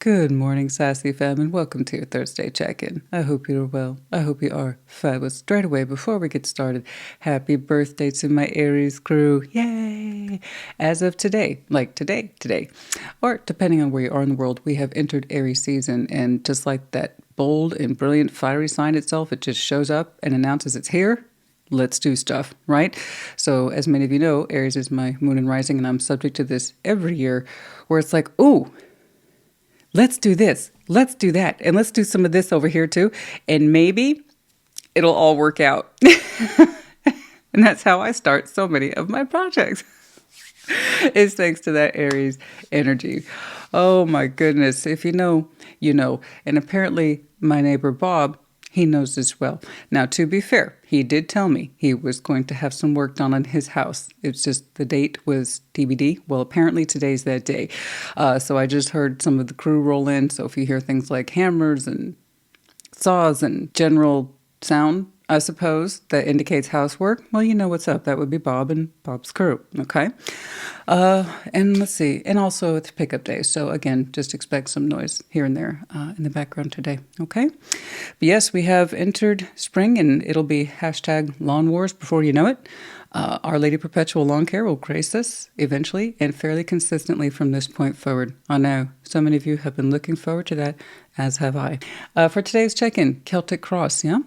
Good morning, Sassy Fam, and welcome to your Thursday check-in. I hope you're well. I hope you are fabulous. Straight away, before we get started, happy birthday to my Aries crew. Yay! As of today, like today, or depending on where you are in the world, we have entered Aries season, and just like that bold and brilliant fiery sign itself, it just shows up and announces it's here. Let's do stuff, right? So as many of you know, Aries is my moon and rising, and I'm subject to this every year where it's like, ooh, let's do this, let's do that, and let's do some of this over here too, and maybe it'll all work out. And that's how I start so many of my projects. It's thanks to that Aries energy. Oh my goodness. If you know, you know. And apparently my neighbor Bob, he knows this well. Now, to be fair, he did tell me he was going to have some work done on his house. It's just the date was TBD. Well, apparently today's that day. So I just heard some of the crew roll in. So if you hear things like hammers and saws and general sound, I suppose, that indicates housework, well, you know what's up. That would be Bob and Bob's crew, okay? And let's see. And also it's pickup day. So again, just expect some noise here and there in the background today, okay? But yes, we have entered spring, and it'll be hashtag lawn wars before you know it. Our Lady Perpetual Lawn Care will grace us eventually and fairly consistently from this point forward. I know so many of you have been looking forward to that, as have I. For today's check-in, Celtic Cross, yeah?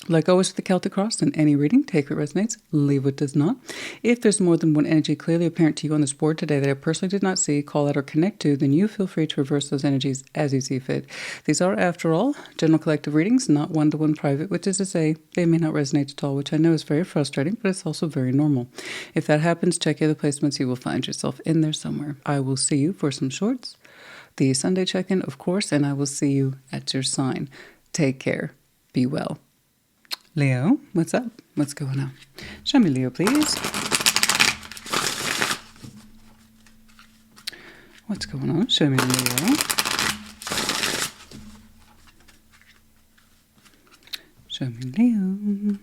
Like always with the Celtic Cross, in any reading, take what resonates, leave what does not. If there's more than one energy clearly apparent to you on this board today that I personally did not see, call out, or connect to, then you feel free to reverse those energies as you see fit. These are, after all, general collective readings, not one-to-one private, which is to say they may not resonate at all, which I know is very frustrating, but it's also very normal. If that happens, check your other placements. You will find yourself in there somewhere. I will see you for some shorts, the Sunday check-in, of course, and I will see you at your sign. Take care. Be well. Leo, what's up? What's going on? Show me Leo, please. What's going on? Show me Leo. Show me Leo.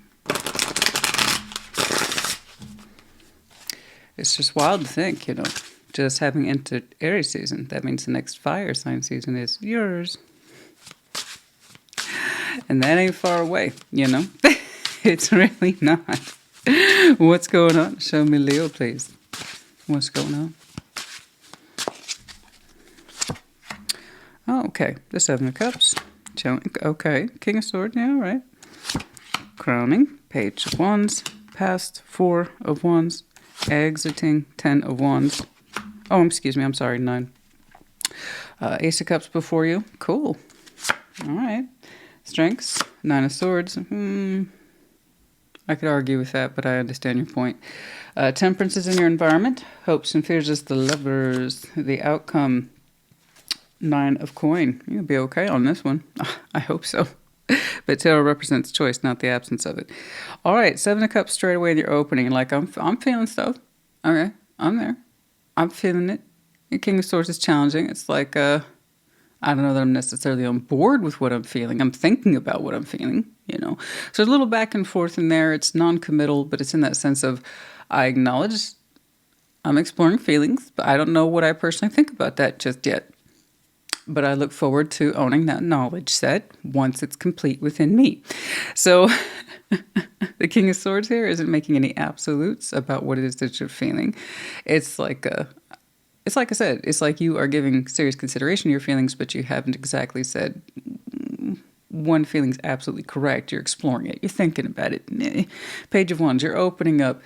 It's just wild to think, you know, just having entered Aries season. That means the next fire sign season is yours. And that ain't far away, you know. It's really not. What's going on? Show me Leo, please. What's going on? Oh, okay. The Seven of Cups. Okay. King of Swords. Yeah, all right. Crowning. Page of Wands. Past 4 of Wands. Exiting 10 of Wands. Oh, excuse me. I'm sorry. 9. Ace of Cups before you. Cool. All right. Strengths, 9 of Swords. I could argue with that, but I understand your point. Temperance is in your environment. Hopes and fears is the Lovers. The outcome, 9 of Coin. You'll be okay on this one. I hope so. But tarot represents choice, not the absence of it. All right, 7 of Cups straight away in your opening. Like, I'm feeling stuff. Okay, I'm there. I'm feeling it. The King of Swords is challenging. It's like, I don't know that I'm necessarily on board with what I'm feeling. I'm thinking about what I'm feeling, you know. So a little back and forth in there. It's non-committal, but it's in that sense of I acknowledge I'm exploring feelings, but I don't know what I personally think about that just yet. But I look forward to owning that knowledge set once it's complete within me. So the King of Swords here isn't making any absolutes about what it is that you're feeling. It's like I said, it's like you are giving serious consideration to your feelings, but you haven't exactly said one feeling's absolutely correct. You're exploring it. You're thinking about it. Page of Wands, you're opening up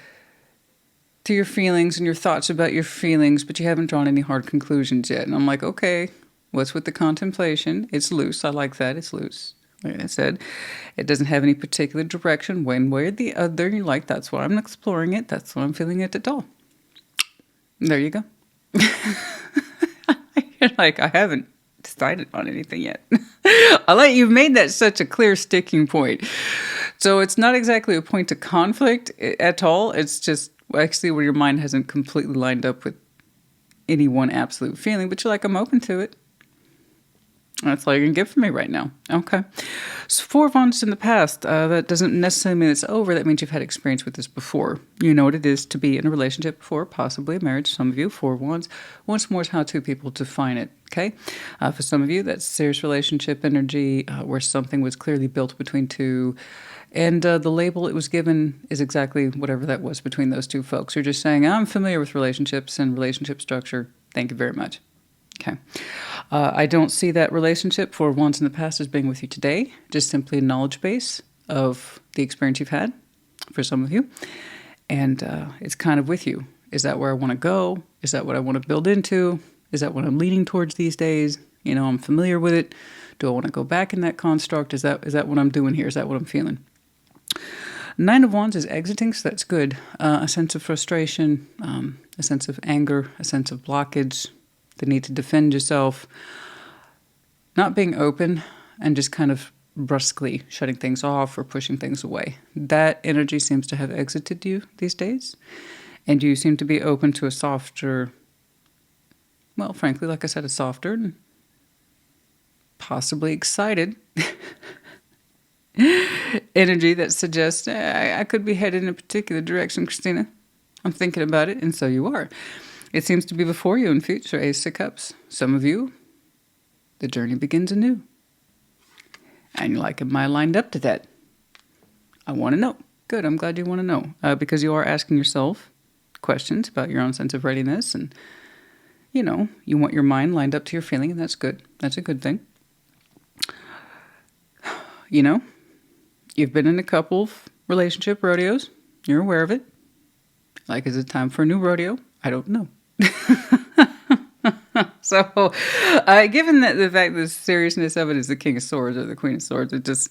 to your feelings and your thoughts about your feelings, but you haven't drawn any hard conclusions yet. And I'm like, okay, what's with the contemplation? It's loose. I like that. It's loose. Like I said, it doesn't have any particular direction, one way or the other. You're like, that's why I'm exploring it. That's why I'm feeling it at all. There you go. You're like, I haven't decided on anything yet. I like you've made that such a clear sticking point. So it's not exactly a point of conflict at all. It's just actually where your mind hasn't completely lined up with any one absolute feeling, but you're like, I'm open to it. That's all you can get from me right now. Okay. So 4 of Wands in the past, that doesn't necessarily mean it's over. That means you've had experience with this before. You know what it is to be in a relationship before, possibly a marriage. Some of you, 4 of Wands. Once more is how two people define it, okay? For some of you, that's serious relationship energy where something was clearly built between two. And the label it was given is exactly whatever that was between those two folks. You're just saying, I'm familiar with relationships and relationship structure. Thank you very much. Okay. I don't see that relationship for Wands in the past as being with you today, just simply a knowledge base of the experience you've had for some of you. And it's kind of with you. Is that where I want to go? Is that what I want to build into? Is that what I'm leaning towards these days? You know, I'm familiar with it. Do I want to go back in that construct? Is that what I'm doing here? Is that what I'm feeling? 9 of Wands is exiting, so that's good. A sense of frustration, a sense of anger, a sense of blockage, the need to defend yourself, not being open and just kind of brusquely shutting things off or pushing things away. That energy seems to have exited you these days, and you seem to be open to a softer, well, frankly, like I said, a softer and possibly excited energy that suggests I could be headed in a particular direction, Christina. I'm thinking about it, and so you are. It seems to be before you in future, Ace of Cups. Some of you, the journey begins anew. And you're like, am I lined up to that? I want to know. Good, I'm glad you want to know. Because you are asking yourself questions about your own sense of readiness. And, you know, you want your mind lined up to your feeling, and that's good. That's a good thing. You know, you've been in a couple of relationship rodeos. You're aware of it. Like, is it time for a new rodeo? I don't know. So, given that the fact that the seriousness of it is the King of Swords or the Queen of Swords, it's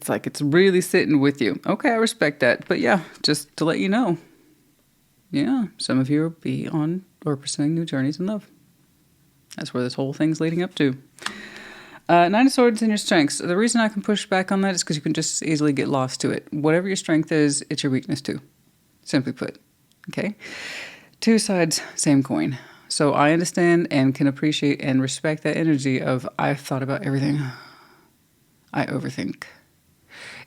like it's really sitting with you. Okay, I respect that. But yeah, just to let you know, yeah, some of you will be on or pursuing new journeys in love. That's where this whole thing's leading up to. 9 of Swords and your strengths. The reason I can push back on that is because you can just easily get lost to it. Whatever your strength is, it's your weakness too. Simply put. Okay? 2 sides, same coin. So I understand and can appreciate and respect that energy of I've thought about everything. I overthink.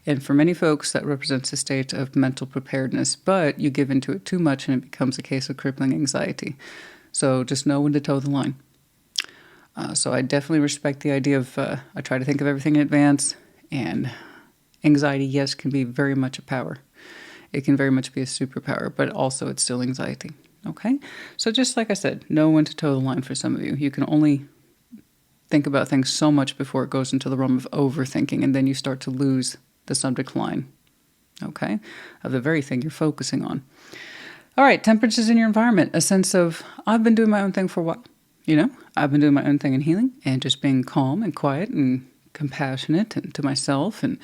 And for many folks, that represents a state of mental preparedness, but you give into it too much and it becomes a case of crippling anxiety. So just know when to toe the line. So I definitely respect the idea of I try to think of everything in advance, and anxiety, yes, can be very much a power. It can very much be a superpower, but also it's still anxiety. Okay? So just like I said, know when to toe the line for some of you. You can only think about things so much before it goes into the realm of overthinking, and then you start to lose the subject line, okay, of the very thing you're focusing on. All right, temperatures in your environment, a sense of, I've been doing my own thing for a while. You know, I've been doing my own thing in healing and just being calm and quiet and compassionate and to myself and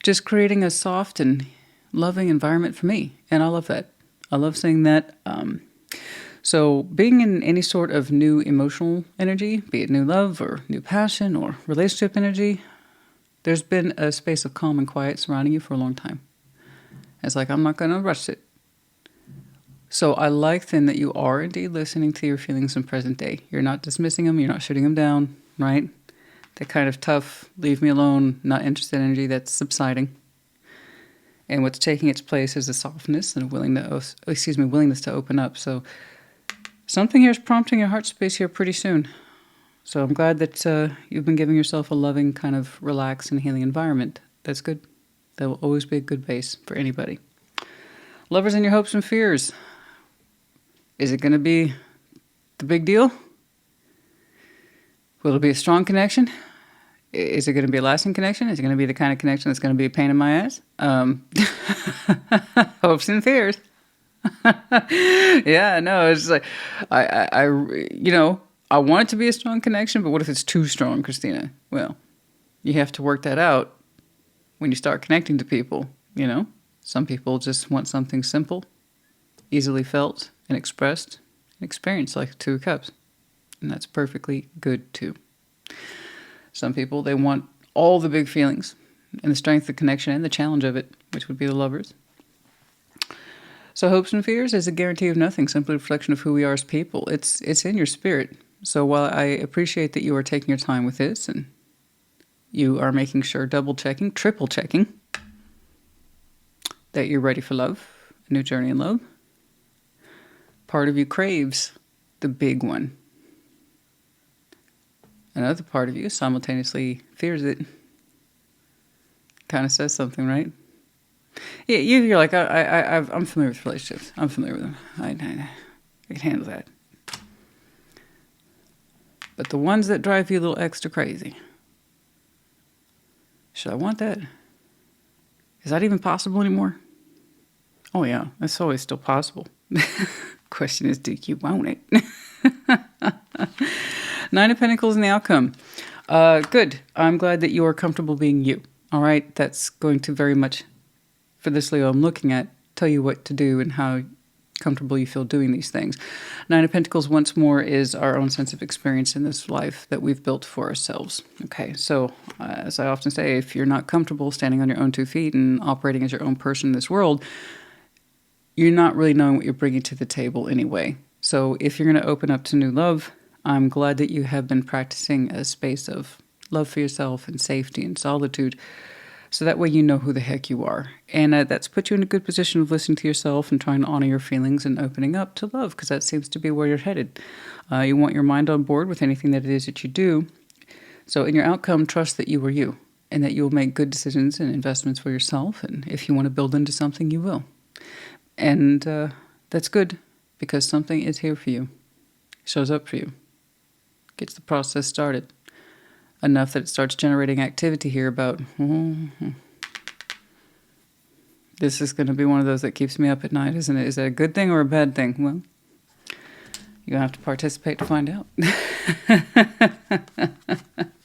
just creating a soft and loving environment for me. And I love that. I love seeing that. So being in any sort of new emotional energy, be it new love or new passion or relationship energy, there's been a space of calm and quiet surrounding you for a long time. It's like, I'm not going to rush it. So I like then that you are indeed listening to your feelings in present day. You're not dismissing them. You're not shutting them down, right? That kind of tough, leave me alone, not interested energy that's subsiding. And what's taking its place is a softness and a willingness to open up. So something here is prompting your heart space here pretty soon. So I'm glad that you've been giving yourself a loving, kind of relaxed and healing environment. That's good. That will always be a good base for anybody. Lovers and your hopes and fears. Is it going to be the big deal? Will it be a strong connection? Is it going to be a lasting connection? Is it going to be the kind of connection that's going to be a pain in my ass? Hopes and fears. Yeah, no, it's like, I want it to be a strong connection, but what if it's too strong, Christina? Well, you have to work that out when you start connecting to people, you know? Some people just want something simple, easily felt and expressed and experienced, like 2 of Cups. And that's perfectly good too. Some people, they want all the big feelings and the strength of connection and the challenge of it, which would be the Lovers. So hopes and fears is a guarantee of nothing, simply a reflection of who we are as people. It's in your spirit. So while I appreciate that you are taking your time with this and you are making sure, double checking, triple checking, that you're ready for love, a new journey in love, part of you craves the big one. Another part of you simultaneously fears it. Kind of says something, right? Yeah, you're like, I'm familiar with relationships. I'm familiar with them. I can handle that. But the ones that drive you a little extra crazy, should I want that? Is that even possible anymore? Oh yeah, that's always still possible. Question is, do you want it? Nine of Pentacles in the outcome. Good. I'm glad that you are comfortable being you. All right, that's going to very much, for this Leo I'm looking at, tell you what to do and how comfortable you feel doing these things. Nine of Pentacles, once more, is our own sense of experience in this life that we've built for ourselves. Okay, so as I often say, if you're not comfortable standing on your own 2 feet and operating as your own person in this world, you're not really knowing what you're bringing to the table anyway. So if you're going to open up to new love, I'm glad that you have been practicing a space of love for yourself and safety and solitude, so that way you know who the heck you are. And that's put you in a good position of listening to yourself and trying to honor your feelings and opening up to love, because that seems to be where you're headed. You want your mind on board with anything that it is that you do. So in your outcome, trust that you are you and that you will make good decisions and investments for yourself. And if you want to build into something, you will. And that's good, because something is here for you, shows up for you, gets the process started. Enough that it starts generating activity here about, this is going to be one of those that keeps me up at night, isn't it? Is that a good thing or a bad thing? Well, you're going to have to participate to find out.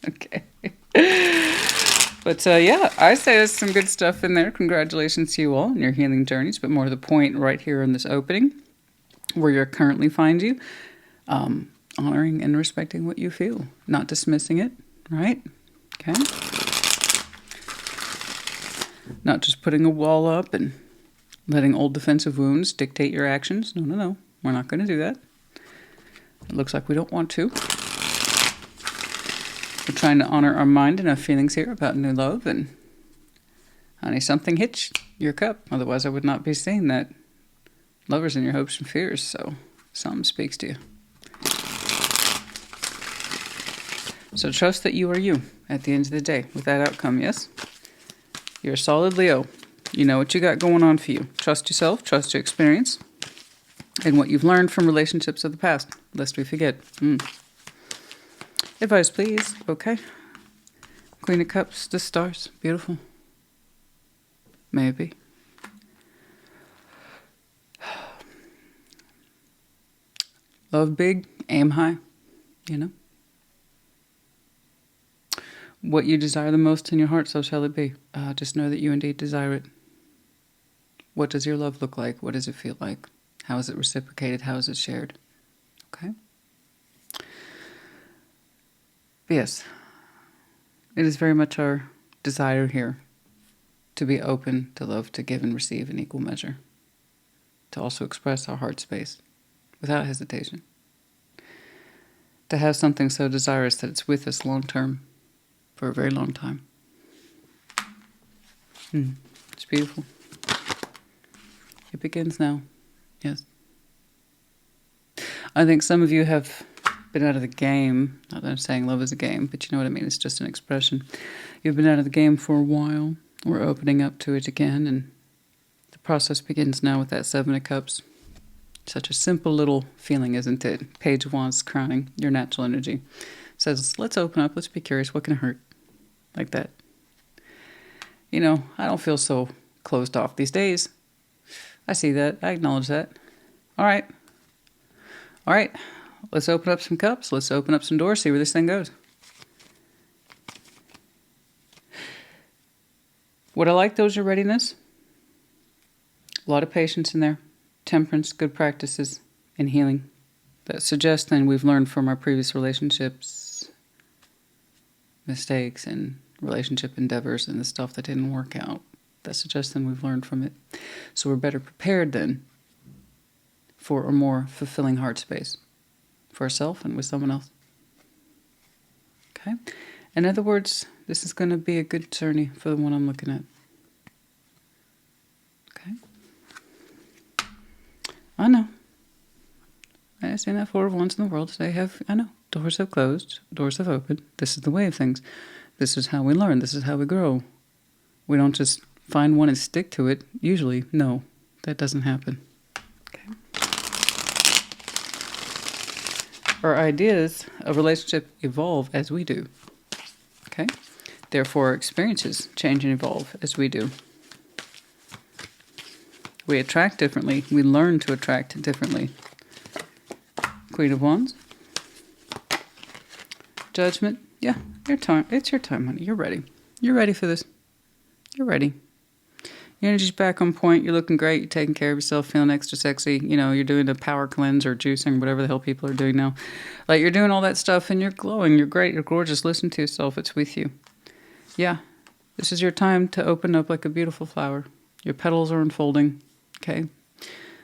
Okay. But yeah, I say there's some good stuff in there. Congratulations to you all on your healing journeys, but more to the point right here in this opening, where you currently find you, honoring and respecting what you feel, not dismissing it. Right? Okay. Not just putting a wall up and letting old defensive wounds dictate your actions. No, no, no. We're not going to do that. It looks like we don't want to. We're trying to honor our mind and our feelings here about new love. And honey, something hits your cup. Otherwise, I would not be saying that. Lovers in your hopes and fears. So something speaks to you. So trust that you are you at the end of the day with that outcome, yes? You're a solid Leo. You know what you got going on for you. Trust yourself, trust your experience, and what you've learned from relationships of the past, lest we forget. Advice, please. Okay. Queen of Cups, the stars. Beautiful. Maybe. Love big, aim high, you know? What you desire the most in your heart, so shall it be. Just know that you indeed desire it. What does your love look like? What does it feel like? How is it reciprocated? How is it shared? Okay? But yes, it is very much our desire here to be open to love, to give and receive in equal measure. To also express our heart space without hesitation. To have something so desirous that it's with us long term. For a very long time. It's beautiful. It begins now. Yes. I think some of you have been out of the game. Not that I'm saying love is a game, but you know what I mean. It's just an expression. You've been out of the game for a while. We're opening up to it again, and the process begins now with that Seven of Cups. Such a simple little feeling, isn't it? Page of Wands crowning your natural energy. Says, let's open up. Let's be curious. What can it hurt? Like that. You know, I don't feel so closed off these days. I see that. I acknowledge that. All right. All right. Let's open up some cups. Let's open up some doors. See where this thing goes. What I like, though, is your readiness. A lot of patience in there. Temperance, good practices, and healing. That suggests then we've learned from our previous relationships, mistakes, and relationship endeavors and the stuff that didn't work out. That suggests then we've learned from it. So we're better prepared then for a more fulfilling heart space, for herself and with someone else. Okay? In other words, this is going to be a good journey for the one I'm looking at. Okay? I know. I've seen that 4 of Wands in the world. They have, I know, doors have closed, doors have opened. This is the way of things. This is how we learn. This is how we grow. We don't just find one and stick to it. Usually, no, that doesn't happen. Okay. Our ideas of relationship evolve as we do. Okay. Therefore, our experiences change and evolve as we do. We attract differently. We learn to attract differently. Queen of Wands. Judgment. Yeah, your time. It's your time, honey. You're ready. You're ready for this. You're ready. Your energy's back on point. You're looking great. You're taking care of yourself, feeling extra sexy. You know, you're doing a power cleanse or juicing, whatever the hell people are doing now. Like, you're doing all that stuff and you're glowing. You're great. You're gorgeous. Listen to yourself. It's with you. Yeah, this is your time to open up like a beautiful flower. Your petals are unfolding. Okay?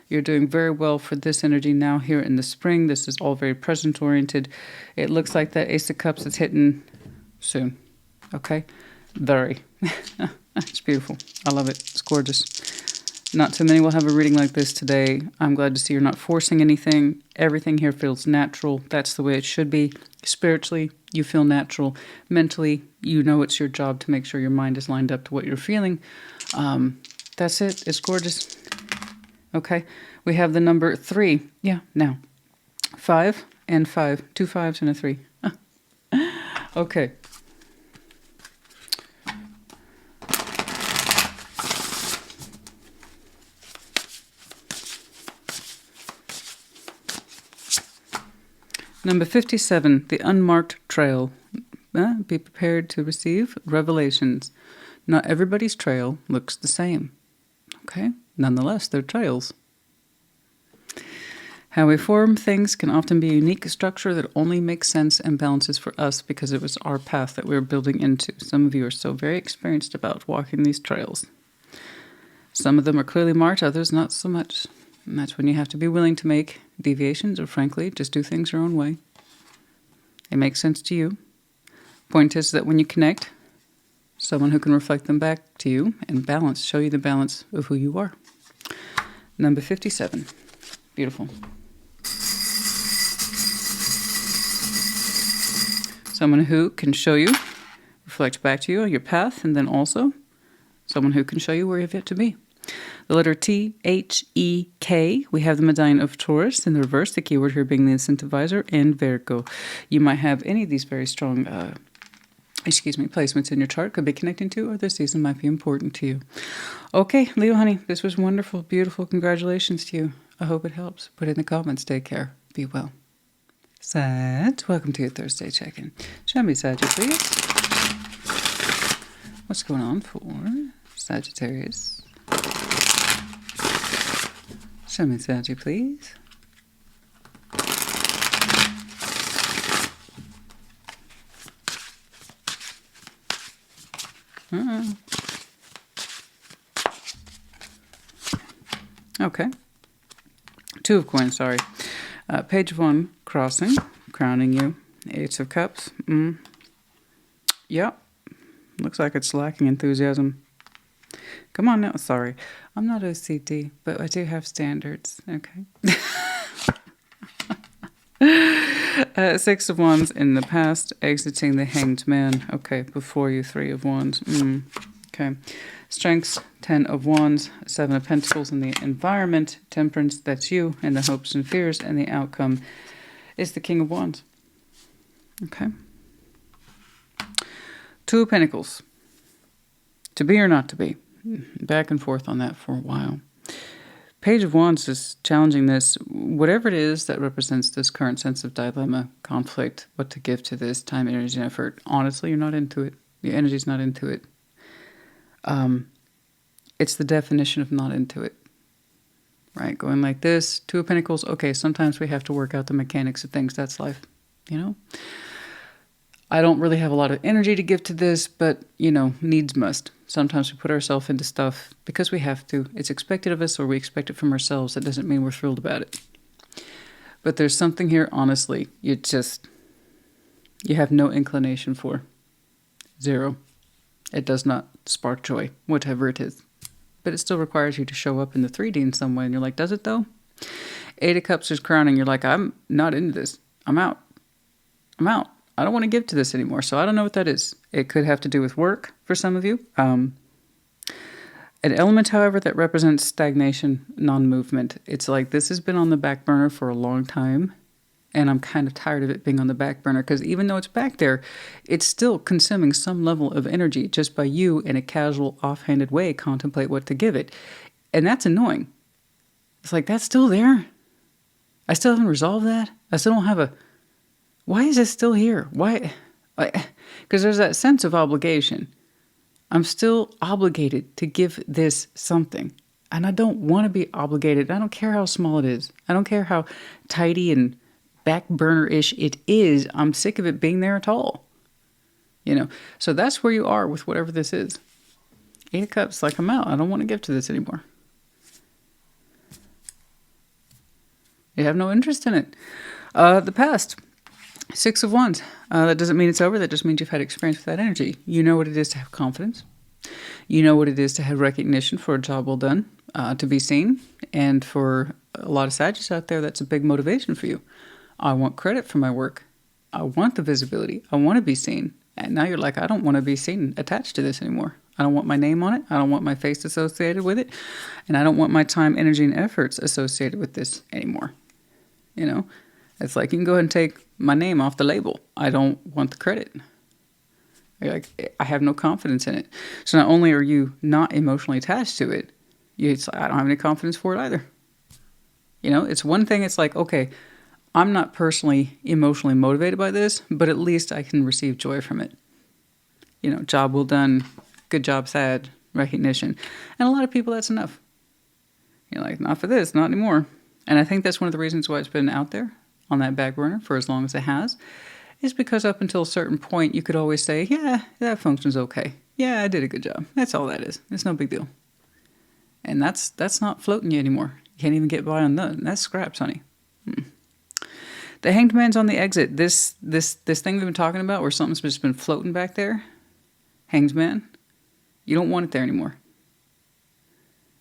You're doing very well for this energy now here in the spring. This is all very present-oriented. It looks like that Ace of Cups is hitting soon. Okay? Very. It's beautiful. I love it. It's gorgeous. Not too many will have a reading like this today. I'm glad to see you're not forcing anything. Everything here feels natural. That's the way it should be. Spiritually, you feel natural. Mentally, you know it's your job to make sure your mind is lined up to what you're feeling. That's it. It's gorgeous. Okay, we have the number 3. Yeah, now. 5 and 5. 2 5s and a 3. Okay. Number 57, the unmarked trail. Be prepared to receive revelations. Not everybody's trail looks the same. Okay? Nonetheless, they're trails. How we form things can often be a unique structure that only makes sense and balances for us because it was our path that we were building into. Some of you are so very experienced about walking these trails. Some of them are clearly marked, others not so much. And that's when you have to be willing to make deviations or, frankly, just do things your own way. It makes sense to you. Point is that when you connect, someone who can reflect them back to you and balance, show you the balance of who you are. Number 57. Beautiful. Someone who can show you, reflect back to you your path, and then also someone who can show you where you've yet to be. The letter T, H, E, K. We have the medallion of Taurus in the reverse, the keyword here being the incentivizer, and Virgo. You might have any of these very strong placements in your chart could be connecting to, or this season might be important to you. Okay, Leo, honey, this was wonderful, beautiful. Congratulations to you. I hope it helps. Put in the comments. Take care. Be well. Sag, welcome to your Thursday check-in. Show me, Sag, please. What's going on for Sagittarius? Show me, Sag, please. Okay. 2 of coins, sorry. Page 1, crossing, crowning you. Ace of Cups. Yep. Looks like it's lacking enthusiasm. Come on now. Sorry. I'm not OCD, but I do have standards. Okay. 6 of Wands in the past, exiting the Hanged Man. Okay, before you, 3 of Wands. Okay. Strengths, 10 of Wands, 7 of Pentacles in the environment. Temperance, that's you, and the hopes and fears, and the outcome is the King of Wands. Okay. 2 of Pentacles. To be or not to be. Back and forth on that for a while. Page of Wands is challenging this. Whatever it is that represents this current sense of dilemma, conflict, what to give to this, time, energy, and effort. Honestly, you're not into it. Your energy's not into it. It's the definition of not into it. Right? Going like this, 2 of Pentacles. Okay, sometimes we have to work out the mechanics of things. That's life, you know? I don't really have a lot of energy to give to this, but, you know, needs must. Sometimes we put ourselves into stuff because we have to. It's expected of us or we expect it from ourselves. That doesn't mean we're thrilled about it. But there's something here, honestly, you have no inclination for. Zero. It does not spark joy, whatever it is. But it still requires you to show up in the 3D in some way. And you're like, does it though? 8 of Cups is crowning. You're like, I'm not into this. I'm out. I'm out. I don't want to give to this anymore. So I don't know what that is. It could have to do with work for some of you. An element, however, that represents stagnation, non-movement. It's like this has been on the back burner for a long time. And I'm kind of tired of it being on the back burner because even though it's back there, it's still consuming some level of energy just by you in a casual, offhanded way contemplate what to give it. And that's annoying. It's like, that's still there. I still haven't resolved that. I still don't have a... Why is it still here? Why? Because there's that sense of obligation. I'm still obligated to give this something. And I don't want to be obligated. I don't care how small it is. I don't care how tidy and back burner-ish it is. I'm sick of it being there at all. You know, so that's where you are with whatever this is. 8 of Cups, like I'm out. I don't want to give to this anymore. You have no interest in it. The past, 6 of Wands. That doesn't mean it's over. That just means you've had experience with that energy. You know what it is to have confidence. You know what it is to have recognition for a job well done, to be seen. And for a lot of Sagittarius out there, that's a big motivation for you. I want credit for my work. I want the visibility. I want to be seen. And now you're like, I don't want to be seen attached to this anymore. I don't want my name on it. I don't want my face associated with it. And I don't want my time, energy, and efforts associated with this anymore. You know, it's like, you can go ahead and take my name off the label. I don't want the credit. You're like, I have no confidence in it. So not only are you not emotionally attached to it, it's like, I don't have any confidence for it either. You know, it's one thing. It's like, okay, I'm not personally emotionally motivated by this, but at least I can receive joy from it. You know, job well done, good job, sad, recognition. And a lot of people, that's enough. You're like, not for this, not anymore. And I think that's one of the reasons why it's been out there on that back burner for as long as it has, is because up until a certain point, you could always say, yeah, that function's okay. Yeah, I did a good job. That's all that is. It's no big deal. And that's not floating you anymore. You can't even get by on that. That's scraps, honey. The Hanged Man's on the exit. This thing we've been talking about where something's just been floating back there, Hanged Man, you don't want it there anymore.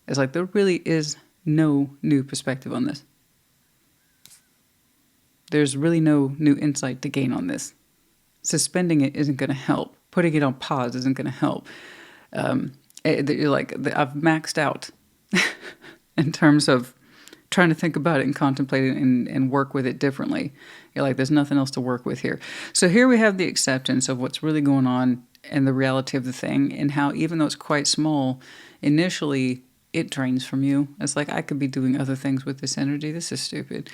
It's like there really is no new perspective on this. There's really no new insight to gain on this. Suspending it isn't going to help. Putting it on pause isn't going to help. You're like, I've maxed out in terms of trying to think about it and contemplate it and work with it differently. You're like, there's nothing else to work with here. So here we have the acceptance of what's really going on and the reality of the thing, and how even though it's quite small, initially it drains from you. It's like, I could be doing other things with this energy. This is stupid.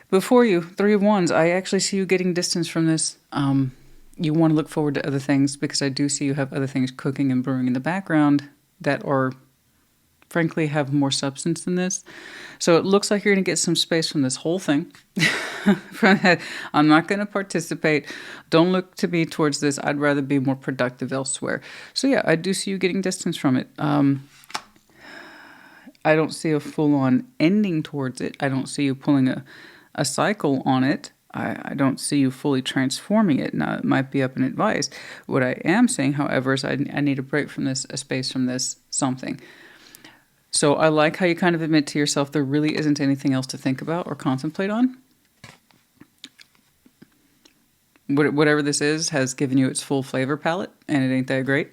Before you, 3 of Wands, I actually see you getting distance from this. You want to look forward to other things because I do see you have other things cooking and brewing in the background that are, frankly, have more substance than this. So it looks like you're going to get some space from this whole thing. I'm not going to participate. Don't look to me towards this. I'd rather be more productive elsewhere. So yeah, I do see you getting distance from it. I don't see a full-on ending towards it. I don't see you pulling a cycle on it. I don't see you fully transforming it. Now, it might be up in advice. What I am saying, however, is I need a break from this, a space from this, something. So I like how you kind of admit to yourself there really isn't anything else to think about or contemplate on. Whatever this is has given you its full flavor palette, and it ain't that great.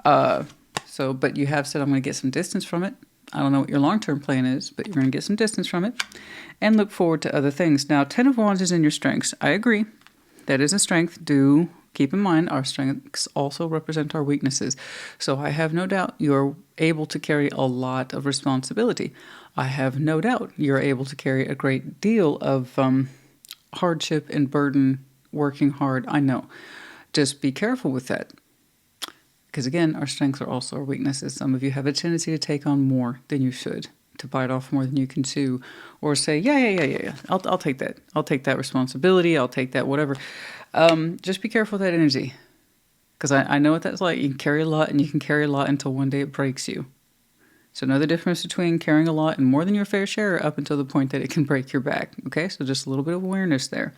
But you have said, I'm going to get some distance from it. I don't know what your long-term plan is, but you're going to get some distance from it and look forward to other things. Now, 10 of Wands is in your strengths. I agree. That is a strength. Do keep in mind our strengths also represent our weaknesses. So I have no doubt you're able to carry a lot of responsibility. I have no doubt you're able to carry a great deal of hardship and burden, working hard. I know. Just be careful with that. Because again, our strengths are also our weaknesses. Some of you have a tendency to take on more than you should, to bite off more than you can chew, or say, yeah. I'll take that. I'll take that responsibility. I'll take that whatever. Just be careful with that energy. Because I know what that's like. You can carry a lot, and you can carry a lot until one day it breaks you. So know the difference between carrying a lot and more than your fair share up until the point that it can break your back. Okay, so just a little bit of awareness there.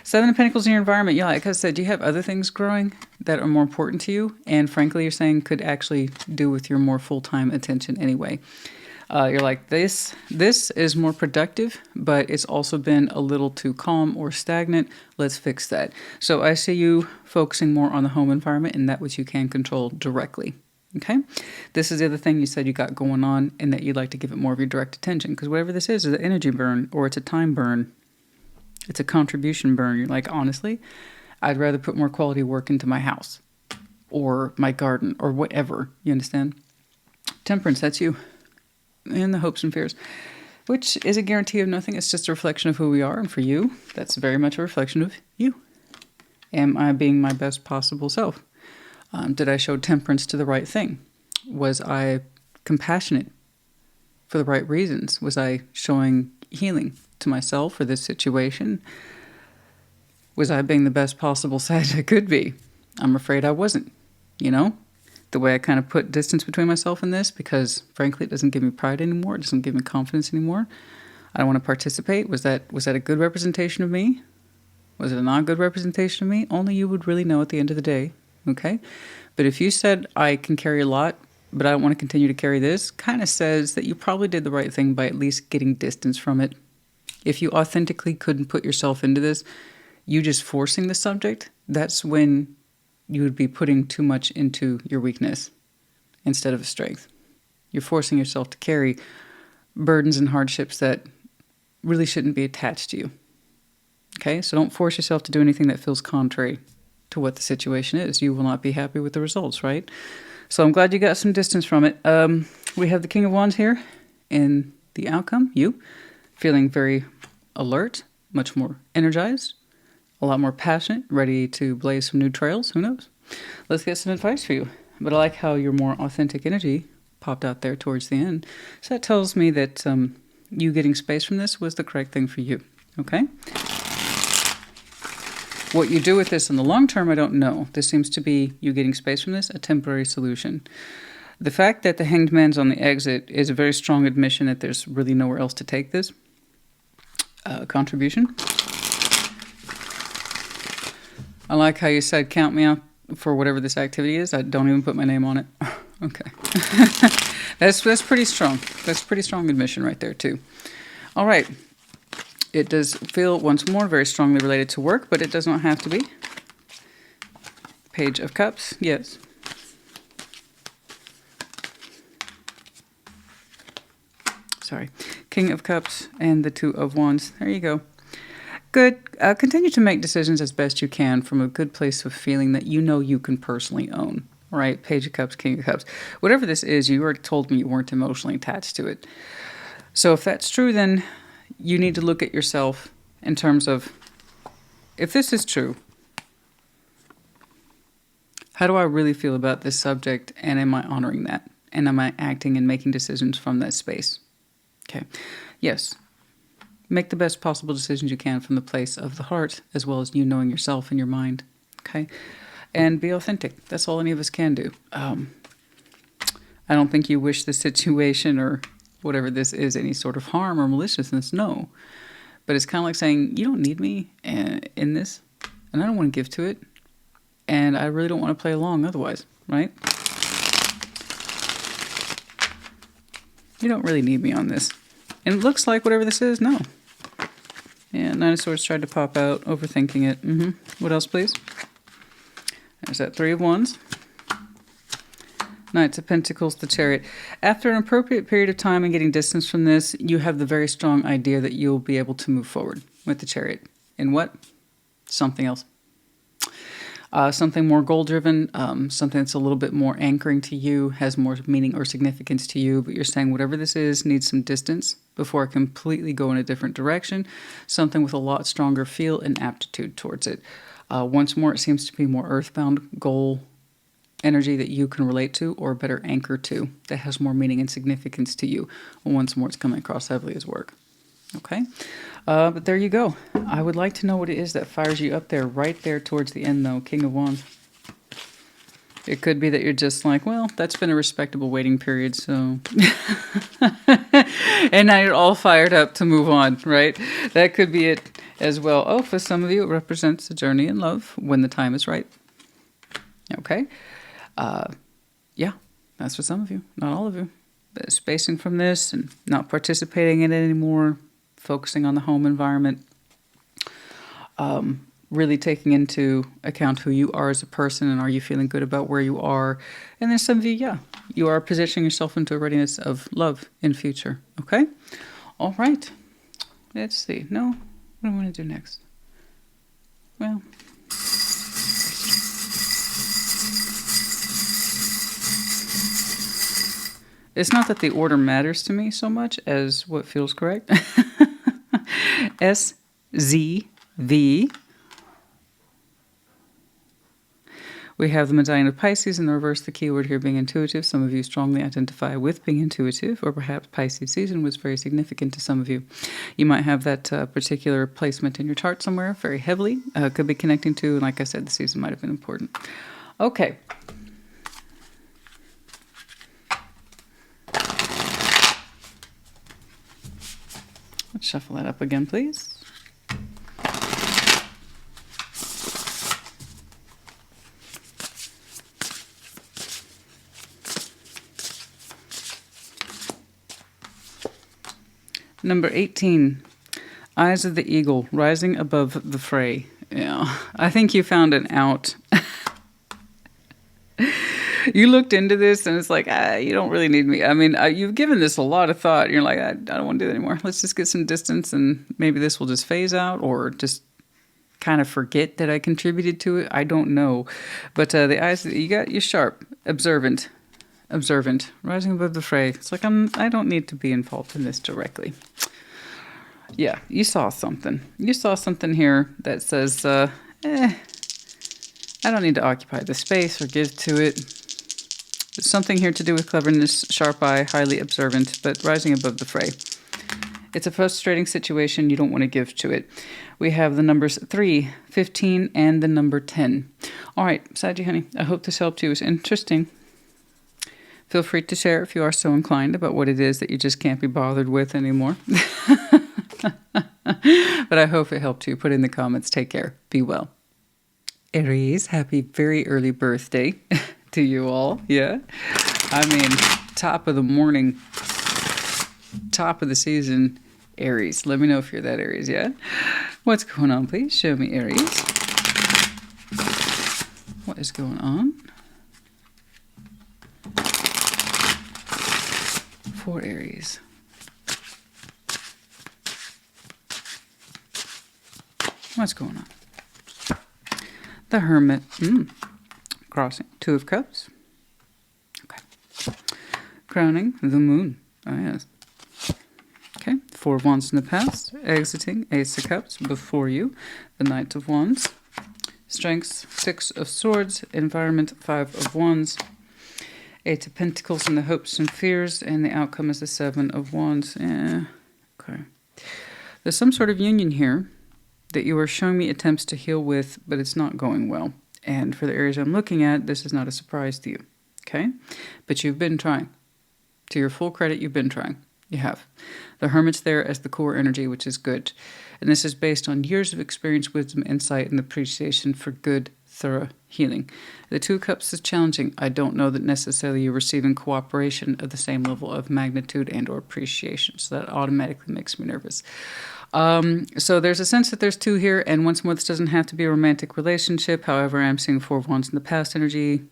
Seven of Pentacles in your environment. Yeah, like I said, you have other things growing that are more important to you. And frankly, you're saying could actually do with your more full-time attention anyway. You're like, this is more productive, but it's also been a little too calm or stagnant. Let's fix that. So I see you focusing more on the home environment and that which you can control directly. Okay? This is the other thing you said you got going on and that you'd like to give it more of your direct attention. Because whatever this is an energy burn or it's a time burn. It's a contribution burn. You're like, honestly, I'd rather put more quality work into my house or my garden or whatever. You understand? Temperance, that's you. And the hopes and fears, which is a guarantee of nothing. It's just a reflection of who we are. And for you, that's very much a reflection of you. Am I being my best possible self? Did I show temperance to the right thing? Was I compassionate for the right reasons? Was I showing healing to myself for this situation? Was I being the best possible Sag I could be? I'm afraid I wasn't, you know? The way I kind of put distance between myself and this, because frankly, it doesn't give me pride anymore. It doesn't give me confidence anymore. I don't want to participate. Was that a good representation of me? Was it a not good representation of me? Only you would really know at the end of the day, okay? But if you said, I can carry a lot, but I don't want to continue to carry this, kind of says that you probably did the right thing by at least getting distance from it. If you authentically couldn't put yourself into this, you just forcing the subject, that's when you would be putting too much into your weakness instead of a strength. You're forcing yourself to carry burdens and hardships that really shouldn't be attached to you. Okay, so don't force yourself to do anything that feels contrary to what the situation is. You will not be happy with the results, right? So I'm glad you got some distance from it. We have the King of Wands here in the outcome. You feeling very alert, much more energized, a lot more passionate, ready to blaze some new trails. Who knows? Let's get some advice for you. But I like how your more authentic energy popped out there towards the end. So that tells me that you getting space from this was the correct thing for you. Okay? What you do with this in the long term, I don't know. This seems to be you getting space from this, a temporary solution. The fact that the Hanged Man's on the exit is a very strong admission that there's really nowhere else to take this. Contribution. I like how you said count me out for whatever this activity is. I don't even put my name on it. Okay. That's pretty strong. That's pretty strong admission right there too. All right. It does feel once more very strongly related to work, but it does not have to be. Page of Cups. Yes. Sorry. King of Cups and the Two of Wands. There you go. Good. Continue to make decisions as best you can from a good place of feeling that you know you can personally own. All right? Page of Cups, King of Cups. Whatever this is, you already told me you weren't emotionally attached to it. So if that's true, then you need to look at yourself in terms of, if this is true, how do I really feel about this subject, and am I honoring that? And am I acting and making decisions from that space? Okay. Yes. Make the best possible decisions you can from the place of the heart, as well as you knowing yourself and your mind. Okay? And be authentic. That's all any of us can do. I don't think you wish the situation or whatever this is any sort of harm or maliciousness. No. But it's kind of like saying, you don't need me in this, and I don't want to give to it, and I really don't want to play along otherwise, right? You don't really need me on this. And it looks like whatever this is, no. Yeah, Nine of Swords tried to pop out, overthinking it. What else, please? There's that Three of Wands. Knights of Pentacles, the Chariot. After an appropriate period of time and getting distance from this, you have the very strong idea that you'll be able to move forward with the Chariot. In what? Something else. Something more goal-driven, something that's a little bit more anchoring to you, has more meaning or significance to you, but you're saying whatever this is needs some distance before I completely go in a different direction, something with a lot stronger feel and aptitude towards it. Once more, it seems to be more earthbound goal energy that you can relate to or better anchor to that has more meaning and significance to you. Once more, it's coming across heavily as work. Okay? But there you go. I would like to know what it is that fires you up there, right there towards the end, though. King of Wands. It could be that you're just like, well, that's been a respectable waiting period, so. And now you're all fired up to move on, right? That could be it as well. Oh, for some of you, it represents a journey in love when the time is right. Okay. Yeah, that's for some of you, not all of you. But spacing from this and not participating in it anymore, focusing on the home environment. Really taking into account who you are as a person and are you feeling good about where you are. And then some of you, yeah, you are positioning yourself into a readiness of love in future. Okay? All right. Let's see. No, what do I want to do next? Well, it's not that the order matters to me so much as what feels correct. SZV. We have the medallion of Pisces in the reverse, the keyword here being intuitive. Some of you strongly identify with being intuitive, or perhaps Pisces season was very significant to some of you. You might have that particular placement in your chart somewhere very heavily. Could be connecting to, and like I said, the season might have been important. Okay. Let's shuffle that up again, please. Number 18, Eyes of the Eagle, rising above the fray. Yeah, I think you found an out. You looked into this and it's like, you don't really need me. I mean, you've given this a lot of thought. You're like, I don't want to do that anymore. Let's just get some distance and maybe this will just phase out or just kind of forget that I contributed to it. I don't know. But the eyes, you're sharp, observant, rising above the fray. It's like, I don't need to be involved in this directly. Yeah, you saw something. You saw something here that says, I don't need to occupy the space or give to it. There's something here to do with cleverness, sharp eye, highly observant, but rising above the fray. It's a frustrating situation. You don't want to give to it. We have the numbers 3, 15, and the number 10. All right, Saggy honey, I hope this helped you. It's interesting. Feel free to share if you are so inclined about what it is that you just can't be bothered with anymore. But I hope it helped you. Put in the comments. Take care. Be well. Aries, happy very early birthday to you all. Yeah. I mean, top of the morning, top of the season, Aries. Let me know if you're that Aries, yeah? What's going on, please? Show me Aries. What is going on? For Aries. What's going on? The Hermit. Crossing. 2 of Cups. Okay. Crowning the Moon. Oh, yes. Okay. 4 of Wands in the past. Exiting. Ace of Cups before you. The Knight of Wands. Strengths. 6 of Swords. Environment. 5 of Wands. 8 of Pentacles and the hopes and fears. And the outcome is the 7 of Wands. Yeah. Okay. There's some sort of union here that you are showing me attempts to heal with, but it's not going well. And for the areas I'm looking at, this is not a surprise to you, okay? But you've been trying. To your full credit, you've been trying. You have. The Hermit's there as the core energy, which is good. And this is based on years of experience, wisdom, insight, and appreciation for good, thorough healing. The 2 of Cups is challenging. I don't know that necessarily you're receiving cooperation of the same level of magnitude and or appreciation. So that automatically makes me nervous. So there's a sense that there's 2 here, and once more, this doesn't have to be a romantic relationship. However, I'm seeing 4 of Wands in the past energy.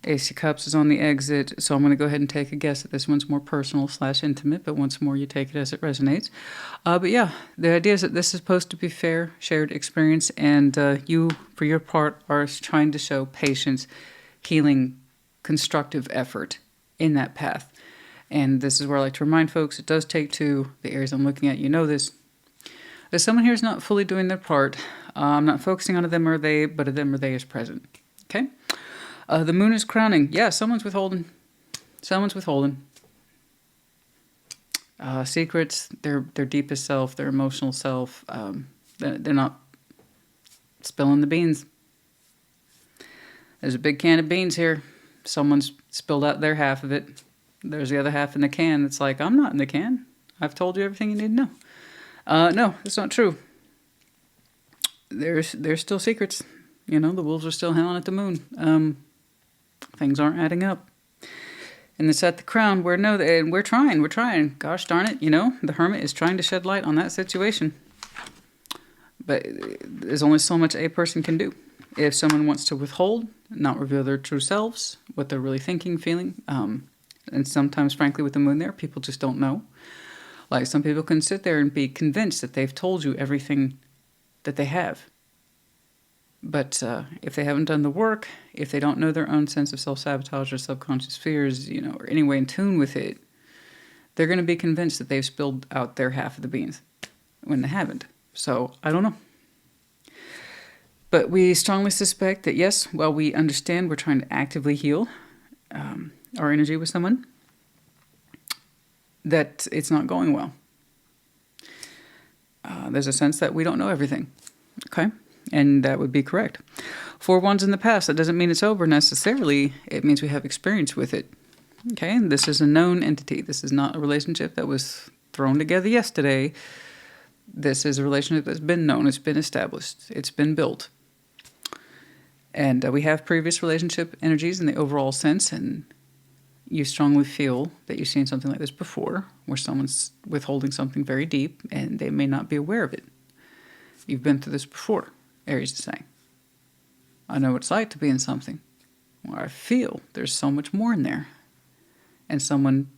Ace of Cups is on the exit, so I'm going to go ahead and take a guess that this one's more personal / intimate, but once more, you take it as it resonates. But yeah, the idea is that this is supposed to be fair, shared experience, and you, for your part, are trying to show patience, healing, constructive effort in that path. And this is where I like to remind folks, it does take 2. The areas I'm looking at, you know this. If someone here is not fully doing their part, I'm not focusing on a them or they, but a them or they is present. Okay? The Moon is crowning. Yeah, someone's withholding. Someone's withholding. Secrets, their deepest self, their emotional self, they're not spilling the beans. There's a big can of beans here. Someone's spilled out their half of it. There's the other half in the can. It's like, I'm not in the can. I've told you everything you need to know. No, that's not true. There's still secrets. You know, the wolves are still howling at the moon. Things aren't adding up. And it's at the crown where, no, and we're trying. Gosh darn it, you know, the hermit is trying to shed light on that situation. But there's only so much a person can do. If someone wants to withhold, not reveal their true selves, what they're really thinking, feeling, and sometimes, frankly, with the moon there, people just don't know. Like, some people can sit there and be convinced that they've told you everything that they have. But if they haven't done the work, if they don't know their own sense of self-sabotage or subconscious fears, you know, or any way in tune with it, they're going to be convinced that they've spilled out their half of the beans when they haven't. So, I don't know. But we strongly suspect that, yes, while we understand we're trying to actively heal our energy with someone, that it's not going well. There's a sense that we don't know everything. Okay? And that would be correct. 4 wands in the past, that doesn't mean it's over necessarily. It means we have experience with it. Okay? And this is a known entity. This is not a relationship that was thrown together yesterday. This is a relationship that's been known. It's been established. It's been built. And we have previous relationship energies in the overall sense, and you strongly feel that you've seen something like this before, where someone's withholding something very deep, and they may not be aware of it. You've been through this before, Aries is saying. I know what it's like to be in something where I feel there's so much more in there, and someone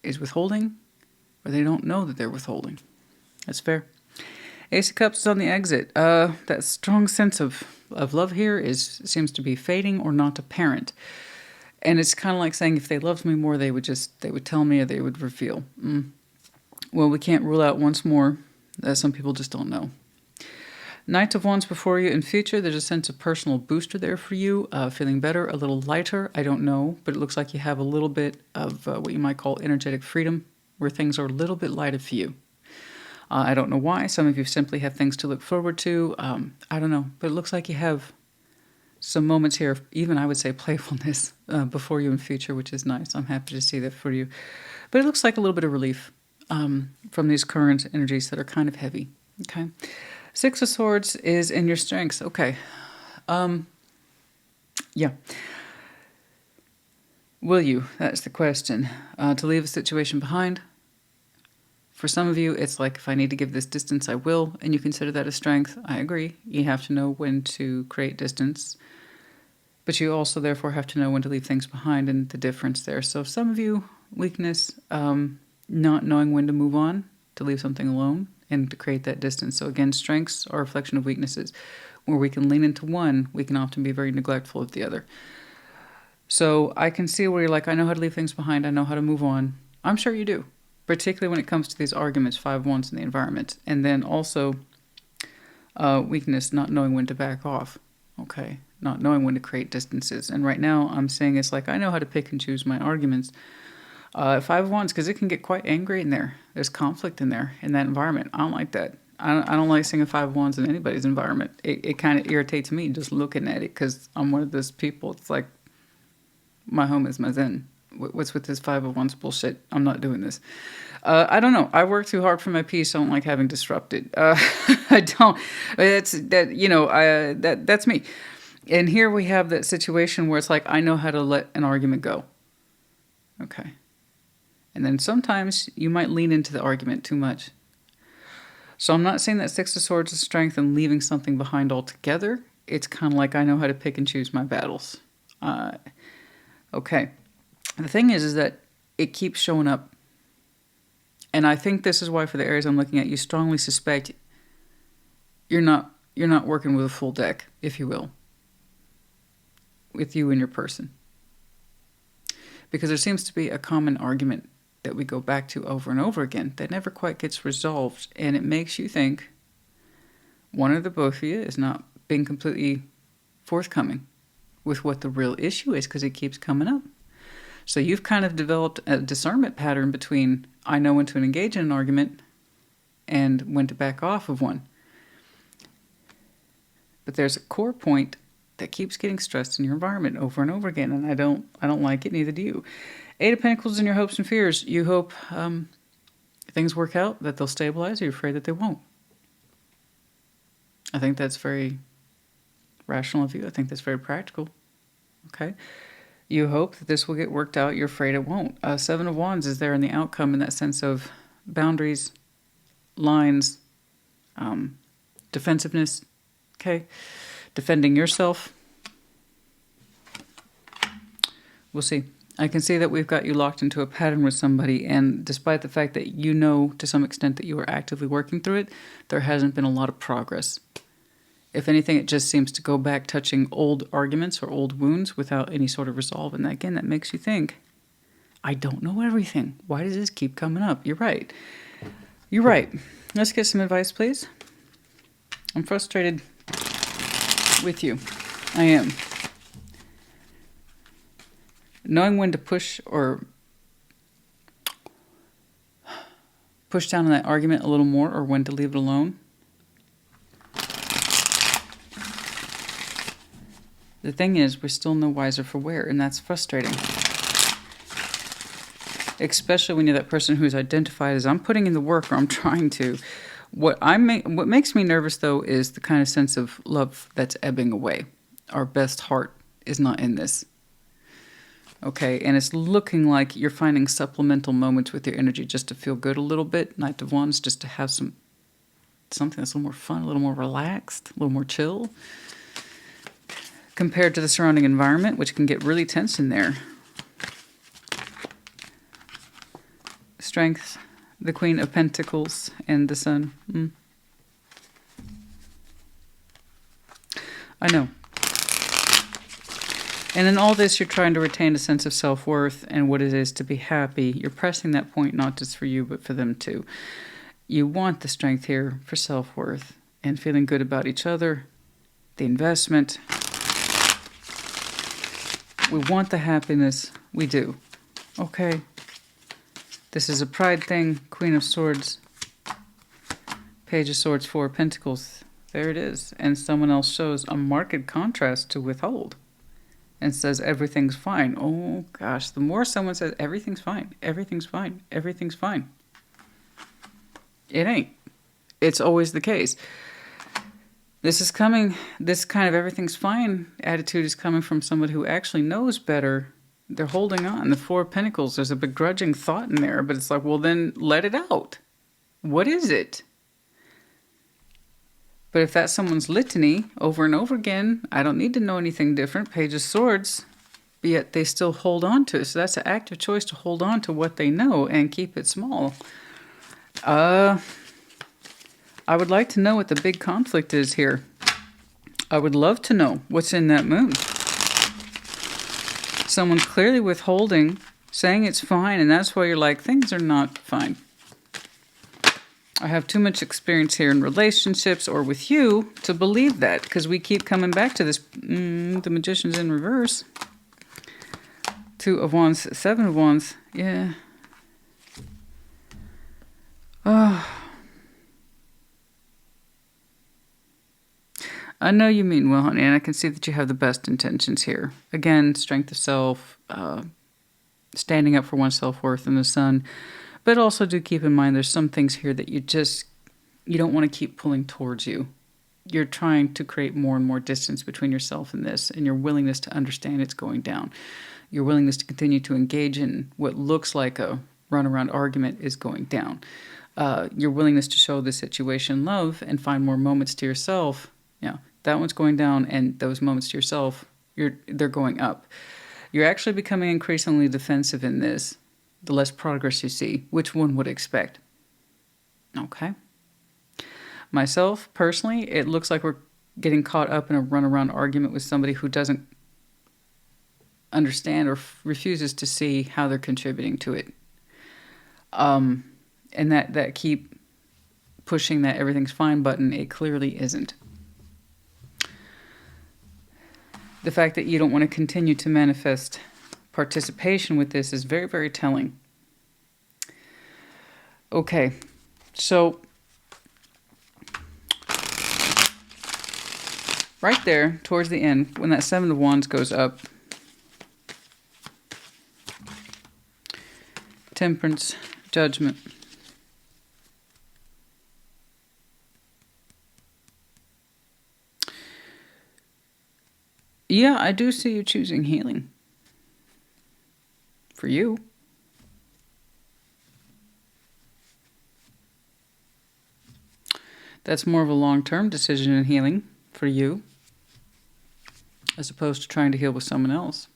is withholding, or they don't know that they're withholding. That's fair. Ace of Cups is on the exit. That strong sense of love here seems to be fading or not apparent. And it's kind of like saying if they loved me more, they would tell me, or they would reveal. Well, we can't rule out once more that some people just don't know. Knight of Wands before you in future. There's a sense of personal booster there for you. Feeling better, a little lighter. I don't know, but it looks like you have a little bit of what you might call energetic freedom, where things are a little bit lighter for you. I don't know why. Some of you simply have things to look forward to. I don't know. But it looks like you have some moments here, even I would say playfulness, before you in future, which is nice. I'm happy to see that for you. But it looks like a little bit of relief from these current energies that are kind of heavy. Okay. 6 of Swords is in your strengths. Okay. Yeah. Will you? That's the question. To leave a situation behind. For some of you, it's like, if I need to give this distance, I will, and you consider that a strength. I agree. You have to know when to create distance, but you also therefore have to know when to leave things behind, and the difference there. So some of you, weakness, not knowing when to move on, to leave something alone, and to create that distance. So again, strengths are a reflection of weaknesses. Where we can lean into one, we can often be very neglectful of the other. So I can see where you're like, I know how to leave things behind, I know how to move on. I'm sure you do. Particularly when it comes to these arguments, 5 wands in the environment. And then also weakness, not knowing when to back off. Okay, not knowing when to create distances. And right now I'm saying it's like, I know how to pick and choose my arguments. 5 wands, because it can get quite angry in there. There's conflict in there, in that environment. I don't like that. I don't like seeing a 5 wands in anybody's environment. It kind of irritates me just looking at it, because I'm one of those people. It's like, my home is my zen. What's with this 5 of wands bullshit? I'm not doing this. I don't know. I work too hard for my peace. I don't like having disrupted. I don't. That's me. And here we have that situation where it's like, I know how to let an argument go. Okay. And then sometimes you might lean into the argument too much. So I'm not saying that 6 of Swords is strength and leaving something behind altogether. It's kind of like, I know how to pick and choose my battles. Okay. The thing is that it keeps showing up. And I think this is why, for the Aries I'm looking at, you strongly suspect you're not working with a full deck, if you will, with you and your person. Because there seems to be a common argument that we go back to over and over again that never quite gets resolved. And it makes you think one or the both of you is not being completely forthcoming with what the real issue is, because it keeps coming up. So you've kind of developed a discernment pattern between, I know when to engage in an argument and when to back off of one. But there's a core point that keeps getting stressed in your environment over and over again, and I don't like it, neither do you. Eight of Pentacles in your hopes and fears. You hope things work out, that they'll stabilize, or you're afraid that they won't. I think that's very rational of you. I think that's very practical. Okay? You hope that this will get worked out. You're afraid it won't. Seven of Wands is there in the outcome, in that sense of boundaries, lines, defensiveness. Okay? Defending yourself. We'll see. I can see that we've got you locked into a pattern with somebody, and despite the fact that you know to some extent that you are actively working through it, there hasn't been a lot of progress. If anything, it just seems to go back touching old arguments or old wounds without any sort of resolve. And again, that makes you think, I don't know everything. Why does this keep coming up? You're right. You're right. Let's get some advice, please. I'm frustrated with you. I am. Knowing when to push or push down on that argument a little more, or when to leave it alone. The thing is, we're still no wiser for wear, and that's frustrating. Especially when you're that person who's identified as, I'm putting in the work, or I'm trying to. What makes me nervous, though, is the kind of sense of love that's ebbing away. Our best heart is not in this. Okay, and it's looking like you're finding supplemental moments with your energy just to feel good a little bit. Knight of Wands, just to have something that's a little more fun, a little more relaxed, a little more chill. Compared to the surrounding environment, which can get really tense in there. Strength, the Queen of Pentacles, and the Sun. I know. And in all this, you're trying to retain a sense of self-worth and what it is to be happy. You're pressing that point not just for you, but for them too. You want the strength here for self-worth and feeling good about each other, the investment. We want the happiness. We do. Okay. This is a pride thing. Queen of Swords. Page of Swords, Four of Pentacles. There it is. And someone else shows a marked contrast to withhold. And says everything's fine. Oh gosh, the more someone says everything's fine, everything's fine, everything's fine. It ain't. It's always the case. This is coming, this kind of everything's fine attitude is coming from somebody who actually knows better. They're holding on. The Four of Pentacles, there's a begrudging thought in there, but it's like, well, then let it out. What is it? But if that's someone's litany over and over again, I don't need to know anything different. Page of Swords, but yet they still hold on to it. So that's an active choice to hold on to what they know and keep it small. I would like to know what the big conflict is here. I would love to know what's in that moon. Someone's clearly withholding, saying it's fine, and that's why you're like, things are not fine. I have too much experience here in relationships or with you to believe that, because we keep coming back to this. The Magician's in reverse. Two of Wands, Seven of Wands. Yeah. Oh. I know you mean well, honey, and I can see that you have the best intentions here. Again, strength of self, standing up for one's self-worth in the Sun. But also do keep in mind there's some things here that you don't want to keep pulling towards you. You're trying to create more and more distance between yourself and this, and your willingness to understand it's going down. Your willingness to continue to engage in what looks like a runaround argument is going down. Your willingness to show the situation love and find more moments to yourself. Yeah, that one's going down, and those moments to yourself, they're going up. You're actually becoming increasingly defensive in this. The less progress you see, which one would expect. Okay. Myself, personally, it looks like we're getting caught up in a runaround argument with somebody who doesn't understand or refuses to see how they're contributing to it. And that keep pushing that everything's fine button, it clearly isn't. The fact that you don't want to continue to manifest participation with this is very, very telling. Okay, so right there towards the end, when that Seven of Wands goes up, Temperance, Judgment. Yeah, I do see you choosing healing. For you. That's more of a long-term decision in healing for you, as opposed to trying to heal with someone else.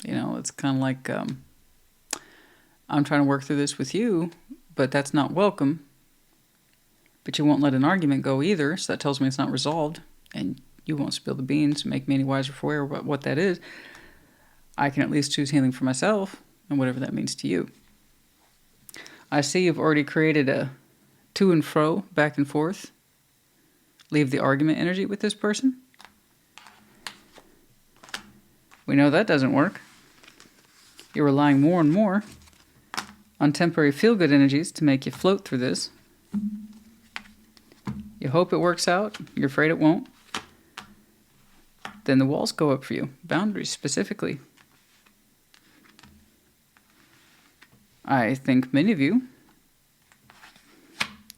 You know, it's kind of like, I'm trying to work through this with you, but that's not welcome. But you won't let an argument go either, so that tells me it's not resolved, and you won't spill the beans, make me any wiser for what that is. I can at least choose healing for myself, and whatever that means to you. I see you've already created a to and fro, back and forth. Leave the argument energy with this person. We know that doesn't work. You're relying more and more on temporary feel-good energies to make you float through this. You hope it works out. You're afraid it won't. Then the walls go up for you. Boundaries, specifically. I think many of you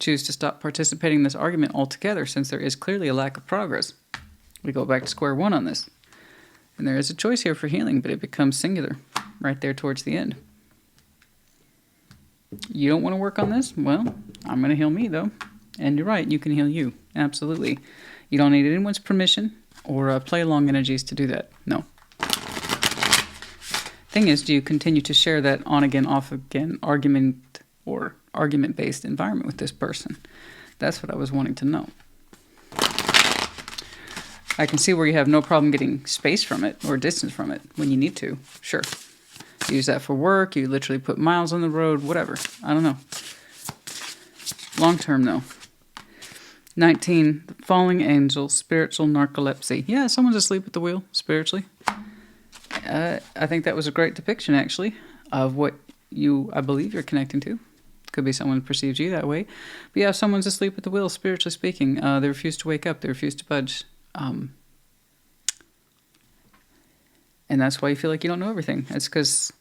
choose to stop participating in this argument altogether, since there is clearly a lack of progress. We go back to square one on this. And there is a choice here for healing, but it becomes singular right there towards the end. You don't want to work on this? Well, I'm going to heal me, though. And you're right, you can heal you. Absolutely. You don't need anyone's permission or play-along energies to do that. No. Thing is, do you continue to share that on-again, off-again argument or argument-based environment with this person? That's what I was wanting to know. I can see where you have no problem getting space from it or distance from it when you need to. Sure. Use that for work. You literally put miles on the road, whatever. I don't know. Long term, though. 19, Falling Angel, Spiritual Narcolepsy. Yeah, someone's asleep at the wheel, spiritually. I think that was a great depiction, actually, of what I believe you're connecting to. Could be someone perceives you that way. But yeah, if someone's asleep at the wheel, spiritually speaking, they refuse to wake up, they refuse to budge. And that's why you feel like you don't know everything. It's because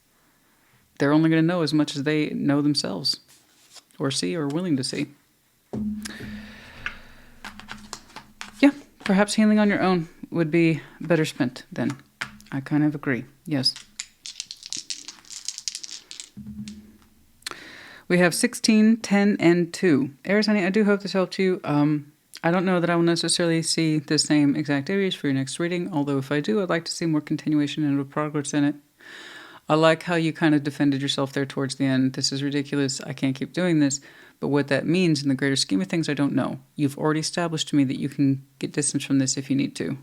they're only going to know as much as they know themselves, or see, or willing to see. Yeah, perhaps healing on your own would be better spent then. I kind of agree. Yes. We have 16, 10, and 2. Aries, honey, I do hope this helped you. I don't know that I will necessarily see the same exact Aries for your next reading, although if I do, I'd like to see more continuation and progress in it. I like how you kind of defended yourself there towards the end. This is ridiculous. I can't keep doing this. But what that means in the greater scheme of things, I don't know. You've already established to me that you can get distance from this if you need to.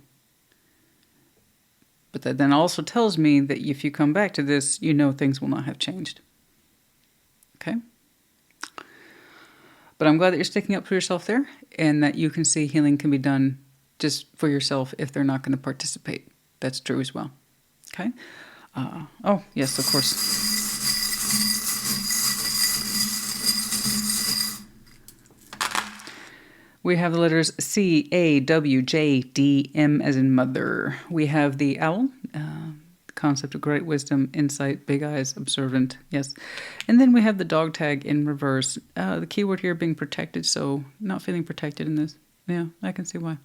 But that then also tells me that if you come back to this, you know things will not have changed. Okay? But I'm glad that you're sticking up for yourself there, and that you can see healing can be done just for yourself if they're not going to participate. That's true as well. Okay? Oh, yes, of course. We have the letters C, A, W, J, D, M as in mother. We have the owl, the concept of great wisdom, insight, big eyes, observant, yes. And then we have the dog tag in reverse. The keyword here being protected, so not feeling protected in this. Yeah, I can see why.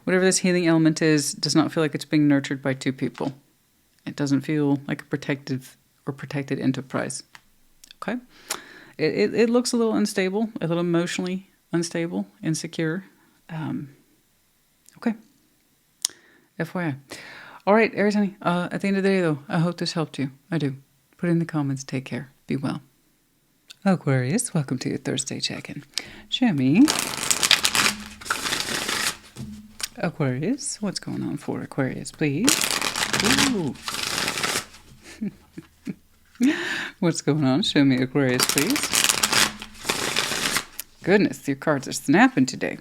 Whatever this healing element is, does not feel like it's being nurtured by two people. It doesn't feel like a protective or protected enterprise. Okay? It looks a little unstable, a little emotionally unstable, insecure. Okay. FYI. All right, Aries, honey. At the end of the day, though, I hope this helped you. I do. Put it in the comments. Take care. Be well. Aquarius, welcome to your Thursday check-in. Show me. Aquarius, what's going on for Aquarius, please? Ooh. What's going on? Show me Aquarius, please. Goodness, your cards are snapping today.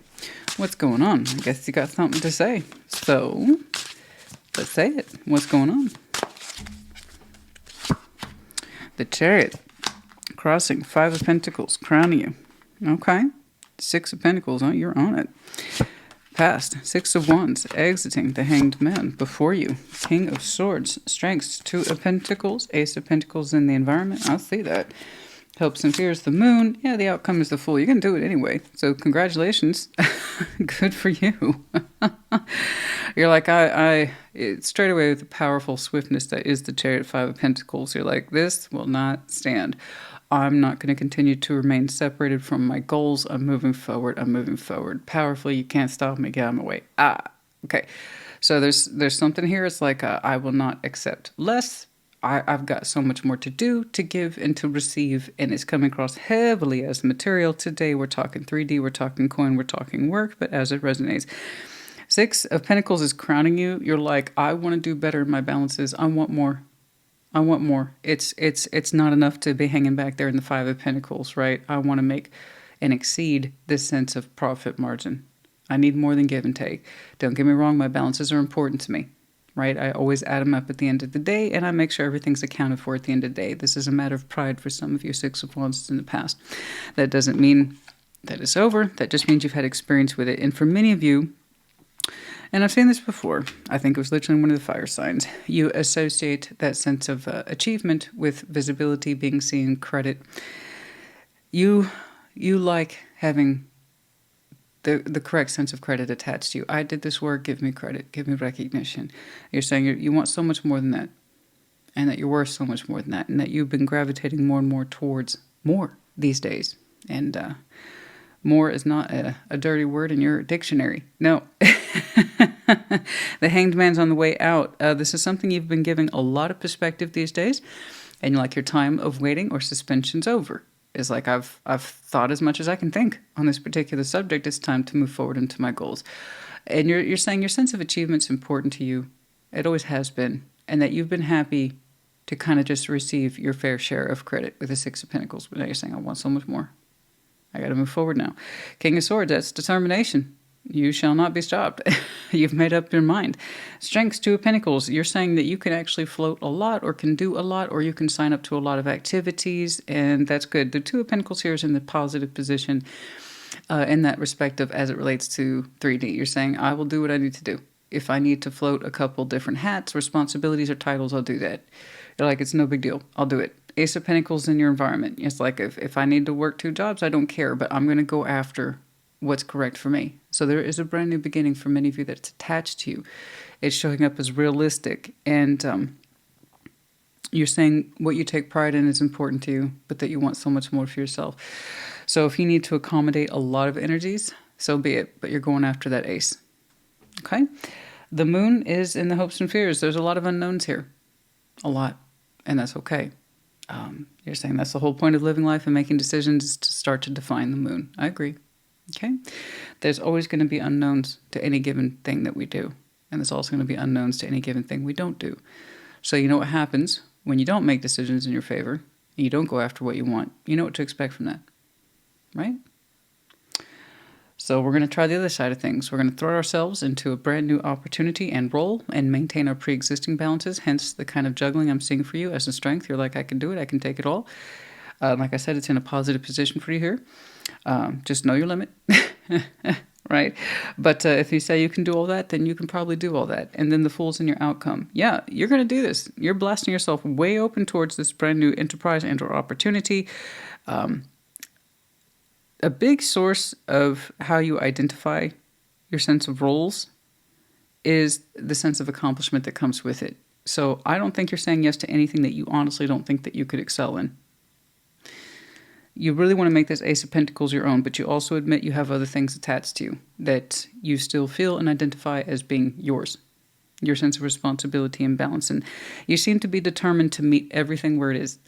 What's going on? I guess you got something to say. So, let's say it. What's going on? The Chariot. Crossing. 5 of Pentacles. Crowning you. Okay. Six of Pentacles, oh, you're on it. Past, Six of Wands, exiting the Hanged Man before you. King of Swords, Strengths, Two of Pentacles, Ace of Pentacles in the environment. I'll see that. Hopes and fears, the Moon. Yeah, the outcome is the Fool. You're going to do it anyway. So congratulations. Good for you. You're like, straight away with the powerful swiftness that is the Chariot, Five of Pentacles. You're like, this will not stand. I'm not going to continue to remain separated from my goals. I'm moving forward. I'm moving forward. Powerfully, you can't stop me. Get out of my way. Okay. So there's something here. It's like, I will not accept less. I've got so much more to do, to give, and to receive, and it's coming across heavily as material. Today we're talking 3D, we're talking coin, we're talking work, but as it resonates. Six of Pentacles is crowning you. You're like, I want to do better in my balances. I want more. I want more. It's not enough to be hanging back there in the Five of Pentacles, right? I want to make and exceed this sense of profit margin. I need more than give and take. Don't get me wrong, my balances are important to me. Right? I always add them up at the end of the day, and I make sure everything's accounted for at the end of the day. This is a matter of pride for some of you Six of Wands in the past. That doesn't mean that it's over. That just means you've had experience with it. And for many of you, and I've seen this before, I think it was literally one of the fire signs, you associate that sense of achievement with visibility, being seen, credit. You like having the correct sense of credit attached to you. I did this work, give me credit, give me recognition. You're saying you want so much more than that, and that you're worth so much more than that, and that you've been gravitating more and more towards more these days. And more is not a dirty word in your dictionary. No. The Hanged Man's on the way out. This is something you've been giving a lot of perspective these days, and like your time of waiting or suspension's over. Is like, I've thought as much as I can think on this particular subject. It's time to move forward into my goals. And you're saying your sense of achievement's important to you. It always has been. And that you've been happy to kind of just receive your fair share of credit with the Six of Pentacles. But now you're saying, I want so much more. I got to move forward now. King of Swords, that's determination. You shall not be stopped. You've made up your mind. Strengths, Two of Pentacles. You're saying that you can actually float a lot, or can do a lot, or you can sign up to a lot of activities, and that's good. The Two of Pentacles here is in the positive position in that respect of as it relates to 3D. You're saying, I will do what I need to do. If I need to float a couple different hats, responsibilities, or titles, I'll do that. You're like, it's no big deal. I'll do it. Ace of Pentacles in your environment. It's like, if I need to work 2 jobs, I don't care, but I'm going to go after what's correct for me. So there is a brand new beginning for many of you that's attached to you. It's showing up as realistic, and you're saying what you take pride in is important to you, but that you want so much more for yourself. So if you need to accommodate a lot of energies, so be it, but you're going after that ace. Okay? The Moon is in the hopes and fears. There's a lot of unknowns here. A lot. And that's okay. You're saying that's the whole point of living life and making decisions, is to start to define the Moon. I agree. Okay? There's always going to be unknowns to any given thing that we do. And there's also going to be unknowns to any given thing we don't do. So you know what happens when you don't make decisions in your favor, and you don't go after what you want. You know what to expect from that. Right? So we're going to try the other side of things. We're going to throw ourselves into a brand new opportunity and role and maintain our pre-existing balances, hence the kind of juggling I'm seeing for you as a strength. You're like, I can do it. I can take it all. Like I said, it's in a positive position for you here. Just know your limit, right? But if you say you can do all that, then you can probably do all that. And then the Fool's in your outcome. Yeah, you're going to do this. You're blasting yourself way open towards this brand new enterprise and or opportunity. A big source of how you identify your sense of roles is the sense of accomplishment that comes with it. So I don't think you're saying yes to anything that you honestly don't think that you could excel in. You really want to make this Ace of Pentacles your own, but you also admit you have other things attached to you that you still feel and identify as being yours. Your sense of responsibility and balance. And you seem to be determined to meet everything where it is.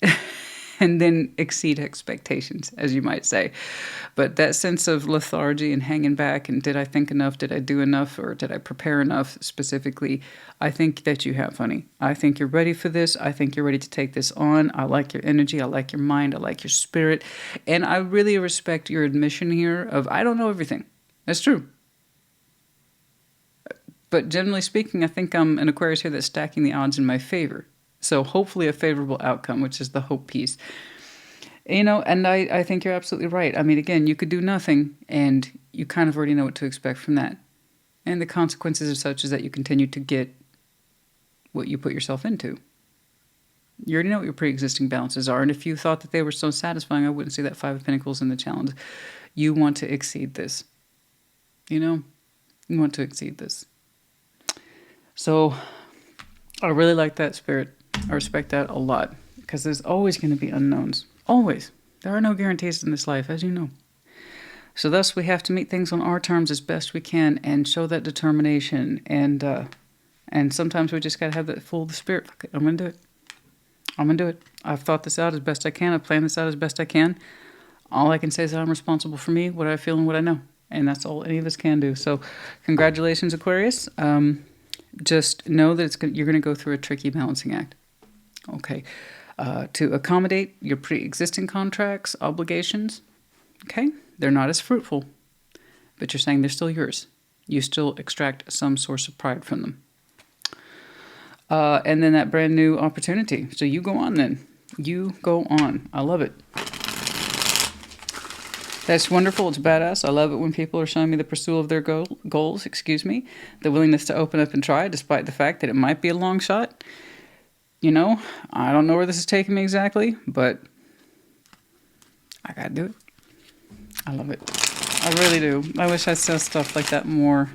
And then exceed expectations, as you might say. But that sense of lethargy and hanging back, and did I think enough, did I do enough, or did I prepare enough specifically, I think that you have, honey. I think you're ready for this. I think you're ready to take this on. I like your energy. I like your mind. I like your spirit. And I really respect your admission here of, I don't know everything. That's true. But generally speaking, I think I'm an Aquarius here that's stacking the odds in my favor. So hopefully a favorable outcome, which is the hope piece. You know, and I think you're absolutely right. I mean, again, you could do nothing and you kind of already know what to expect from that. And the consequences are such as that you continue to get what you put yourself into. You already know what your pre-existing balances are. And if you thought that they were so satisfying, I wouldn't see that Five of Pentacles in the challenge. You want to exceed this. You know, you want to exceed this. So I really like that, Spirit. I respect that a lot because there's always going to be unknowns. Always. There are no guarantees in this life, as you know. So thus we have to meet things on our terms as best we can and show that determination. And sometimes we just got to have that full of the Spirit. Okay, I'm going to do it. I'm going to do it. I've thought this out as best I can. I've planned this out as best I can. All I can say is that I'm responsible for me, what I feel, and what I know. And that's all any of us can do. So congratulations, Aquarius. Just know that you're going to go through a tricky balancing act. Okay. To accommodate your pre-existing contracts, obligations. Okay. They're not as fruitful. But you're saying they're still yours. You still extract some source of pride from them. And then that brand new opportunity. So you go on then. You go on. I love it. That's wonderful. It's badass. I love it when people are showing me the pursuit of their goals, the willingness to open up and try, despite the fact that it might be a long shot. You know, I don't know where this is taking me exactly, but I gotta do it. I love it. I really do. I wish I said stuff like that more.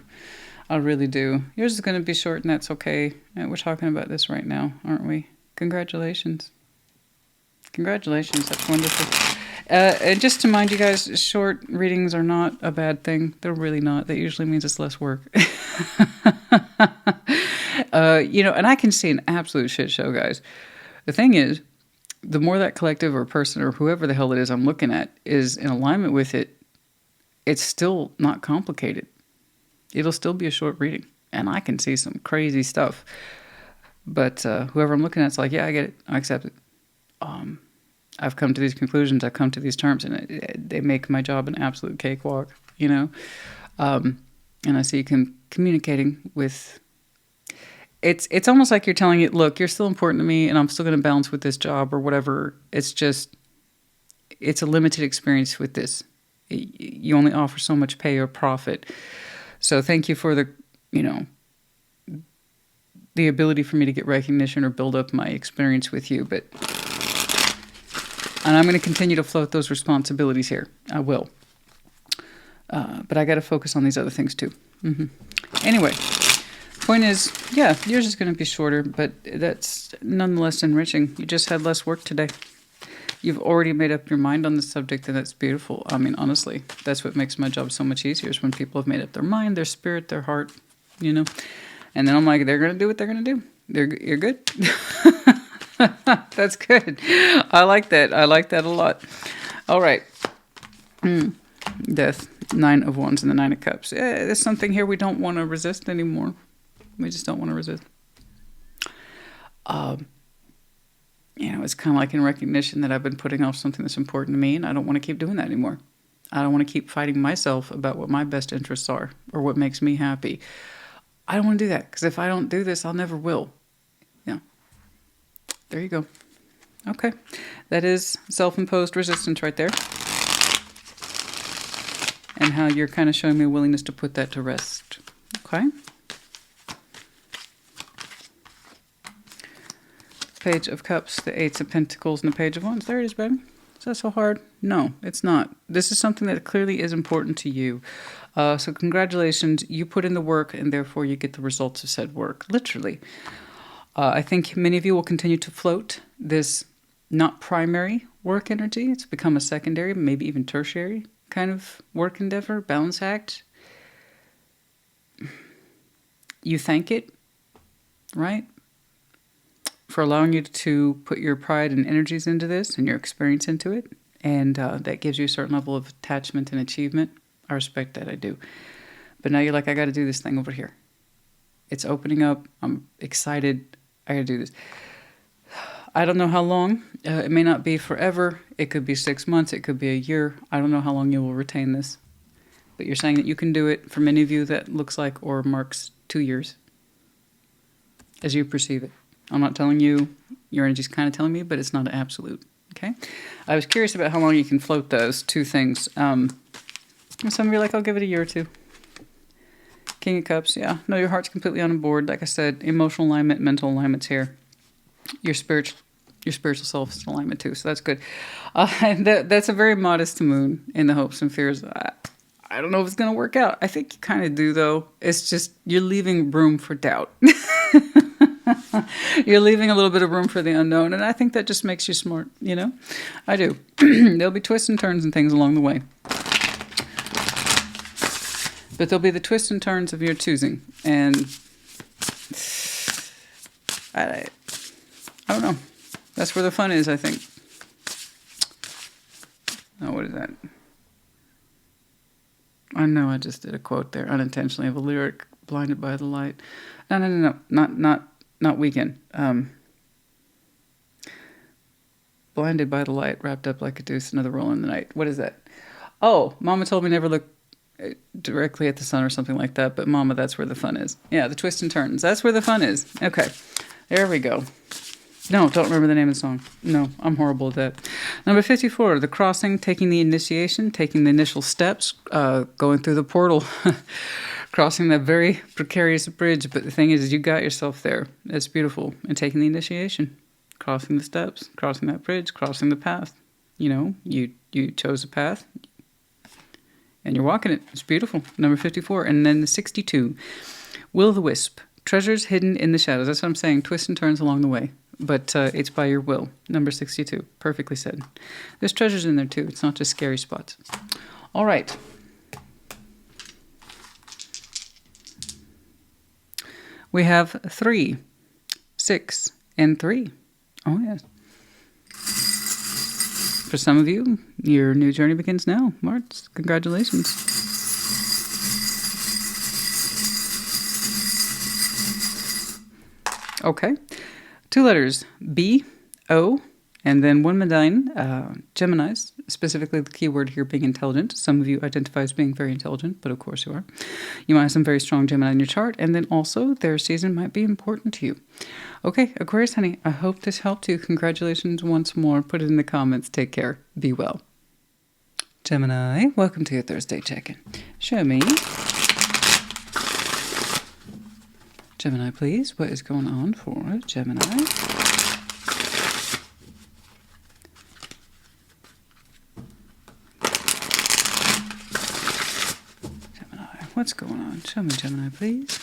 I really do. Yours is going to be short, and that's okay. We're talking about this right now, aren't we? Congratulations. Congratulations. That's wonderful. And just to mind you guys, short readings are not a bad thing. They're really not. That usually means it's less work. You know, and I can see an absolute shit show, guys. The thing is, the more that collective or person or whoever the hell it is I'm looking at is in alignment with it, it's still not complicated. It'll still be a short reading. And I can see some crazy stuff. But whoever I'm looking at, it's like, yeah, I get it. I accept it. I've come to these conclusions. I've come to these terms. And they make my job an absolute cakewalk, you know. And I see you communicating with... It's almost like you're telling it, look, you're still important to me, and I'm still going to balance with this job or whatever. It's just... It's a limited experience with this. You only offer so much pay or profit. So thank you for the, you know, the ability for me to get recognition or build up my experience with you. And I'm going to continue to float those responsibilities here. I will. But I got to focus on these other things too. Anyway, point is, yeah, yours is going to be shorter, but that's nonetheless enriching. You just had less work today. You've already made up your mind on the subject, and that's beautiful. I mean, honestly, that's what makes my job so much easier is when people have made up their mind, their spirit, their heart, you know. And then I'm like, they're going to do what they're going to do. You're good. That's good. I like that. I like that a lot. All right. Death, 9 of Wands and the 9 of Cups. There's something here we don't want to resist anymore. We just don't want to resist. You know, it's kind of like in recognition that I've been putting off something that's important to me, and I don't want to keep doing that anymore. I don't want to keep fighting myself about what my best interests are or what makes me happy. I don't want to do that, because if I don't do this, I'll never will. Yeah. There you go. Okay. That is self-imposed resistance right there. And how you're kind of showing me a willingness to put that to rest. Okay. Page of Cups, the 8 of Pentacles, and the Page of Wands. There it is, baby. Is that so hard? No, it's not. This is something that clearly is important to you. So congratulations. You put in the work, and therefore you get the results of said work. Literally. I think many of you will continue to float this not primary work energy. It's become a secondary, maybe even tertiary kind of work endeavor, balance act. You thank it, right? For allowing you to put your pride and energies into this and your experience into it. And that gives you a certain level of attachment and achievement. I respect that, I do. But now you're like, I got to do this thing over here. It's opening up. I'm excited. I got to do this. I don't know how long. It may not be forever. It could be 6 months. It could be a year. I don't know how long you will retain this. But you're saying that you can do it. For many of you, that looks like or marks 2 years. As you perceive it. I'm not telling you. Your energy's kind of telling me, but it's not an absolute. Okay. I was curious about how long you can float those two things. Some of you are like, I'll give it a year or two. King of Cups, yeah. No, your heart's completely on board. Like I said, emotional alignment, mental alignment's here. Your spiritual self is in alignment too, so that's good. That's a very modest moon in the hopes and fears. I don't know if it's going to work out. I think you kind of do, though. It's just you're leaving room for doubt. You're leaving a little bit of room for the unknown, and I think that just makes you smart, you know? I do. There'll be twists and turns and things along the way. But there'll be the twists and turns of your choosing. And I don't know. That's where the fun is, I think. Oh, what is that? I know I just did a quote there unintentionally of a lyric, blinded by the light. No. Not weekend. Blinded by the light, wrapped up like a deuce, another roll in the night. What is that? Oh, Mama told me never look directly at the sun or something like that, but Mama, that's where the fun is. Yeah, the twists and turns. That's where the fun is. Okay, there we go. No, don't remember the name of the song. No, I'm horrible at that. Number 54, the crossing, taking the initiation, taking the initial steps, going through the portal, crossing that very precarious bridge. But the thing is you got yourself there. It's beautiful. And taking the initiation, crossing the steps, crossing that bridge, crossing the path. You know, you chose a path and you're walking it. It's beautiful. Number 54. And then the 62, will-o'-the-wisp, treasures hidden in the shadows. That's what I'm saying. Twists and turns along the way. But it's by your will. Number 62. Perfectly said. There's treasures in there too. It's not just scary spots. All right. We have 3, 6, and 3. Oh, yes. For some of you, your new journey begins now. March, congratulations. Okay. 2 letters, B, O, and then 1 medine, Geminis, specifically the keyword here being intelligent. Some of you identify as being very intelligent, but of course you are. You might have some very strong Gemini in your chart, and then also their season might be important to you. Okay, Aquarius, honey, I hope this helped you. Congratulations once more. Put it in the comments. Take care. Be well. Gemini, welcome to your Thursday check-in. Show me. Gemini, please. What is going on for Gemini? Gemini, what's going on? Show me, Gemini, please.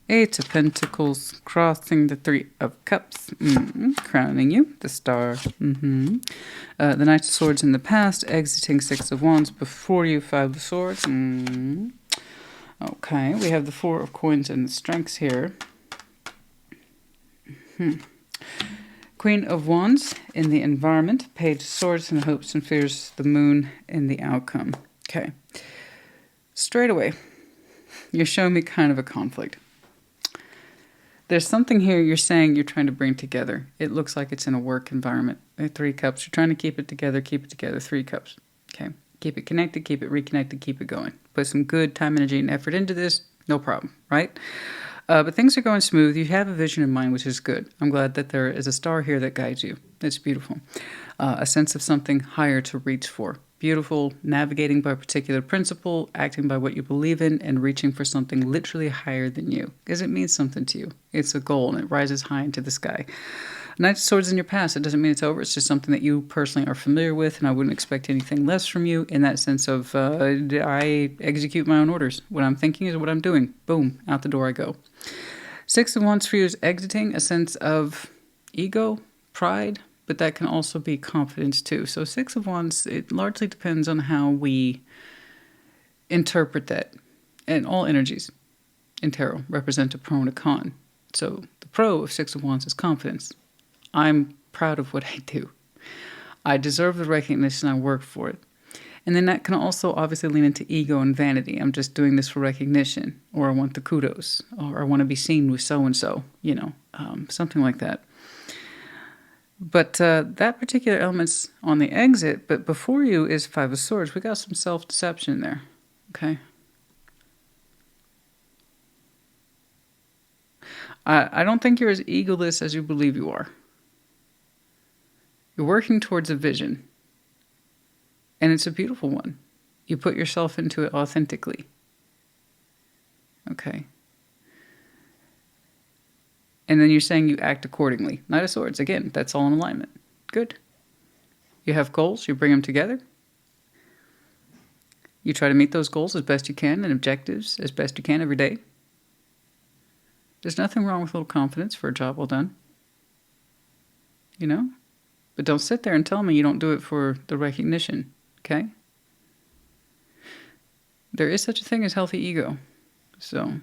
Eight of Pentacles, crossing the 3 of Cups, crowning you, the Star. The Knight of Swords in the past, exiting 6 of Wands before you, 5 of Swords. Okay, we have the 4 of Coins and the Strengths here. Queen of Wands in the environment, Page of Swords in the hopes and fears, the Moon in the outcome. Okay, straight away, you're showing me kind of a conflict. There's something here you're saying you're trying to bring together. It looks like it's in a work environment. 3 cups. You're trying to keep it together, 3 cups. Okay. Keep it connected, keep it reconnected, keep it going. Put some good time, energy, and effort into this. No problem, right? But things are going smooth. You have a vision in mind, which is good. I'm glad that there is a star here that guides you. It's beautiful. A sense of something higher to reach for. Beautiful, navigating by a particular principle, acting by what you believe in, and reaching for something literally higher than you. Because it means something to you. It's a goal, and it rises high into the sky. Knight of Swords in your past, it doesn't mean it's over. It's just something that you personally are familiar with, and I wouldn't expect anything less from you in that sense of I execute my own orders. What I'm thinking is what I'm doing. Boom, out the door I go. 6 of Wands for you is exiting a sense of ego, pride, but that can also be confidence too. So 6 of Wands, it largely depends on how we interpret that. And all energies in tarot represent a pro and a con. So the pro of 6 of Wands is confidence. I'm proud of what I do. I deserve the recognition. I work for it. And then that can also obviously lean into ego and vanity. I'm just doing this for recognition, or I want the kudos, or I want to be seen with so-and-so, something like that. But that particular element's on the exit, but before you is 5 of Swords. We got some self-deception there, okay? I don't think you're as egoless as you believe you are. You're working towards a vision. And it's a beautiful one. You put yourself into it authentically. Okay. And then you're saying you act accordingly. Knight of Swords, again, that's all in alignment. Good. You have goals, you bring them together. You try to meet those goals as best you can and objectives as best you can every day. There's nothing wrong with a little confidence for a job well done. You know? But don't sit there and tell me you don't do it for the recognition, okay? There is such a thing as healthy ego. So,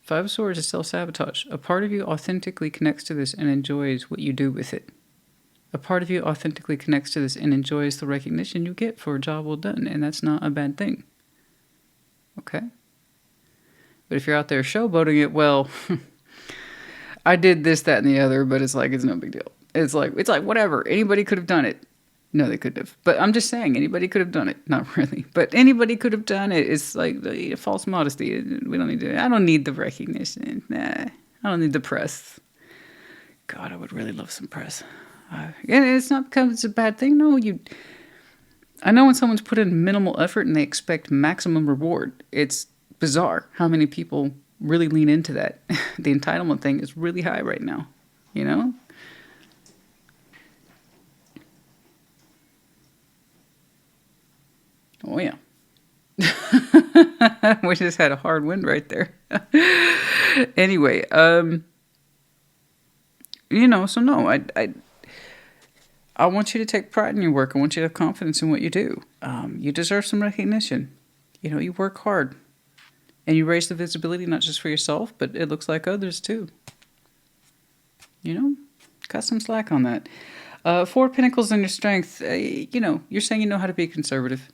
Five of Swords is self-sabotage. A part of you authentically connects to this and enjoys what you do with it. A part of you authentically connects to this and enjoys the recognition you get for a job well done, and that's not a bad thing. Okay? But if you're out there showboating it, well, I did this, that, and the other, but it's like, it's no big deal. It's like, whatever. Anybody could have done it. No, they couldn't have. But I'm just saying, anybody could have done it. Not really. But anybody could have done it. It's like false modesty. We don't need to. I don't need the recognition. Nah, I don't need the press. God, I would really love some press. And it's not because it's a bad thing. No, I know when someone's put in minimal effort and they expect maximum reward. It's bizarre how many people really lean into that. The entitlement thing is really high right now. You know? Oh, yeah. We just had a hard wind right there. Anyway, you know, so no, I want you to take pride in your work. I want you to have confidence in what you do. You deserve some recognition. You know, you work hard. And you raise the visibility not just for yourself, but it looks like others too. You know, cut some slack on that. Four of Pentacles and your strength, you know, you're saying you know how to be conservative.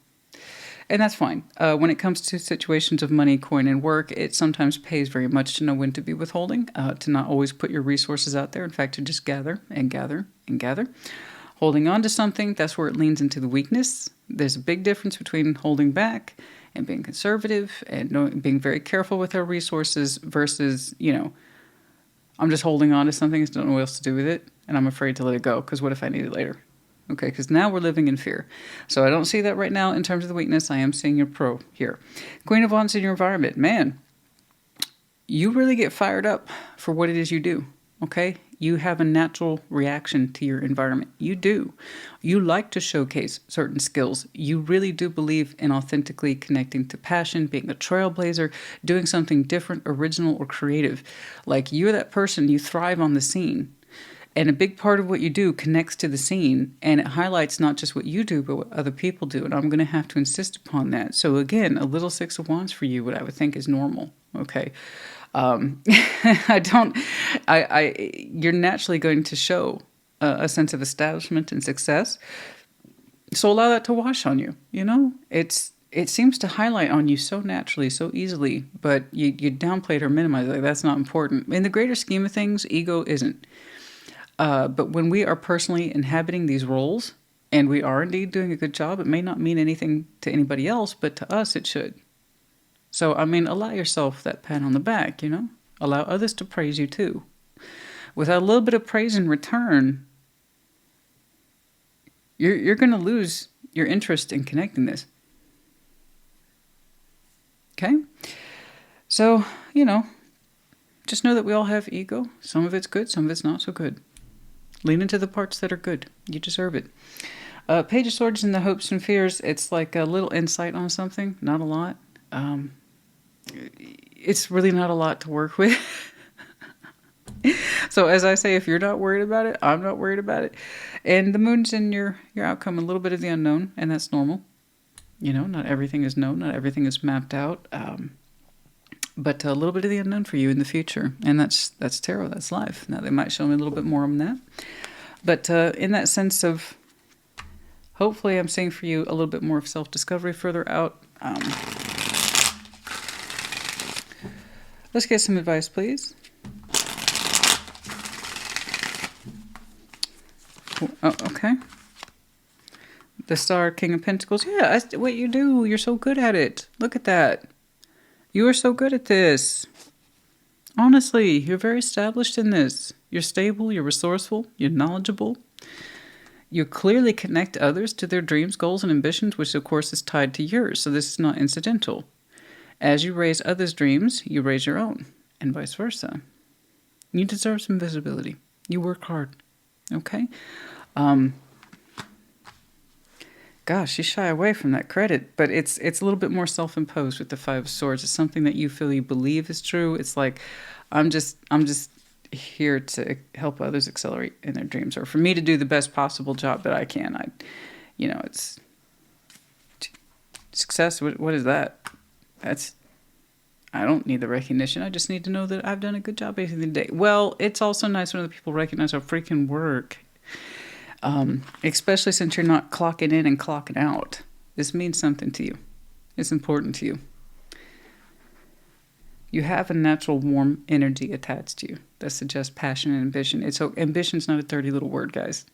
And that's fine. When it comes to situations of money, coin, and work, it sometimes pays very much to know when to be withholding, to not always put your resources out there. In fact, to just gather and gather and gather. Holding on to something, that's where it leans into the weakness. There's a big difference between holding back and being conservative and being very careful with our resources versus, you know, I'm just holding on to something, I don't know what else to do with it, and I'm afraid to let it go, because what if I need it later? Okay, because now we're living in fear. So I don't see that right now in terms of the weakness. I am seeing your pro here. Queen of Wands in your environment. Man, you really get fired up for what it is you do, okay? You have a natural reaction to your environment. You do. You like to showcase certain skills. You really do believe in authentically connecting to passion, being a trailblazer, doing something different, original, or creative. Like you're that person, you thrive on the scene. And a big part of what you do connects to the scene, and it highlights not just what you do, but what other people do. And I'm going to have to insist upon that. So again, a little Six of Wands for you, what I would think is normal. Okay. You're naturally going to show a sense of establishment and success. So allow that to wash on you. You know, it seems to highlight on you so naturally, so easily, but you downplay it or minimize it. Like, that's not important. In the greater scheme of things, ego isn't. But when we are personally inhabiting these roles, and we are indeed doing a good job, it may not mean anything to anybody else, but to us it should. So, I mean, allow yourself that pat on the back, you know? Allow others to praise you too. Without a little bit of praise in return, you're going to lose your interest in connecting this. Okay? So, you know, just know that we all have ego. Some of it's good, some of it's not so good. Lean into the parts that are good. You deserve it. Page of Swords in the hopes and fears. It's like a little insight on something, not a lot. It's really not a lot to work with. So as I say, if you're not worried about it, I'm not worried about it. And the moon's in your outcome, a little bit of the unknown, and that's normal. You know, not everything is known, not everything is mapped out. But a little bit of the unknown for you in the future. And that's tarot, that's life. Now they might show me a little bit more on that. But in that sense of, hopefully I'm seeing for you a little bit more of self-discovery further out. Let's get some advice, please. Oh, okay. The Star, King of Pentacles. Yeah, what you do, you're so good at it. Look at that. You are so good at this. Honestly, you're very established in this. You're stable, you're resourceful, you're knowledgeable. You clearly connect others to their dreams, goals, and ambitions, which of course is tied to yours, so this is not incidental. As you raise others' dreams, you raise your own, and vice versa. You deserve some visibility. You work hard, okay? Gosh, you shy away from that credit, but it's a little bit more self-imposed with the Five of Swords. It's something that you feel you believe is true. It's like, I'm just here to help others accelerate in their dreams, or for me to do the best possible job that I can. It's success. What is that? I don't need the recognition. I just need to know that I've done a good job basically the day. Well, it's also nice when other people recognize our freaking work. Especially since you're not clocking in and clocking out. This means something to you. It's important to you. You have a natural warm energy attached to you that suggests passion and ambition. Ambition's not a dirty little word, guys.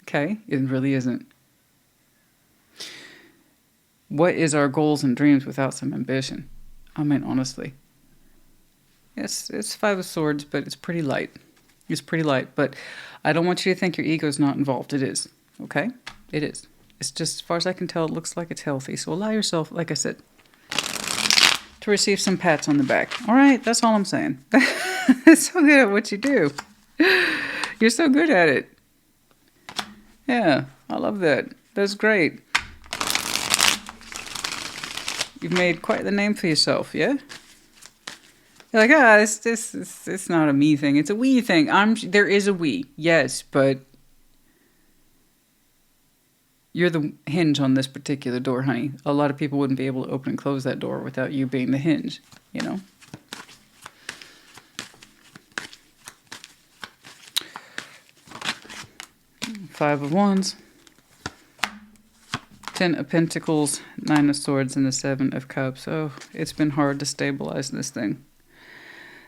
Okay? It really isn't. What is our goals and dreams without some ambition? I mean, honestly. It's Five of Swords, but it's pretty light. It's pretty light, but I don't want you to think your ego's not involved. It is, okay? It is. It's just, as far as I can tell, it looks like it's healthy. So allow yourself, like I said, to receive some pats on the back. All right, that's all I'm saying. It's so good at what you do. You're so good at it. Yeah, I love that. That's great. You've made quite the name for yourself, yeah? You're like, it's not a me thing. It's a we thing. There is a we, yes, but you're the hinge on this particular door, honey. A lot of people wouldn't be able to open and close that door without you being the hinge, you know? Five of Wands, 10 of Pentacles, 9 of Swords, and the 7 of Cups. Oh, it's been hard to stabilize this thing.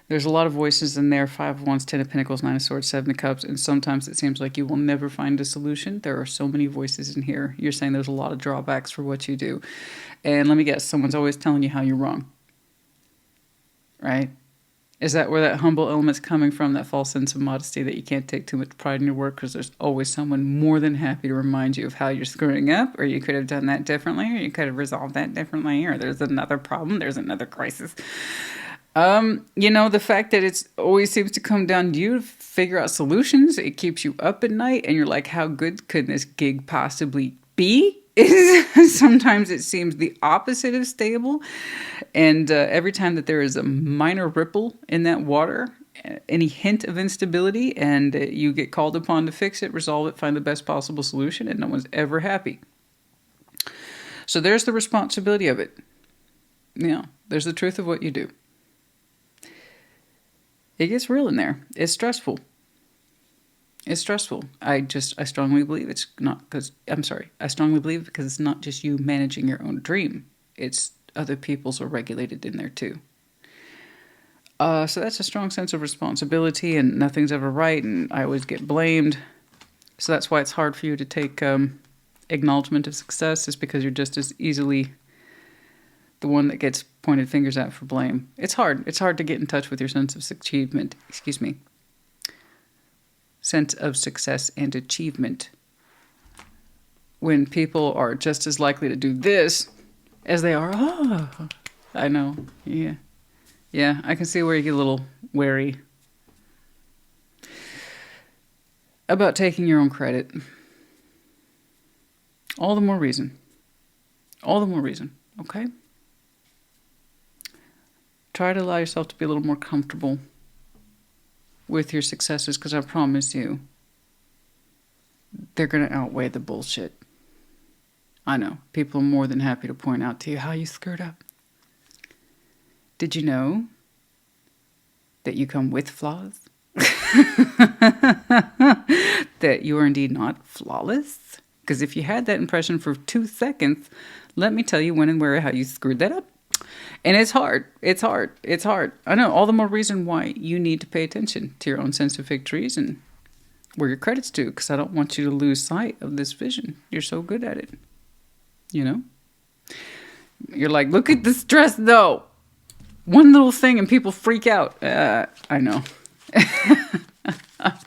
There's a lot of voices in there. 5 of Wands, 10 of Pentacles, 9 of Swords, 7 of Cups. And sometimes it seems like you will never find a solution. There are so many voices in here. You're saying there's a lot of drawbacks for what you do. And let me guess, someone's always telling you how you're wrong. Right? Is that where that humble element's coming from? That false sense of modesty that you can't take too much pride in your work because there's always someone more than happy to rmind you of how you're screwing up, or you could have done that differently, or you could have resolved that differently, or there's another problem, there's another crisis. The fact that it always seems to come down to you to figure out solutions, it keeps you up at night, and you're like, how good could this gig possibly be? Sometimes it seems the opposite of stable, and every time that there is a minor ripple in that water, any hint of instability, and you get called upon to fix it, resolve it, find the best possible solution, and no one's ever happy. So there's the responsibility of it. There's the truth of what you do. It gets real in there. It's stressful. It's stressful. I strongly believe it's not because, I strongly believe because it's not just you managing your own dream. It's other people's are regulated in there too. So that's a strong sense of responsibility, and nothing's ever right, and I always get blamed. So that's why it's hard for you to take acknowledgement of success, is because you're just as easily the one that gets pointed fingers at for blame. It's hard. It's hard to get in touch with your sense of achievement. Sense of success and achievement when people are just as likely to do this as they are, I know. Yeah, I can see where you get a little wary about taking your own credit. All the more reason, okay? Try to allow yourself to be a little more comfortable with your successes, because I promise you, they're going to outweigh the bullshit. I know. People are more than happy to point out to you how you screwed up. Did you know that you come with flaws? That you are indeed not flawless? Because if you had that impression for 2 seconds, let me tell you when and where how you screwed that up. And it's hard. It's hard. I know. All the more reason why you need to pay attention to your own sense of victories and where your credit's due, because I don't want you to lose sight of this vision. You're so good at it. You're like, look at the stress, though. one little thing and people freak out. I know.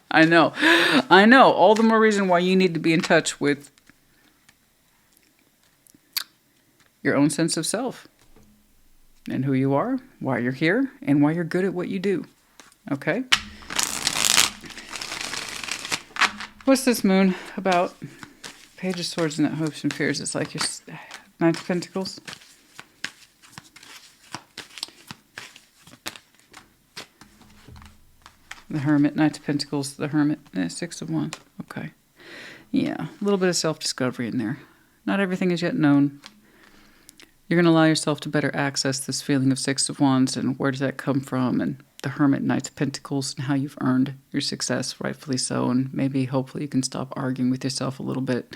I know. I know. All the more reason why you need to be in touch with your own sense of self and who you are, why you're here, and why you're good at what you do. Okay? What's this moon about? Page of Swords and that hopes and fears. It's like your Knight of Pentacles. The Hermit, Knight of Pentacles, the Hermit, Six of Wands. Okay. Yeah, a little bit of self-discovery in there. Not everything is yet known. You're going to allow yourself to better access this feeling of Six of Wands and where does that come from, and the Hermit, Knight of Pentacles, and how you've earned your success, rightfully so, and maybe hopefully you can stop arguing with yourself a little bit.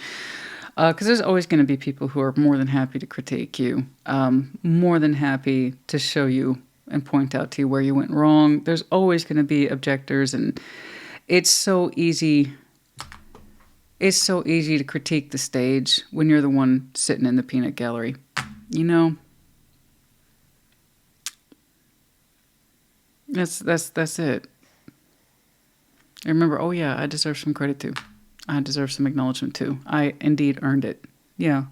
Because there's always going to be people who are more than happy to critique you, more than happy to show you and point out to you where you went wrong. There's always going to be objectors, and it's so easy. It's so easy to critique the stage when you're the one sitting in the peanut gallery. You know, that's it. I remember, oh yeah, I deserve some credit too. I deserve some acknowledgement too. I indeed earned it. Yeah,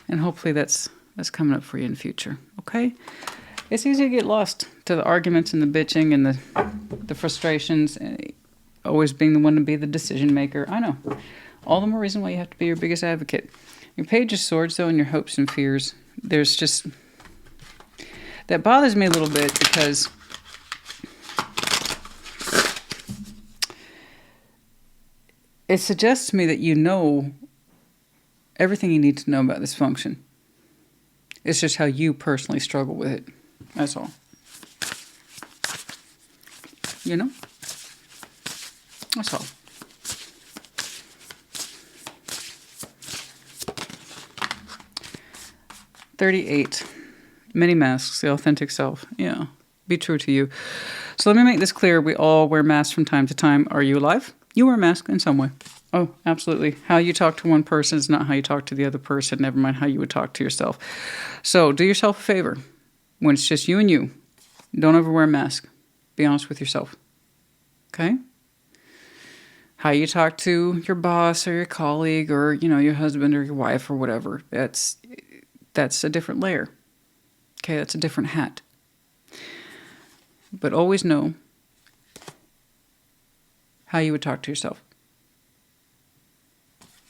and hopefully that's coming up for you in the future. Okay. It's easy to get lost to the arguments and the bitching and the frustrations, and always being the one to be the decision maker. I know. All the more reason why you have to be your biggest advocate. Your Page of Swords, though, and your hopes and fears, there's just... That bothers me a little bit because... It suggests to me that you know everything you need to know about this function. It's just how you personally struggle with it. That's all. You know? That's all. $38. Many masks, the authentic self. Yeah. Be true to you. So let me make this clear. We all wear masks from time to time. Are you alive? You wear a mask in some way. Oh, absolutely. How you talk to one person is not how you talk to the other person. Never mind how you would talk to yourself. So do yourself a favor. When it's just you and you, don't ever wear a mask. Be honest with yourself. Okay? How you talk to your boss or your colleague or, you know, your husband or your wife or whatever, that's a different layer. Okay, that's a different hat. But always know how you would talk to yourself.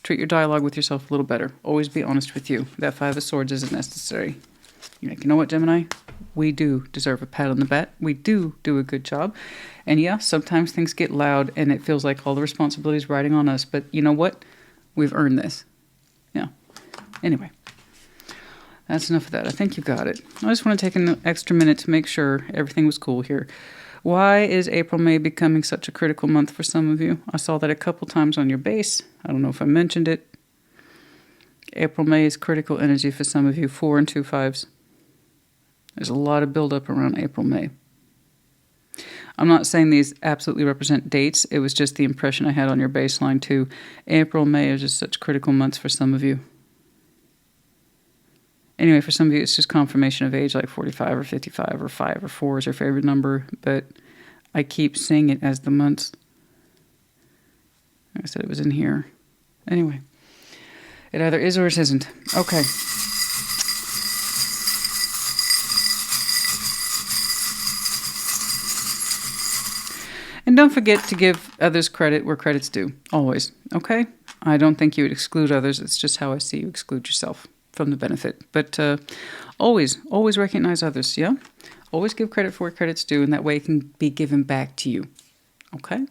Treat your dialogue with yourself a little better. Always be honest with you. That Five of Swords isn't necessary. You're like, you know what, Gemini? We do deserve a pat on the back. We do a good job. And yeah, sometimes things get loud and it feels like all the responsibility is riding on us. But you know what? We've earned this. Yeah. Anyway, that's enough of that. I think you got it. I just want to take an extra minute to make sure everything was cool here. Why is April, May becoming such a critical month for some of you? I saw that a couple times on your base. I don't know if I mentioned it. April, May is critical energy for some of you. 4 and 2 5s. There's a lot of buildup around April, May. I'm not saying these absolutely represent dates. It was just the impression I had on your baseline too. April, May are just such critical months for some of you. Anyway, for some of you, it's just confirmation of age, like 45 or 55 or 5 or 4 is your favorite number. But I keep seeing it as the months. Like I said, it was in here. Anyway, it either is or it isn't. Okay. And don't forget to give others credit where credit's due. Always. Okay? I don't think you would exclude others. It's just how I see you exclude yourself from the benefit. But always recognize others, yeah? Always give credit for where credit's due, and that way it can be given back to you. Okay?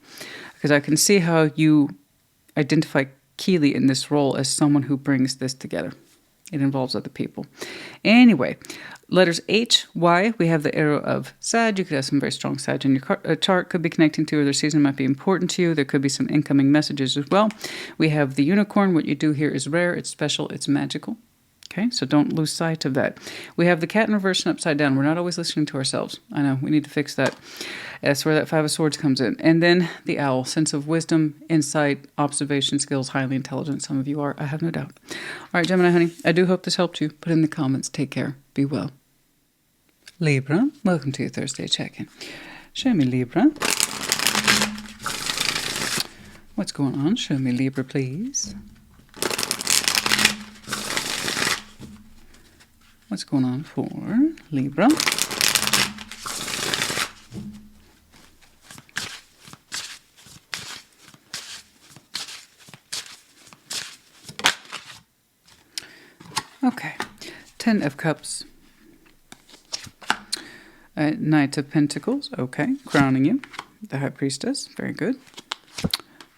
Because I can see how you identify Keely in this role as someone who brings this together. It involves other people. Anyway, letters H, Y, we have the arrow of Sag. You could have some very strong Sag in your chart. Could be connecting to other season, might be important to you. There could be some incoming messages as well. We have the unicorn. What you do here is rare, it's special, it's magical. Okay, so don't lose sight of that. We have the cat in reverse and upside down. We're not always listening to ourselves. I know, we need to fix that. That's where that Five of Swords comes in. And then the owl, sense of wisdom, insight, observation skills, highly intelligent. Some of you are, I have no doubt. All right, Gemini, honey, I do hope this helped you. Put in the comments. Take care. Be well. Libra, welcome to your Thursday check-in. Show me, Libra. What's going on? Show me, Libra, please. What's going on for Libra? Okay, 10 of Cups. Knight of Pentacles, okay, crowning you. The High Priestess, very good.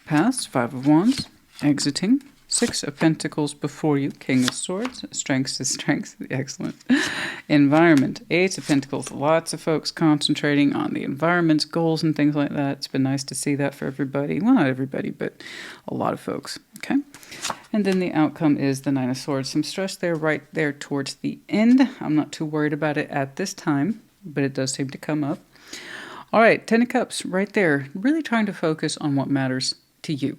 Past, 5 of Wands, exiting. 6 of Pentacles before you, King of Swords, strength to strength, excellent. Environment, 8 of Pentacles, lots of folks concentrating on the environment's goals and things like that. It's been nice to see that for everybody. Well, not everybody, but a lot of folks, okay? And then the outcome is the 9 of Swords. Some stress there, right there towards the end. I'm not too worried about it at this time, but it does seem to come up. All right, 10 of Cups right there, really trying to focus on what matters to you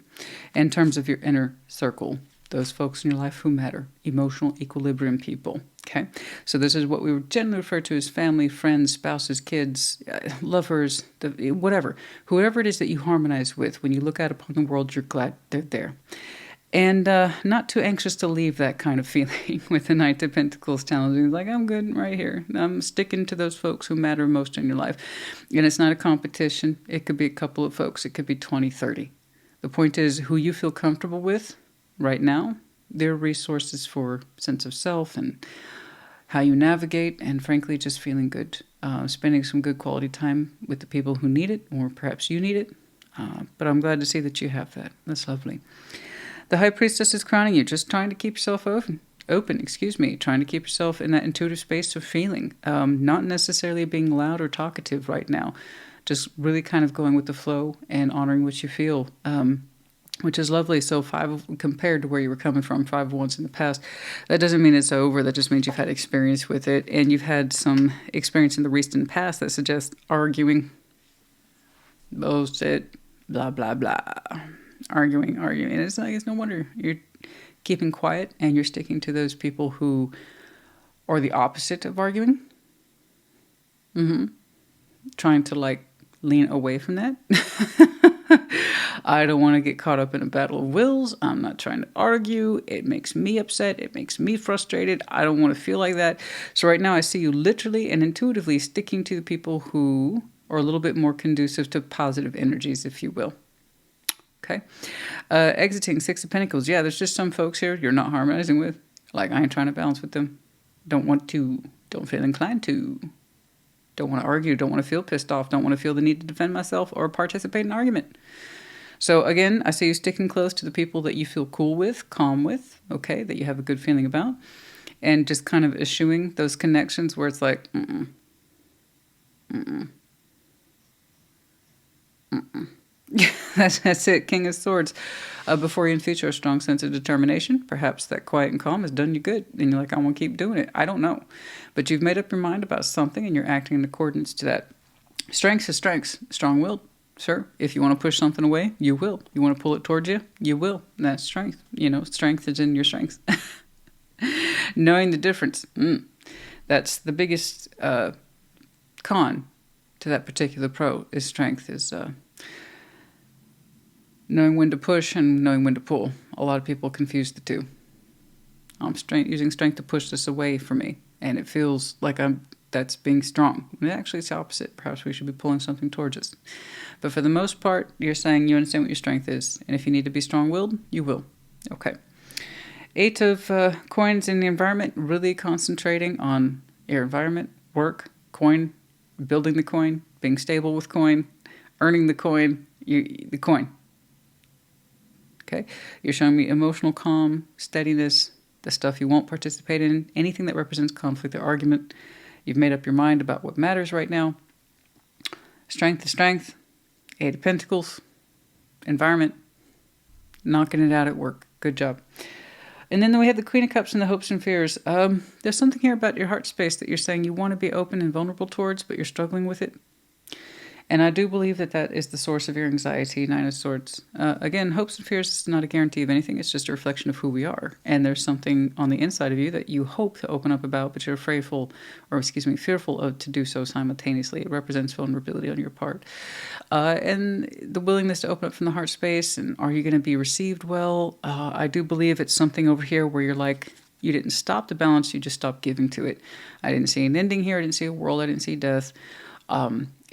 in terms of your inner circle, those folks in your life who matter, emotional equilibrium people, okay? So this is what we would generally refer to as family, friends, spouses, kids, lovers, whatever. Whoever it is that you harmonize with, when you look out upon the world, you're glad they're there. And not too anxious to leave that kind of feeling with the Knight of Pentacles telling you, like, I'm good right here. I'm sticking to those folks who matter most in your life. And it's not a competition. It could be a couple of folks. It could be 20, 30. The point is who you feel comfortable with right now, their resources for sense of self and how you navigate, and frankly, just feeling good. Spending some good quality time with the people who need it, or perhaps you need it. But I'm glad to see that you have that. That's lovely. The High Priestess is crowning you, just trying to keep yourself open, trying to keep yourself in that intuitive space of feeling, not necessarily being loud or talkative right now, just really kind of going with the flow and honoring what you feel, which is lovely. So compared to where you were coming from, 5 of Wands in the past, that doesn't mean it's over. That just means you've had experience with it, and you've had some experience in the recent past that suggests arguing, bullshit, blah, blah, blah. Arguing. And it's like, it's no wonder you're keeping quiet and you're sticking to those people who are the opposite of arguing. Trying to like lean away from that. I don't want to get caught up in a battle of wills. I'm not trying to argue. It makes me upset. It makes me frustrated. I don't want to feel like that. So right now I see you literally and intuitively sticking to the people who are a little bit more conducive to positive energies, if you will. Okay. Exiting, 6 of Pentacles. Yeah, there's just some folks here you're not harmonizing with. Like, I ain't trying to balance with them. Don't want to. Don't feel inclined to. Don't want to argue. Don't want to feel pissed off. Don't want to feel the need to defend myself or participate in an argument. So, again, I see you sticking close to the people that you feel cool with, calm with, okay, that you have a good feeling about. And just kind of eschewing those connections where it's like, That's it, King of Swords. Before you in future, a strong sense of determination. Perhaps that quiet and calm has done you good. And you're like, I want to keep doing it. I don't know. But you've made up your mind about something and you're acting in accordance to that. Strengths is strengths. Strong-willed, sir. If you want to push something away, you will. You want to pull it towards you, you will. And that's strength. You know, strength is in your strengths. Knowing the difference. That's the biggest con to that particular pro is strength is... knowing when to push and knowing when to pull. A lot of people confuse the two. I'm using strength to push this away from me, and it feels like that's being strong. Actually, it's the opposite. Perhaps we should be pulling something towards us. But for the most part, you're saying you understand what your strength is, and if you need to be strong-willed, you will. Okay. 8 of Coins in the environment, really concentrating on your environment, work, coin, building the coin, being stable with coin, earning the coin, the coin. Okay, you're showing me emotional calm, steadiness, the stuff you won't participate in, anything that represents conflict or argument. You've made up your mind about what matters right now. Strength to strength, 8 of Pentacles, environment, knocking it out at work. Good job. And then we have the Queen of Cups and the hopes and fears. There's something here about your heart space that you're saying you want to be open and vulnerable towards, but you're struggling with it. And I do believe that that is the source of your anxiety, Nine of Swords. Again, hopes and fears is not a guarantee of anything. It's just a reflection of who we are. And there's something on the inside of you that you hope to open up about, but you're fearful of to do so simultaneously. It represents vulnerability on your part. And the willingness to open up from the heart space. And are you going to be received well? I do believe it's something over here where you're like, you didn't stop the balance, you just stopped giving to it. I didn't see an ending here. I didn't see a world. I didn't see death.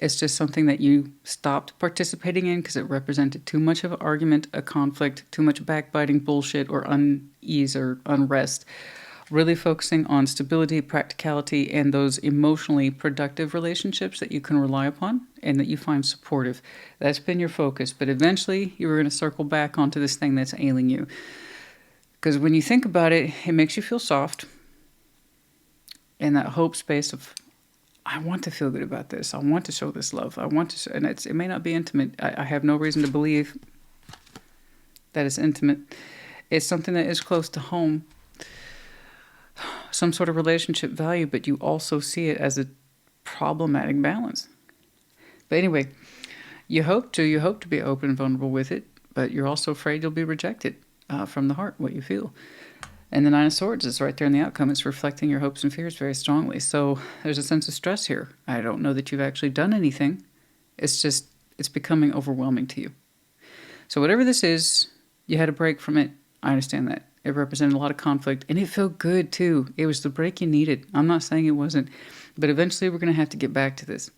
It's just something that you stopped participating in because it represented too much of an argument, a conflict, too much backbiting bullshit or unease or unrest. Really focusing on stability, practicality, and those emotionally productive relationships that you can rely upon and that you find supportive. That's been your focus. But eventually you were going to circle back onto this thing that's ailing you. Because when you think about it, it makes you feel soft. And that hope space of, I want to feel good about this. I want to show this love. I want to show, and it may not be intimate. I have no reason to believe that it's intimate. It's something that is close to home. Some sort of relationship value, but you also see it as a problematic balance. But anyway, you hope to be open and vulnerable with it, but you're also afraid you'll be rejected from the heart, what you feel. And the Nine of Swords is right there in the outcome. It's reflecting your hopes and fears very strongly. So there's a sense of stress here. I don't know that you've actually done anything. It's just, it's becoming overwhelming to you. So whatever this is, you had a break from it. I understand that. It represented a lot of conflict. And it felt good too. It was the break you needed. I'm not saying it wasn't. But eventually we're going to have to get back to this.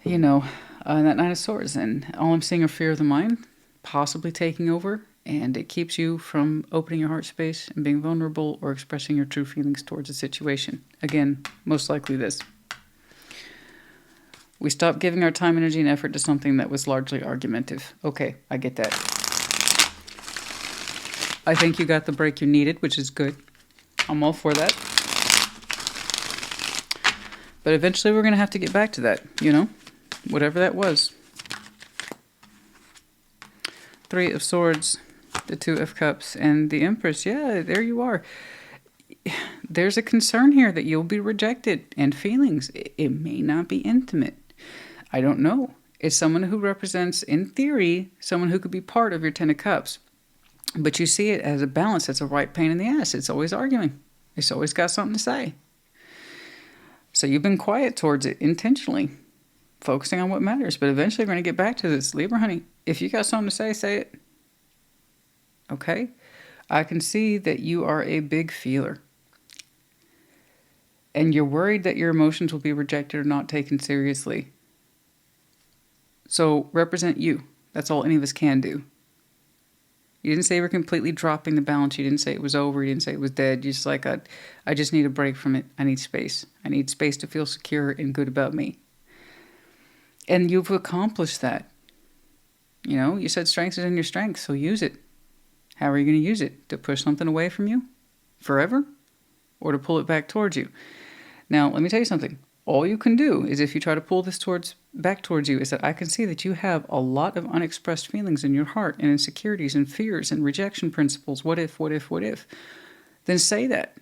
You know, that Nine of Swords. And all I'm seeing are fear of the mind possibly taking over. And it keeps you from opening your heart space and being vulnerable or expressing your true feelings towards a situation. Again, most likely this. We stopped giving our time, energy, and effort to something that was largely argumentative. Okay, I get that. I think you got the break you needed, which is good. I'm all for that. But eventually we're going to have to get back to that, you know? Whatever that was. Three of Swords. The Two of Cups and the Empress. Yeah, there you are. There's a concern here that you'll be rejected and feelings. It may not be intimate. I don't know. It's someone who represents, in theory, someone who could be part of your Ten of Cups. But you see it as a balance. It's a right pain in the ass. It's always arguing. It's always got something to say. So you've been quiet towards it intentionally, focusing on what matters. But eventually we're going to get back to this. Libra, honey, if you got something to say it. Okay, I can see that you are a big feeler. And you're worried that your emotions will be rejected or not taken seriously. So represent you. That's all any of us can do. You didn't say you were completely dropping the balance. You didn't say it was over. You didn't say it was dead. You're just like, I just need a break from it. I need space. I need space to feel secure and good about me. And you've accomplished that. You know, you said strength is in your strength, so use it. How are you going to use it? To push something away from you? Forever? Or to pull it back towards you? Now, let me tell you something. All you can do is if you try to pull this back towards you is that I can see that you have a lot of unexpressed feelings in your heart and insecurities and fears and rejection principles. What if? Then say that.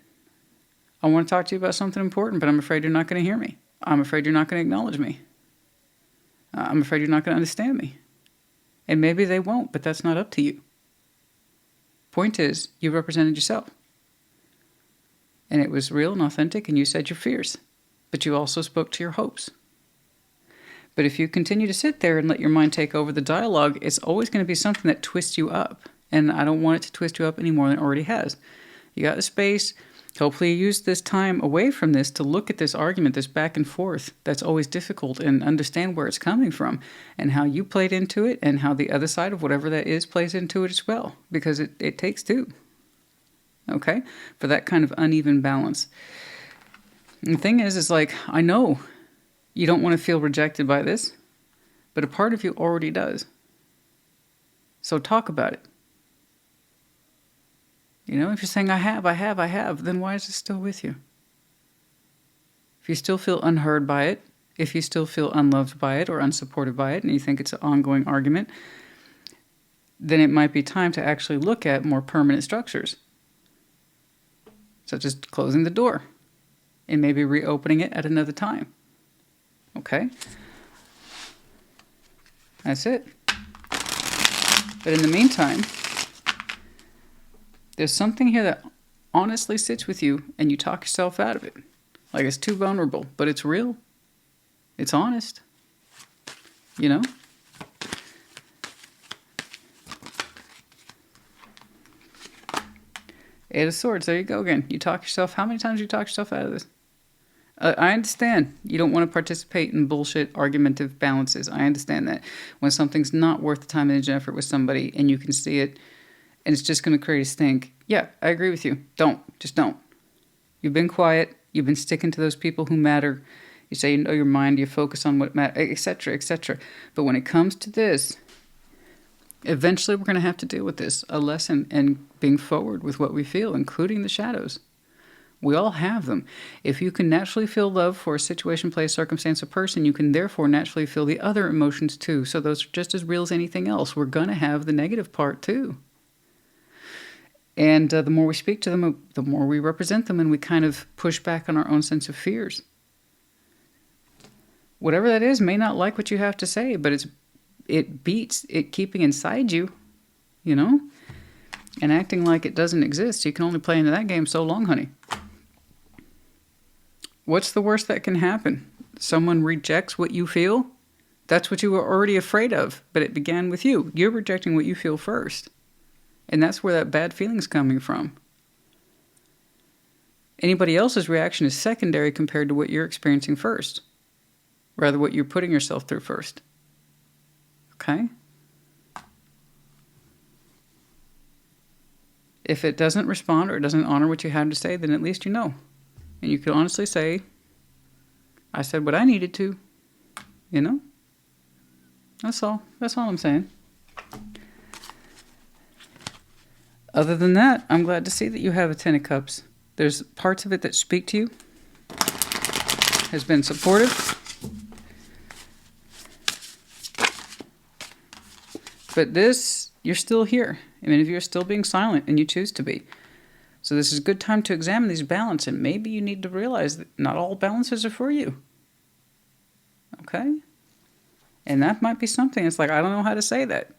I want to talk to you about something important, but I'm afraid you're not going to hear me. I'm afraid you're not going to acknowledge me. I'm afraid you're not going to understand me. And maybe they won't, but that's not up to you. Point is, you represented yourself. And it was real and authentic, and you said your fears. But you also spoke to your hopes. But if you continue to sit there and let your mind take over the dialogue, it's always going to be something that twists you up. And I don't want it to twist you up any more than it already has. You got the space. Hopefully you use this time away from this to look at this argument, this back and forth that's always difficult, and understand where it's coming from and how you played into it and how the other side of whatever that is plays into it as well, because it takes two, okay, for that kind of uneven balance. And the thing is like, I know you don't want to feel rejected by this, but a part of you already does. So talk about it. You know, if you're saying, I have, then why is it still with you? If you still feel unheard by it, if you still feel unloved by it or unsupported by it, and you think it's an ongoing argument, then it might be time to actually look at more permanent structures, such as closing the door and maybe reopening it at another time. Okay? That's it. But in the meantime, there's something here that honestly sits with you and you talk yourself out of it. Like it's too vulnerable, but it's real. It's honest. You know? Eight of Swords, there you go again. You talk yourself, how many times do you talk yourself out of this? I understand you don't want to participate in bullshit argumentative balances. I understand that. When something's not worth the time, energy, and effort with somebody and you can see it and it's just going to create a stink. Yeah, I agree with you. Don't. Just don't. You've been quiet. You've been sticking to those people who matter. You say you know your mind. You focus on what matters, etc., etc. But when it comes to this, eventually we're going to have to deal with this. A lesson in being forward with what we feel, including the shadows. We all have them. If you can naturally feel love for a situation, place, circumstance, or person, you can therefore naturally feel the other emotions too. So those are just as real as anything else. We're going to have the negative part too. And the more we speak to them, the more we represent them, and we kind of push back on our own sense of fears. Whatever that is may not like what you have to say, but it beats it keeping inside you, you know, and acting like it doesn't exist. You can only play into that game so long, honey. What's the worst that can happen? Someone rejects what you feel? That's what you were already afraid of, but it began with you. You're rejecting what you feel first. And that's where that bad feeling's coming from. Anybody else's reaction is secondary compared to what you're experiencing first. Rather, what you're putting yourself through first. Okay? If it doesn't respond or it doesn't honor what you had to say, then at least you know. And you can honestly say, I said what I needed to. You know? That's all. That's all I'm saying. Other than that, I'm glad to see that you have a Ten of Cups. There's parts of it that speak to you. Has been supportive. But this, you're still here. I mean, if you're still being silent and you choose to be. So this is a good time to examine these balances. And maybe you need to realize that not all balances are for you. Okay? And that might be something. It's like, I don't know how to say that.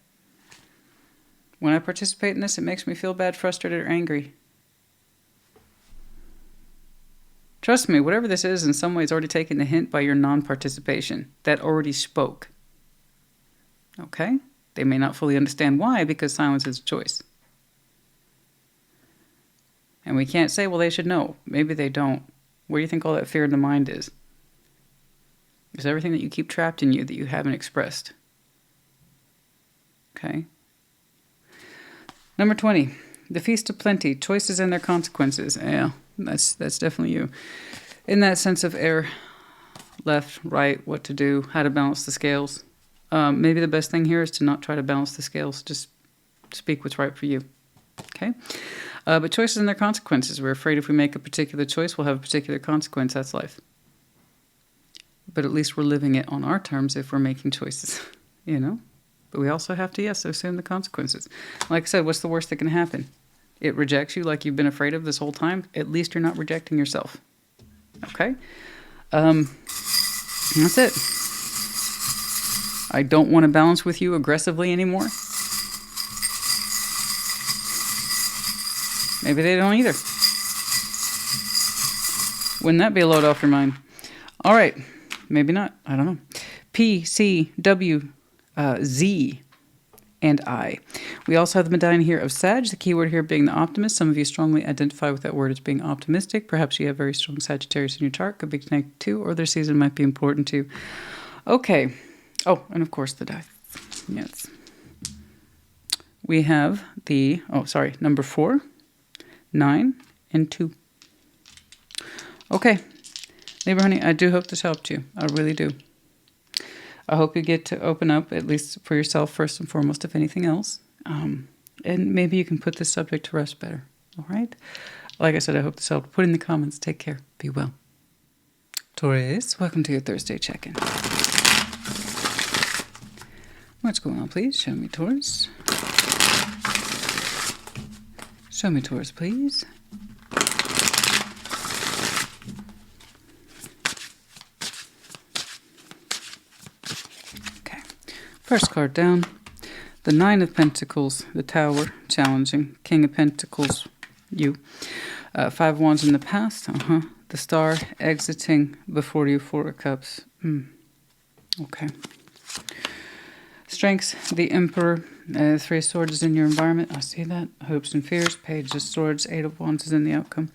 When I participate in this, it makes me feel bad, frustrated, or angry. Trust me, whatever this is, in some ways already taken the hint by your non-participation. That already spoke. Okay? They may not fully understand why, because silence is a choice. And we can't say, well, they should know. Maybe they don't. Where do you think all that fear in the mind is? It's everything that you keep trapped in you that you haven't expressed. Okay? Number 20, the Feast of Plenty, choices and their consequences. Yeah, that's definitely you. In that sense of air, left, right, what to do, how to balance the scales. Maybe the best thing here is to not try to balance the scales. Just speak what's right for you. Okay? But choices and their consequences. We're afraid if we make a particular choice, we'll have a particular consequence. That's life. But at least we're living it on our terms if we're making choices, you know? But we also have to, yes, assume the consequences. Like I said, what's the worst that can happen? It rejects you like you've been afraid of this whole time. At least you're not rejecting yourself. Okay? That's it. I don't want to balance with you aggressively anymore. Maybe they don't either. Wouldn't that be a load off your mind? All right. Maybe not. I don't know. P, C, W, Z, and I. We also have the medallion here of Sag, the keyword here being the optimist. Some of you strongly identify with that word as being optimistic. Perhaps you have very strong Sagittarius in your chart. Could be connected to, or their season might be important to. Okay. Oh, and of course the dice. Yes. We have the, number 4, 9, and 2. Okay. Libra, honey, I do hope this helped you. I really do. I hope you get to open up, at least for yourself, first and foremost, if anything else. And maybe you can put this subject to rest better. All right? Like I said, I hope this helped. Put in the comments. Take care. Be well. Taurus, welcome to your Thursday check-in. What's going on, please? Show me, Taurus. Show me, Taurus, please. First card down. The Nine of Pentacles, the Tower, challenging. King of Pentacles, you. Five of Wands in the past, The Star, exiting before you. Four of Cups. Okay. Strengths, the Emperor. Three of Swords is in your environment. I see that. Hopes and fears. Page of Swords. Eight of Wands is in the outcome.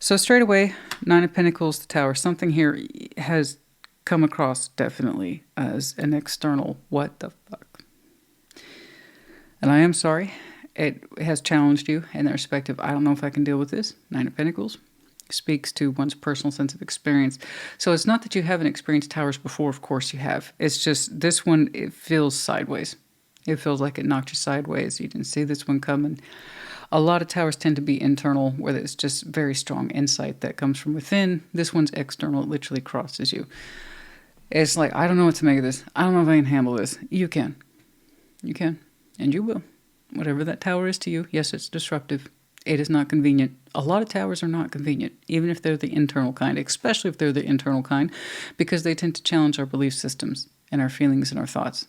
So straight away, Nine of Pentacles, the Tower. Something here has come across definitely as an external what the fuck. And I am sorry. It has challenged you in that respective, I don't know if I can deal with this. Nine of Pentacles speaks to one's personal sense of experience. So it's not that you haven't experienced towers before. Of course you have. It's just this one, it feels sideways. It feels like it knocked you sideways. You didn't see this one coming. A lot of towers tend to be internal, where it's just very strong insight that comes from within. This one's external. It literally crosses you. It's like, I don't know what to make of this. I don't know if I can handle this. You can. You can. And you will. Whatever that tower is to you, yes, it's disruptive. It is not convenient. A lot of towers are not convenient, even if they're the internal kind, especially if they're the internal kind, because they tend to challenge our belief systems and our feelings and our thoughts.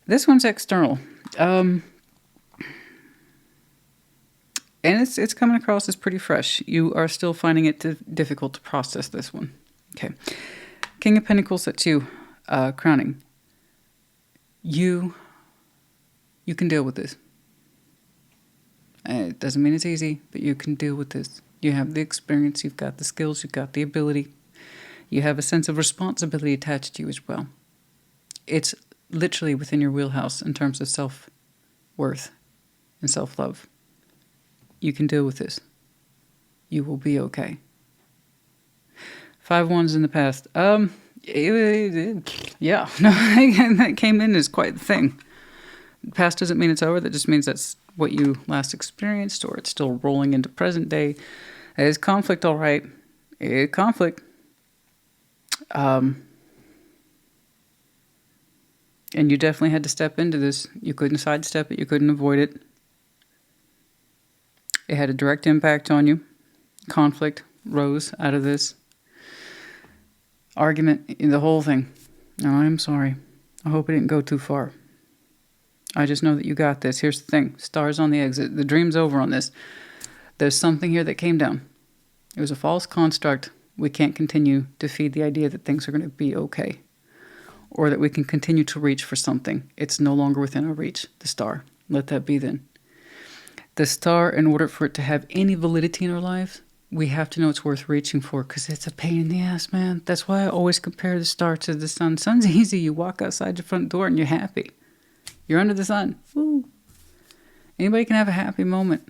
This one's external. And it's coming across as pretty fresh. You are still finding it difficult to process this one. Okay. King of Pentacles, that's you. Crowning. You can deal with this. It doesn't mean it's easy, but you can deal with this. You have the experience, you've got the skills, you've got the ability. You have a sense of responsibility attached to you as well. It's literally within your wheelhouse in terms of self-worth and self-love. You can deal with this. You will be okay. Five of Wands in the past. Yeah, no, that came in as quite the thing. Past doesn't mean it's over. That just means that's what you last experienced, or it's still rolling into present day. It is conflict, all right. Conflict. And you definitely had to step into this. You couldn't sidestep it. You couldn't avoid it. It had a direct impact on you. Conflict rose out of this. Argument, the whole thing. No, I'm sorry. I hope it didn't go too far. I just know that you got this. Here's the thing. Stars on the exit. The dream's over on this. There's something here that came down. It was a false construct. We can't continue to feed the idea that things are going to be okay, or that we can continue to reach for something. It's no longer within our reach. The star. Let that be then. The star, in order for it to have any validity in our lives, we have to know it's worth reaching for, because it's a pain in the ass, man. That's why I always compare the star to the sun. Sun's easy. You walk outside your front door and you're happy. You're under the sun. Woo. Anybody can have a happy moment.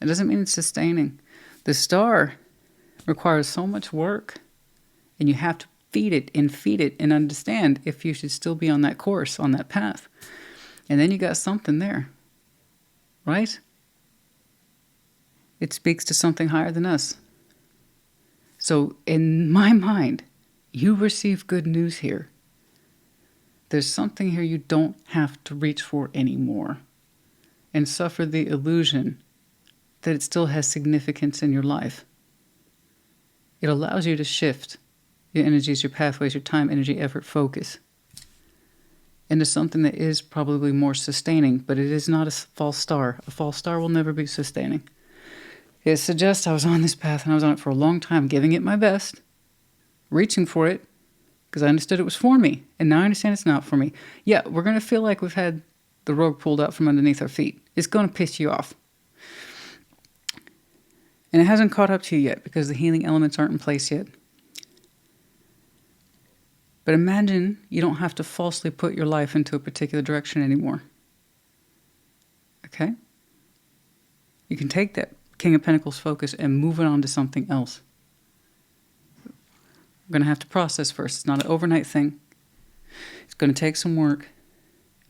It doesn't mean it's sustaining. The star requires so much work, and you have to feed it and understand if you should still be on that course, on that path. And then you got something there, right? It speaks to something higher than us. So in my mind, you receive good news here. There's something here you don't have to reach for anymore and suffer the illusion that it still has significance in your life. It allows you to shift your energies, your pathways, your time, energy, effort, focus into something that is probably more sustaining, but it is not a false star. A false star will never be sustaining. It suggests I was on this path and I was on it for a long time, giving it my best, reaching for it, because I understood it was for me, and now I understand it's not for me. Yeah, we're going to feel like we've had the rug pulled out from underneath our feet. It's going to piss you off. And it hasn't caught up to you yet, because the healing elements aren't in place yet. But imagine you don't have to falsely put your life into a particular direction anymore. Okay? You can take that King of Pentacles focus and move it on to something else. We're going to have to process first. It's not an overnight thing. It's going to take some work.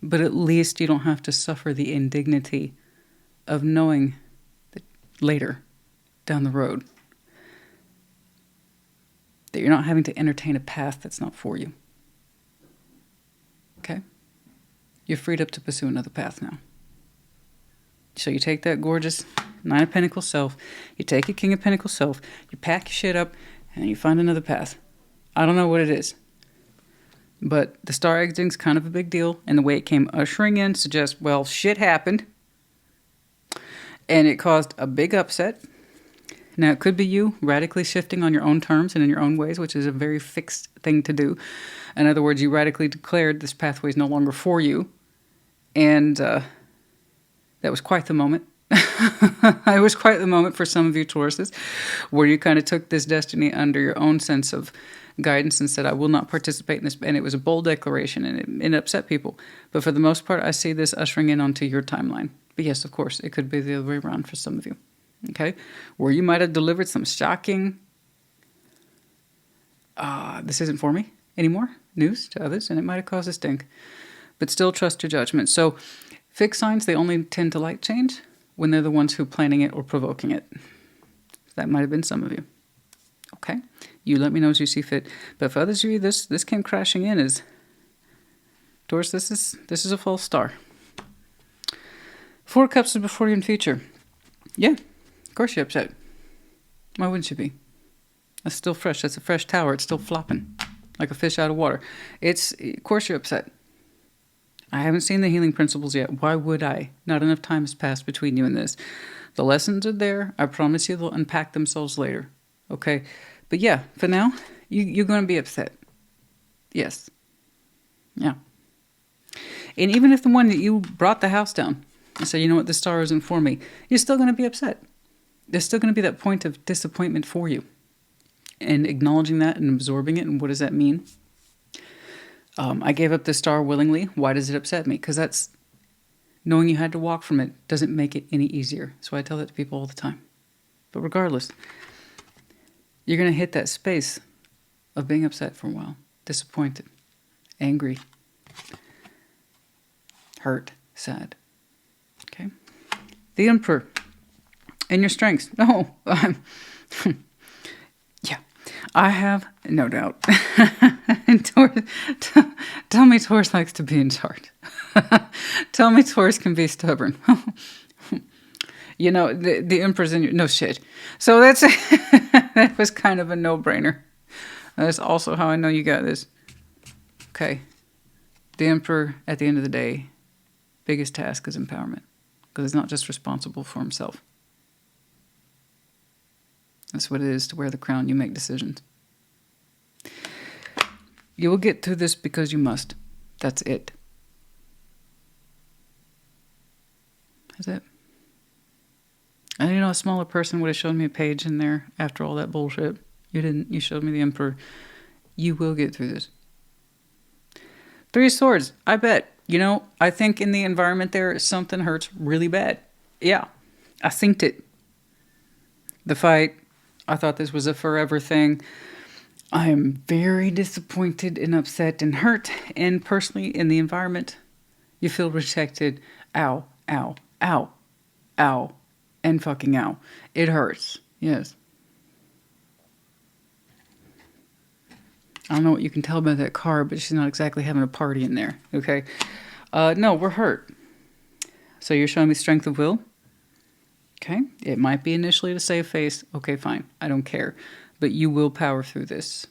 But at least you don't have to suffer the indignity of knowing that later, down the road, that you're not having to entertain a path that's not for you. Okay? You're freed up to pursue another path now. So you take that gorgeous Nine of Pentacles self, you take your King of Pentacles self, you pack your shit up, and you find another path. I don't know what it is. But the star exiting is kind of a big deal, and the way it came ushering in suggests, well, shit happened, and it caused a big upset. Now, it could be you radically shifting on your own terms and in your own ways, which is a very fixed thing to do. In other words, you radically declared this pathway is no longer for you, and that was quite the moment. It was quite the moment for some of you Tauruses, where you kind of took this destiny under your own sense of guidance and said, I will not participate in this. And it was a bold declaration, and it upset people. But for the most part, I see this ushering in onto your timeline. But yes, of course, it could be the other way around for some of you. Okay? Where you might have delivered some shocking, this isn't for me anymore, news to others, and it might have caused a stink. But still trust your judgment. So fixed signs, they only tend to like change when they're the ones who are planning it or provoking it. That might have been some of you. Okay? You let me know as you see fit. But for others of you, this came crashing in as Taurus, this is a false star. 4 Cups is before you in future. Yeah, of course you're upset. Why wouldn't you be? That's still fresh. That's a fresh tower. It's still flopping like a fish out of water. Of course you're upset. I haven't seen the healing principles yet. Why would I? Not enough time has passed between you and this. The lessons are there. I promise you they'll unpack themselves later. Okay? But yeah, for now, you're going to be upset. Yes. Yeah. And even if the one that you brought the house down and said, you know what, this star isn't for me, you're still going to be upset. There's still going to be that point of disappointment for you. And acknowledging that and absorbing it, and what does that mean? I gave up this star willingly. Why does it upset me? Because that's knowing you had to walk from it doesn't make it any easier. So I tell that to people all the time. But regardless, you're going to hit that space of being upset for a while, disappointed, angry, hurt, sad. Okay? The Emperor and your strengths. No, yeah, I have no doubt. And Taurus, tell me Taurus likes to be in charge. Tell me Taurus can be stubborn. You know, the Emperor's in your... No shit. So that's... that was kind of a no-brainer. That's also how I know you got this. Okay. The Emperor, at the end of the day, biggest task is empowerment. Because he's not just responsible for himself. That's what it is to wear the crown. You make decisions. You will get through this because you must. That's it. That's it. And you know, a smaller person would have shown me a page in there after all that bullshit. You didn't. You showed me the Emperor. You will get through this. 3 of Swords. I bet. You know, I think in the environment there, something hurts really bad. Yeah. I synced it. The fight. I thought this was a forever thing. I am very disappointed and upset and hurt. And personally, in the environment, you feel rejected. Ow, ow, ow, ow, and fucking ow. It hurts. Yes. I don't know what you can tell about that card, but she's not exactly having a party in there. Okay? No, we're hurt. So you're showing me strength of will? Okay? It might be initially to save face. Okay, fine. I don't care. But you will power through this.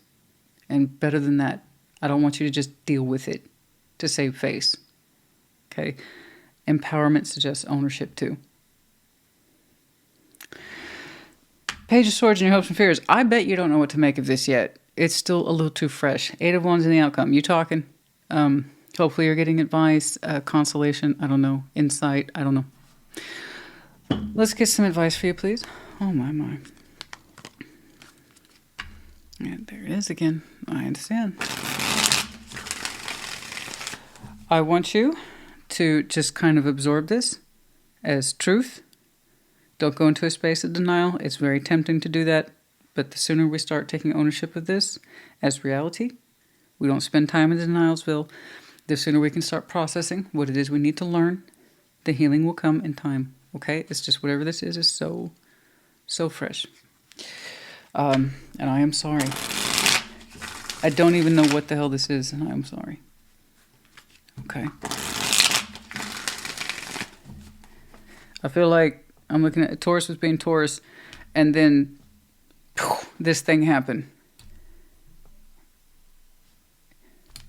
And better than that, I don't want you to just deal with it to save face. Okay? Empowerment suggests ownership too. Page of Swords and your hopes and fears. I bet you don't know what to make of this yet. It's still a little too fresh. 8 of Wands in the outcome. You talking? Hopefully you're getting advice, consolation, I don't know, insight, I don't know. Let's get some advice for you, please. Oh, my. And there it is again. I understand. I want you to just kind of absorb this as truth. Don't go into a space of denial. It's very tempting to do that. But the sooner we start taking ownership of this as reality, we don't spend time in denialsville, the sooner we can start processing what it is we need to learn. The healing will come in time. Okay? It's just whatever this is so fresh. And I am sorry. I don't even know what the hell this is, and I am sorry. Okay. I feel like I'm looking at Taurus was being Taurus, and then this thing happened.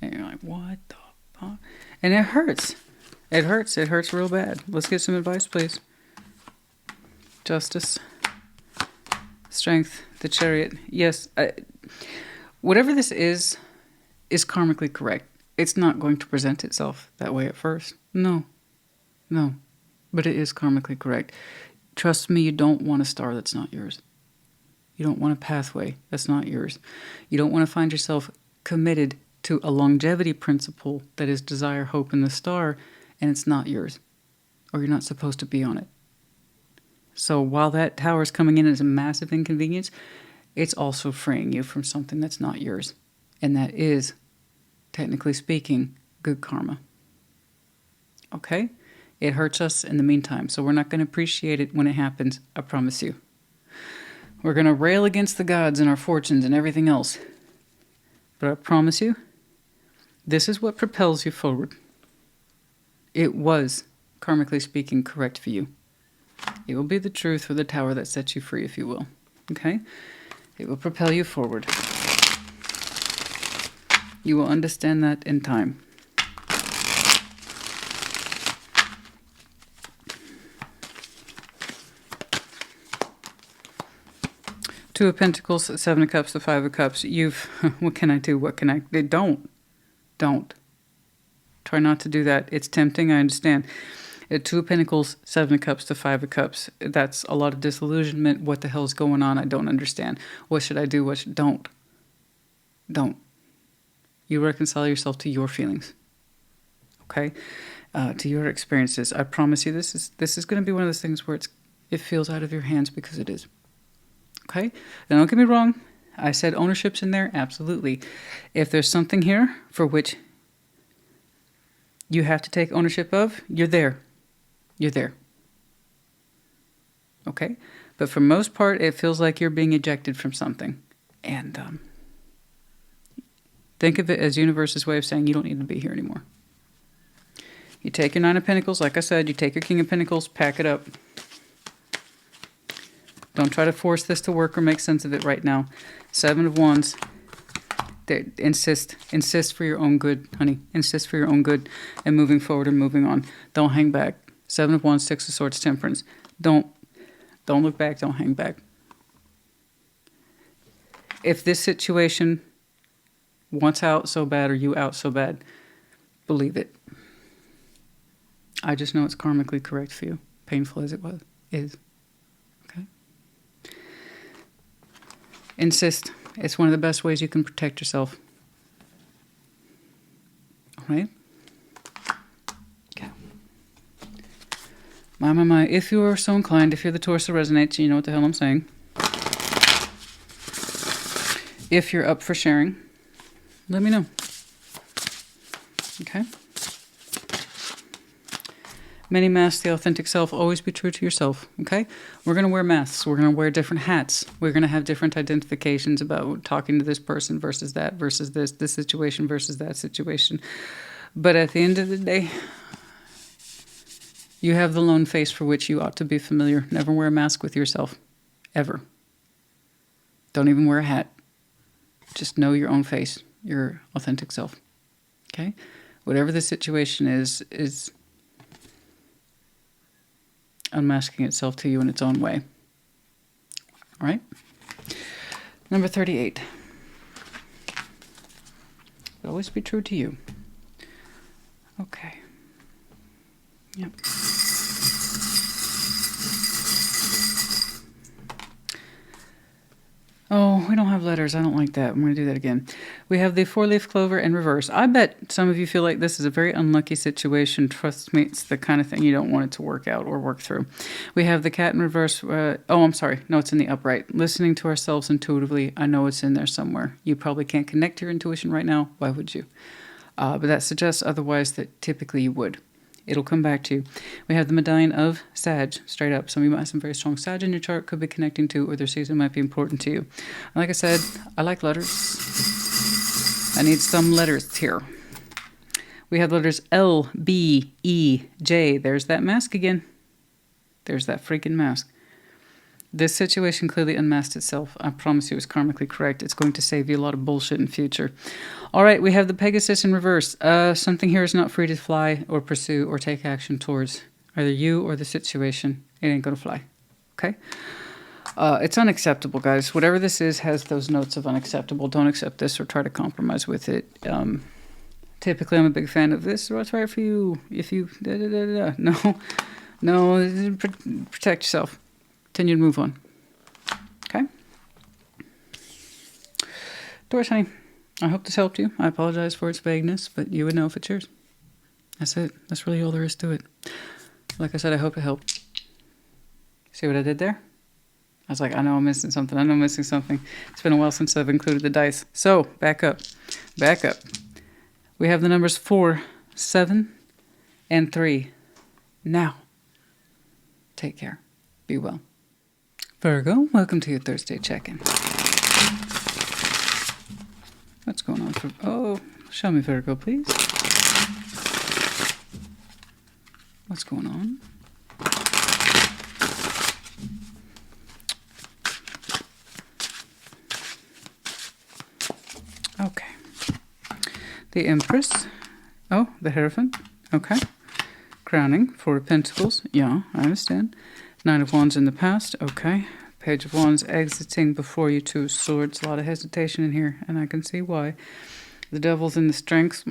And you're like, And it hurts. It hurts. It hurts real bad. Let's get some advice, please. Justice. Strength. The Chariot. Yes. Whatever this is karmically correct. It's not going to present itself that way at first. No. No. But it is karmically correct. Trust me, you don't want a star that's not yours. You don't want a pathway that's not yours. You don't want to find yourself committed to a longevity principle that is desire, hope, and the star, and it's not yours. Or you're not supposed to be on it. So while that tower is coming in as a massive inconvenience, it's also freeing you from something that's not yours. And that is, technically speaking, good karma. Okay? It hurts us in the meantime, so we're not going to appreciate it when it happens, I promise you. We're going to rail against the gods and our fortunes and everything else. But I promise you, this is what propels you forward. It was, karmically speaking, correct for you. It will be the truth or the tower that sets you free, if you will. Okay? It will propel you forward. You will understand that in time. Two of Pentacles, Seven of Cups, the Five of Cups. What can I do? What can I... Don't. Try not to do that. It's tempting, I understand. Two of Pentacles, Seven of Cups, the Five of Cups. That's a lot of disillusionment. What the hell's going on? I don't understand. What should I do? Don't. You reconcile yourself to your feelings. Okay? To your experiences. I promise you this is going to be one of those things where it feels out of your hands because it is. Okay? Now don't get me wrong. I said ownership's in there. Absolutely. If there's something here for which you have to take ownership of, you're there. You're there. Okay? But for most part, it feels like you're being ejected from something. And think of it as universe's way of saying you don't need to be here anymore. You take your Nine of Pentacles, like I said, you take your King of Pentacles, pack it up. Don't try to force this to work or make sense of it right now. Seven of Wands. Insist for your own good, honey. Insist for your own good and moving forward and moving on. Don't hang back. Seven of Wands, Six of Swords, Temperance. Don't look back. Don't hang back. If this situation wants out so bad or you out so bad, believe it. I just know it's karmically correct for you. Painful as it is. Okay? Insist. It's one of the best ways you can protect yourself. All right? Okay. My. If you are so inclined, if you're the Taurus that resonates, you know what the hell I'm saying. If you're up for sharing, let me know. Okay? Many masks, the authentic self. Always be true to yourself, okay? We're going to wear masks. We're going to wear different hats. We're going to have different identifications about talking to this person versus that versus this situation versus that situation. But at the end of the day, you have the lone face for which you ought to be familiar. Never wear a mask with yourself. Ever. Don't even wear a hat. Just know your own face, your authentic self, okay? Whatever the situation is unmasking itself to you in its own way. All right? Number 38. Always be true to you. Okay. Yep. Oh, we don't have letters. I don't like that. I'm going to do that again. We have the four-leaf clover in reverse. I bet some of you feel like this is a very unlucky situation. Trust me, it's the kind of thing you don't want it to work out or work through. We have the cat in reverse. I'm sorry. No, it's in the upright. Listening to ourselves intuitively. I know it's in there somewhere. You probably can't connect to your intuition right now. Why would you? But that suggests otherwise that typically you would. It'll come back to you. We have the medallion of Sag, straight up. Some of you might have some very strong Sag in your chart, could be connecting to, or their season might be important to you. Like I said, I like letters. I need some letters here. We have letters L, B, E, J. There's that mask again. There's that freaking mask. This situation clearly unmasked itself. I promise you it's karmically correct. It's going to save you a lot of bullshit in future. All right, we have the Pegasus in reverse. Something here is not free to fly or pursue or take action towards. Either you or the situation. It ain't going to fly. Okay? It's unacceptable, guys. Whatever this is has those notes of unacceptable. Don't accept this or try to compromise with it. Typically, I'm a big fan of this. What's right for you? If you... No, protect yourself. Continue to move on. Okay? Taurus, honey, I hope this helped you. I apologize for its vagueness, but you would know if it's yours. That's it. That's really all there is to it. Like I said, I hope it helped. See what I did there? I was like, I know I'm missing something. I know I'm missing something. It's been a while since I've included the dice. So, back up. Back up. We have the numbers 4, 7, and 3. Now, take care. Be well. Virgo, welcome to your Thursday check-in. What's going on for... Oh, show me Virgo, please. What's going on? Okay. The Empress. Oh, the Hierophant. Okay. Crowning. 4 of Pentacles. Yeah, I understand. 9 of Wands in the past. Okay. Page of Wands exiting before you. 2 of Swords. A lot of hesitation in here, and I can see why. The Devil's in the Strengths.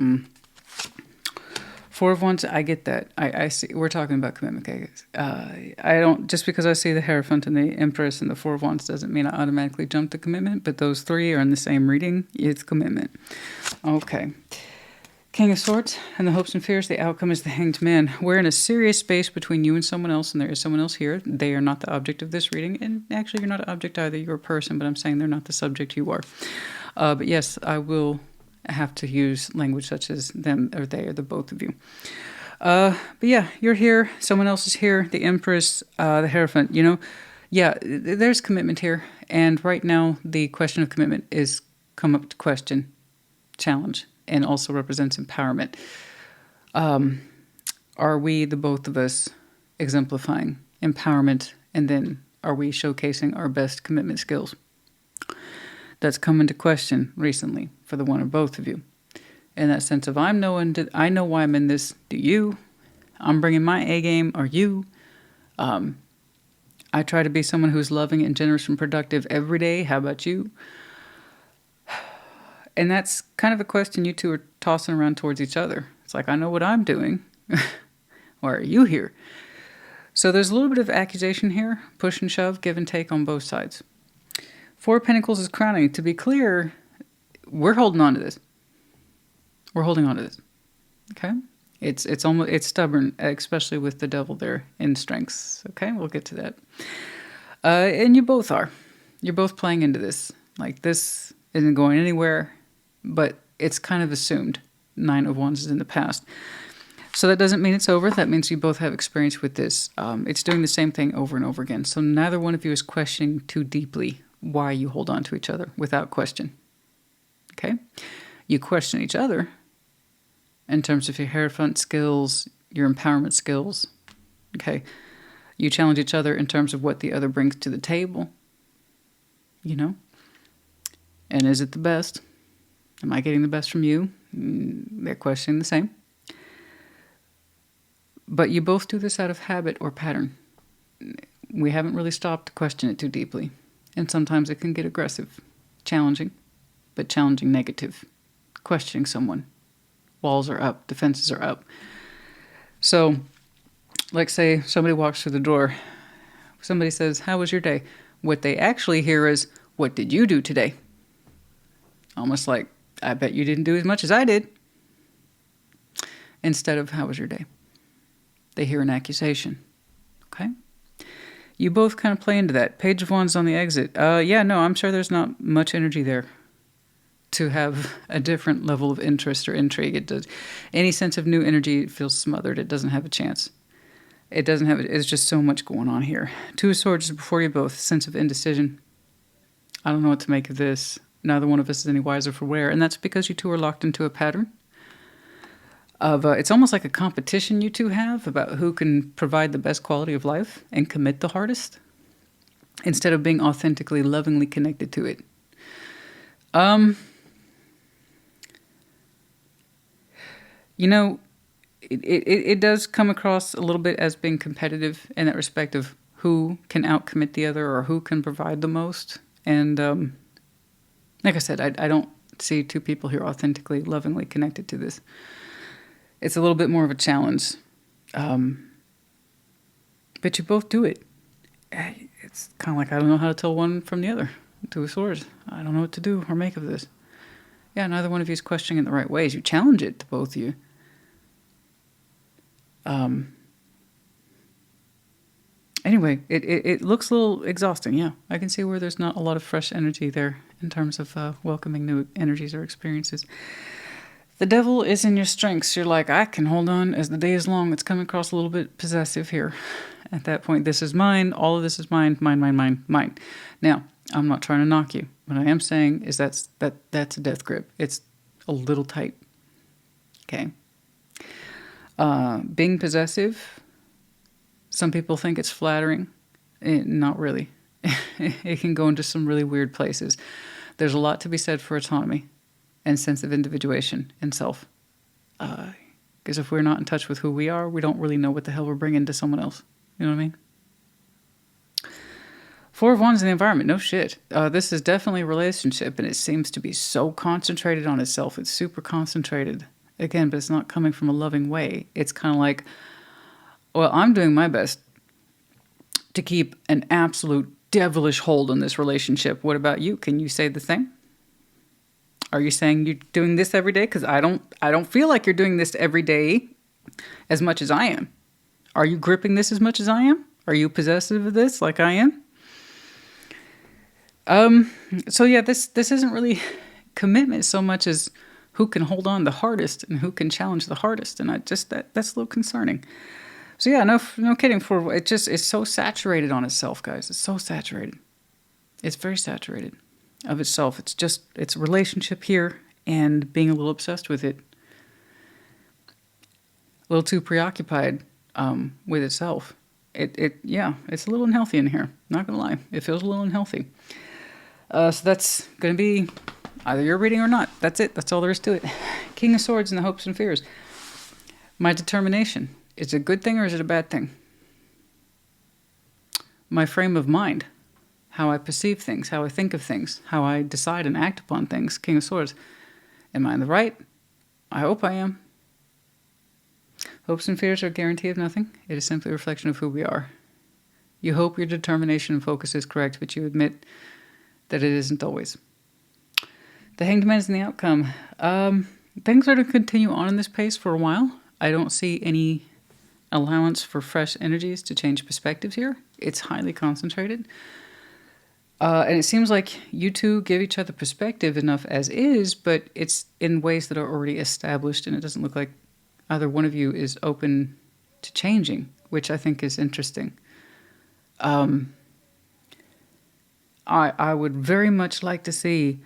4 of Wands, I get that. I see. We're talking about commitment, guys. I don't, just because I see the Hierophant and the Empress and the 4 of Wands doesn't mean I automatically jump to commitment, but those 3 are in the same reading. It's commitment. Okay. King of Swords and the hopes and fears. The outcome is the Hanged Man. We're in a serious space between you and someone else, and there is someone else here. They are not the object of this reading, and actually you're not an object either. You're a person, but I'm saying they're not the subject you are. But yes, I will have to use language such as them or they or the both of you. But yeah, you're here. Someone else is here. The Empress, the Hierophant, you know. Yeah, there's commitment here. And right now, the question of commitment is come up to question, challenge, and also represents empowerment. Are we, the both of us, exemplifying empowerment, and then are we showcasing our best commitment skills? That's come into question recently for the one or both of you. In that sense of I know why I'm in this. Do you? I'm bringing my A game. Are you? I try to be someone who's loving and generous and productive every day. How about you? And that's kind of a question you two are tossing around towards each other. It's like, I know what I'm doing. Why are you here? So there's a little bit of accusation here, push and shove, give and take on both sides. 4 of Pentacles is crowning. To be clear, we're holding on to this. We're holding on to this. Okay? It's stubborn, especially with the Devil there in Strengths. Okay? We'll get to that. And you both are. You're both playing into this. Like, this isn't going anywhere, but it's kind of assumed. 9 of Wands is in the past. So that doesn't mean it's over. That means you both have experience with this. It's doing the same thing over and over again. So neither one of you is questioning too deeply why you hold on to each other without question. Okay? You question each other in terms of your Hierophant skills, your empowerment skills. Okay? You challenge each other in terms of what the other brings to the table. You know? And is it the best? Am I getting the best from you? They're questioning the same. But you both do this out of habit or pattern. We haven't really stopped to question it too deeply. And sometimes it can get aggressive, challenging, but challenging negative. Questioning someone. Walls are up, defenses are up. So, like say somebody walks through the door. Somebody says, how was your day? What they actually hear is, what did you do today? Almost like, I bet you didn't do as much as I did. Instead of, how was your day? They hear an accusation. Okay? You both kind of play into that. Page of Wands on the exit. Yeah, no, I'm sure there's not much energy there to have a different level of interest or intrigue. It does. Any sense of new energy feels smothered. It doesn't have a chance. It's just so much going on here. 2 of Swords is before you both. Sense of indecision. I don't know what to make of this. Neither one of us is any wiser for wear. And that's because you two are locked into a pattern of, it's almost like a competition you two have about who can provide the best quality of life and commit the hardest. instead of being authentically, lovingly connected to it. You know, it does come across a little bit as being competitive in that respect of who can outcommit the other or who can provide the most. And like I said, I don't see two people here authentically, lovingly connected to this. It's a little bit more of a challenge. But you both do it. It's kind of like I don't know how to tell one from the other. Two of Swords. I don't know what to do or make of this. Yeah, neither one of you is questioning it the right ways. You challenge it to both of you. Anyway, it looks a little exhausting. Yeah, I can see where there's not a lot of fresh energy there in terms of welcoming new energies or experiences. The Devil is in your strengths. You're like, I can hold on as the day is long. It's coming across a little bit possessive here. At that point, this is mine. All of this is mine, mine, mine, mine, mine. Now, I'm not trying to knock you. What I am saying is that's a death grip. It's a little tight. Okay. Being possessive, some people think it's flattering. Not really. It can go into some really weird places. There's a lot to be said for autonomy and sense of individuation and self. Because if we're not in touch with who we are, we don't really know what the hell we're bringing to someone else. You know what I mean? Four of Wands in the environment. No shit. This is definitely a relationship, and it seems to be so concentrated on itself. It's super concentrated. Again, but it's not coming from a loving way. It's kind of like, well, I'm doing my best to keep an absolute devilish hold on this relationship. What about you? Can you say the same? Are you saying you're doing this every day? Because I don't feel like you're doing this every day as much as I am. Are you gripping this as much as I am? Are you possessive of this like I am? So yeah, this isn't really commitment so much as who can hold on the hardest and who can challenge the hardest. And that's a little concerning. So yeah, no kidding. It's so saturated on itself, guys. It's so saturated. It's very saturated of itself. It's a relationship here and being a little obsessed with it. A little too preoccupied with itself. Yeah, it's a little unhealthy in here. Not gonna lie. It feels a little unhealthy. So that's gonna be either your reading or not. That's it. That's all there is to it. King of Swords and the hopes and fears. My determination. Is it a good thing or is it a bad thing? My frame of mind. How I perceive things. How I think of things. How I decide and act upon things. King of Swords. Am I in the right? I hope I am. Hopes and fears are a guarantee of nothing. It is simply a reflection of who we are. You hope your determination and focus is correct, but you admit that it isn't always. The Hanged Man is in the outcome. Things are to continue on in this pace for a while. I don't see any allowance for fresh energies to change perspectives here. It's highly concentrated. And it seems like you two give each other perspective enough as is, but it's in ways that are already established, and it doesn't look like either one of you is open to changing, which I think is interesting. I would very much like to see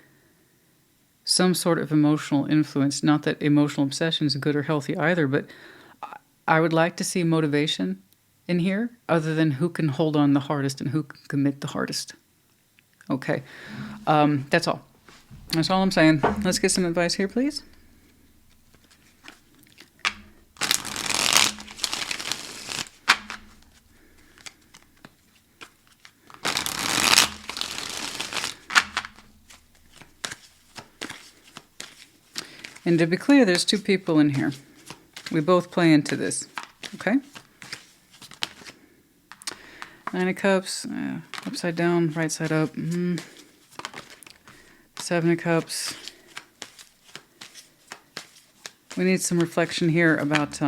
some sort of emotional influence. Not that emotional obsession is good or healthy either, but I would like to see motivation in here other than who can hold on the hardest and who can commit the hardest. Okay. That's all. That's all I'm saying. Let's get some advice here, please. And to be clear, there's two people in here. We both play into this, okay? Nine of Cups, upside down, right side up. Seven of Cups. We need some reflection here about,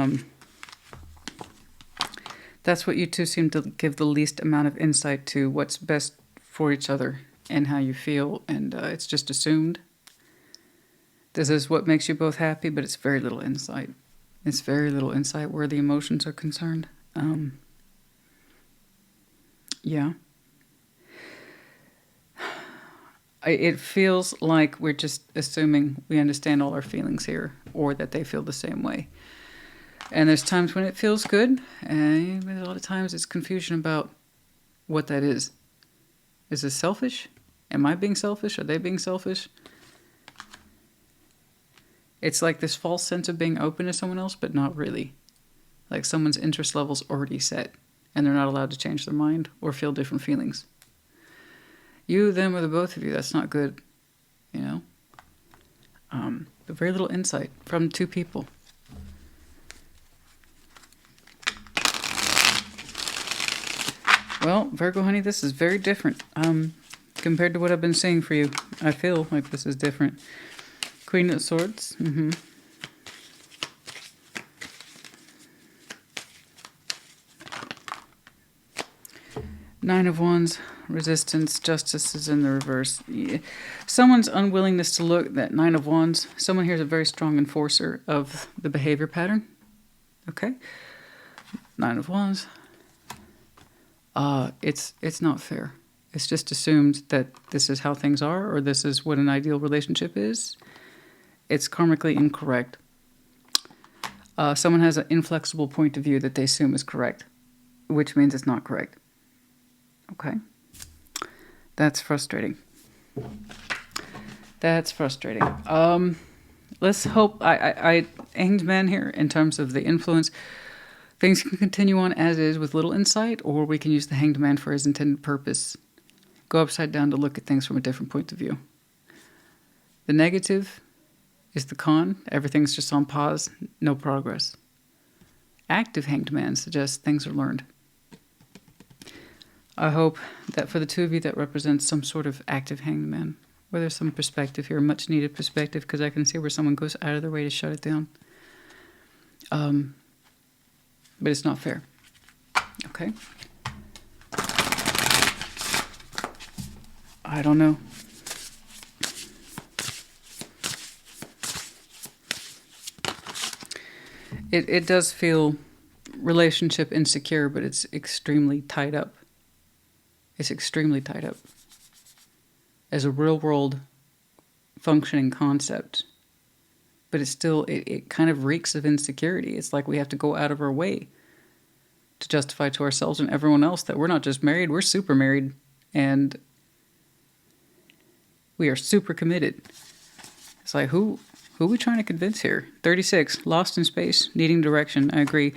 that's what you two seem to give the least amount of insight to, what's best for each other and how you feel, and it's just assumed. This is what makes you both happy, but it's very little insight. It's very little insight where the emotions are concerned. Yeah. It feels like we're just assuming we understand all our feelings here, or that they feel the same way. And there's times when it feels good, and a lot of times it's confusion about what that is. Is this selfish? Am I being selfish? Are they being selfish? It's like this false sense of being open to someone else, but not really. Like someone's interest level's already set, and they're not allowed to change their mind or feel different feelings. You, them, or the both of you, that's not good, you know? But very little insight from two people. Well, Virgo, honey, this is very different compared to what I've been seeing for you. I feel like this is different. Queen of Swords. Nine of Wands. Resistance. Justice is in the reverse. Yeah. Someone's unwillingness to look, that Nine of Wands. Someone here is a very strong enforcer of the behavior pattern. Okay. Nine of Wands. It's not fair. It's just assumed that this is how things are, or this is what an ideal relationship is. It's karmically incorrect. Someone has an inflexible point of view that they assume is correct, which means it's not correct. Okay. That's frustrating. That's frustrating. Let's hope I Hanged Man here in terms of the influence. Things can continue on as is with little insight, or we can use the Hanged Man for his intended purpose. Go upside down to look at things from a different point of view. The negative is the con. Everything's just on pause, no progress. Active Hanged Man suggests things are learned. I hope that for the two of you that represents some sort of active Hanged Man, where there's some perspective here, much needed perspective, because I can see where someone goes out of their way to shut it down. But it's not fair. Okay? I don't know. It does feel relationship insecure, but it's extremely tied up. It's extremely tied up. As a real world functioning concept. But it's still, it kind of reeks of insecurity. It's like we have to go out of our way to justify to ourselves and everyone else that we're not just married, we're super married. And we are super committed. It's like, who are we trying to convince here? 36, lost in space, needing direction. I agree.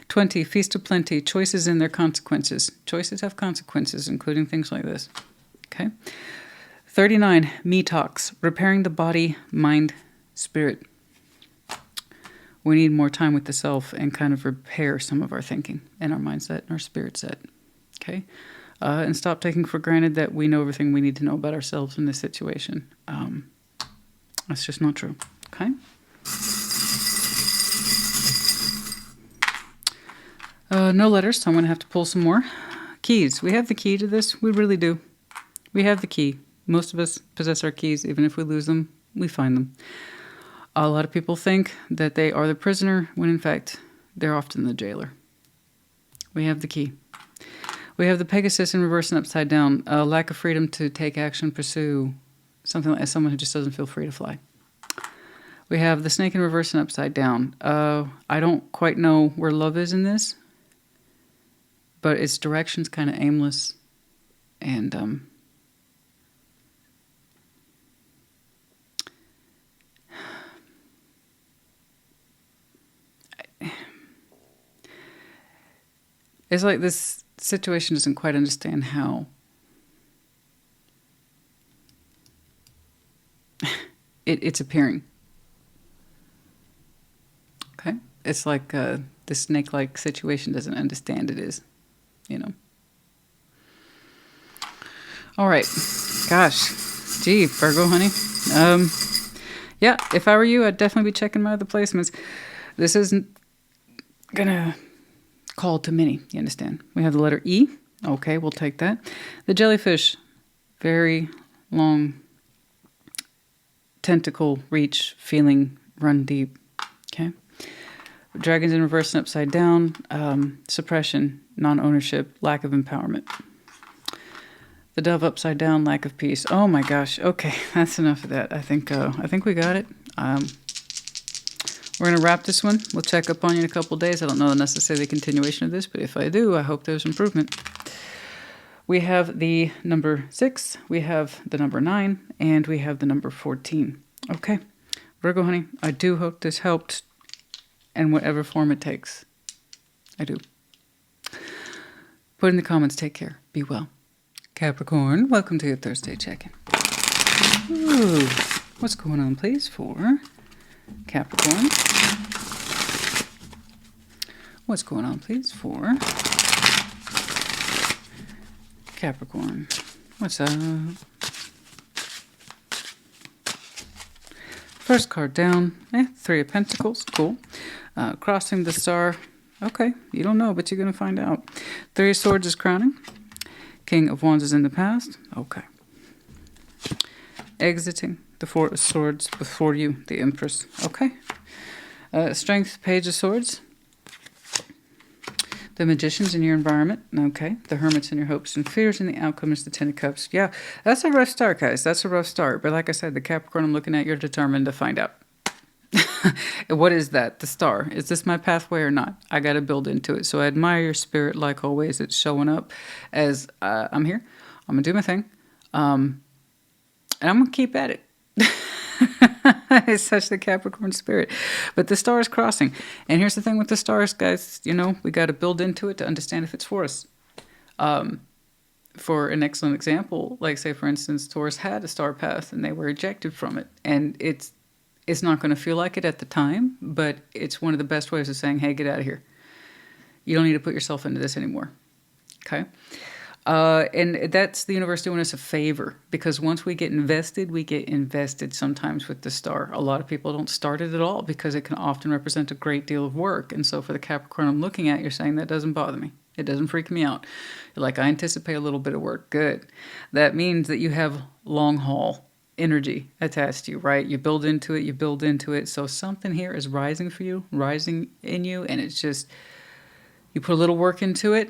20, feast of plenty, choices and their consequences. Choices have consequences, including things like this. Okay. 39, me talks, repairing the body, mind, spirit. We need more time with the self and kind of repair some of our thinking and our mindset and our spirit set. Okay? And stop taking for granted that we know everything we need to know about ourselves in this situation. That's just not true. Okay? No letters, so I'm going to have to pull some more. Keys. We have the key to this. We really do. We have the key. Most of us possess our keys. Even if we lose them, we find them. A lot of people think that they are the prisoner, when in fact, they're often the jailer. We have the key. We have the Pegasus in reverse and upside down. A lack of freedom to take action, pursue something like someone who just doesn't feel free to fly. We have the Snake in reverse and upside down. I don't quite know where love is in this, but its direction's kind of aimless, and it's like this situation doesn't quite understand how it's appearing. Okay? It's like the snake-like situation doesn't understand it is, you know. All right. Gosh. Gee, Virgo, honey. Yeah, if I were you, I'd definitely be checking my other placements. This isn't gonna call to many, you understand? We have the letter E. Okay, we'll take that. The jellyfish, very long tentacle, reach, feeling, run deep. Okay. Dragons in reverse and upside down, suppression, non-ownership, lack of empowerment. The dove upside down, lack of peace. Oh my gosh. Okay, that's enough of that. I think we got it. We're going to wrap this one. We'll check up on you in a couple days. I don't know necessarily the continuation of this, but if I do, I hope there's improvement. We have the number 6, we have the number 9, and we have the number 14. Okay, Virgo, honey, I do hope this helped in whatever form it takes. I do. Put in the comments, take care, be well. Capricorn, welcome to your Thursday check-in. Ooh, what's going on, please, for Capricorn? What's going on, please, for Capricorn? What's up? First card down. 3 of Pentacles. Cool. Crossing the star. Okay, you don't know, but you're going to find out. 3 of Swords is crowning. King of Wands is in the past. Okay. Exiting the 4 of Swords before you, the Empress. Okay. Strength, Page of Swords. The Magician's in your environment. Okay. The Hermit's in your hopes and fears, and the outcome is the 10 of Cups. Yeah, that's a rough start, guys. That's a rough start. But like I said, the Capricorn I'm looking at, you're determined to find out. What is that? The star. Is this my pathway or not? I got to build into it. So I admire your spirit, like always. It's showing up as I'm here. I'm going to do my thing. And I'm going to keep at it. It's such the Capricorn spirit. But the star is crossing. And here's the thing with the stars, guys. You know, we got to build into it to understand if it's for us. For an excellent example, like say, for instance, Taurus had a star path and they were ejected from it. And it's not going to feel like it at the time, but it's one of the best ways of saying, hey, get out of here. You don't need to put yourself into this anymore. Okay? And that's the universe doing us a favor, because once we get invested sometimes with the star. A lot of people don't start it at all because it can often represent a great deal of work. And so for the Capricorn I'm looking at, you're saying that doesn't bother me. It doesn't freak me out. You're like, I anticipate a little bit of work. Good. That means that you have long haul energy attached to you, right? You build into it, you build into it. So something here is rising for you, rising in you. And it's just, you put a little work into it.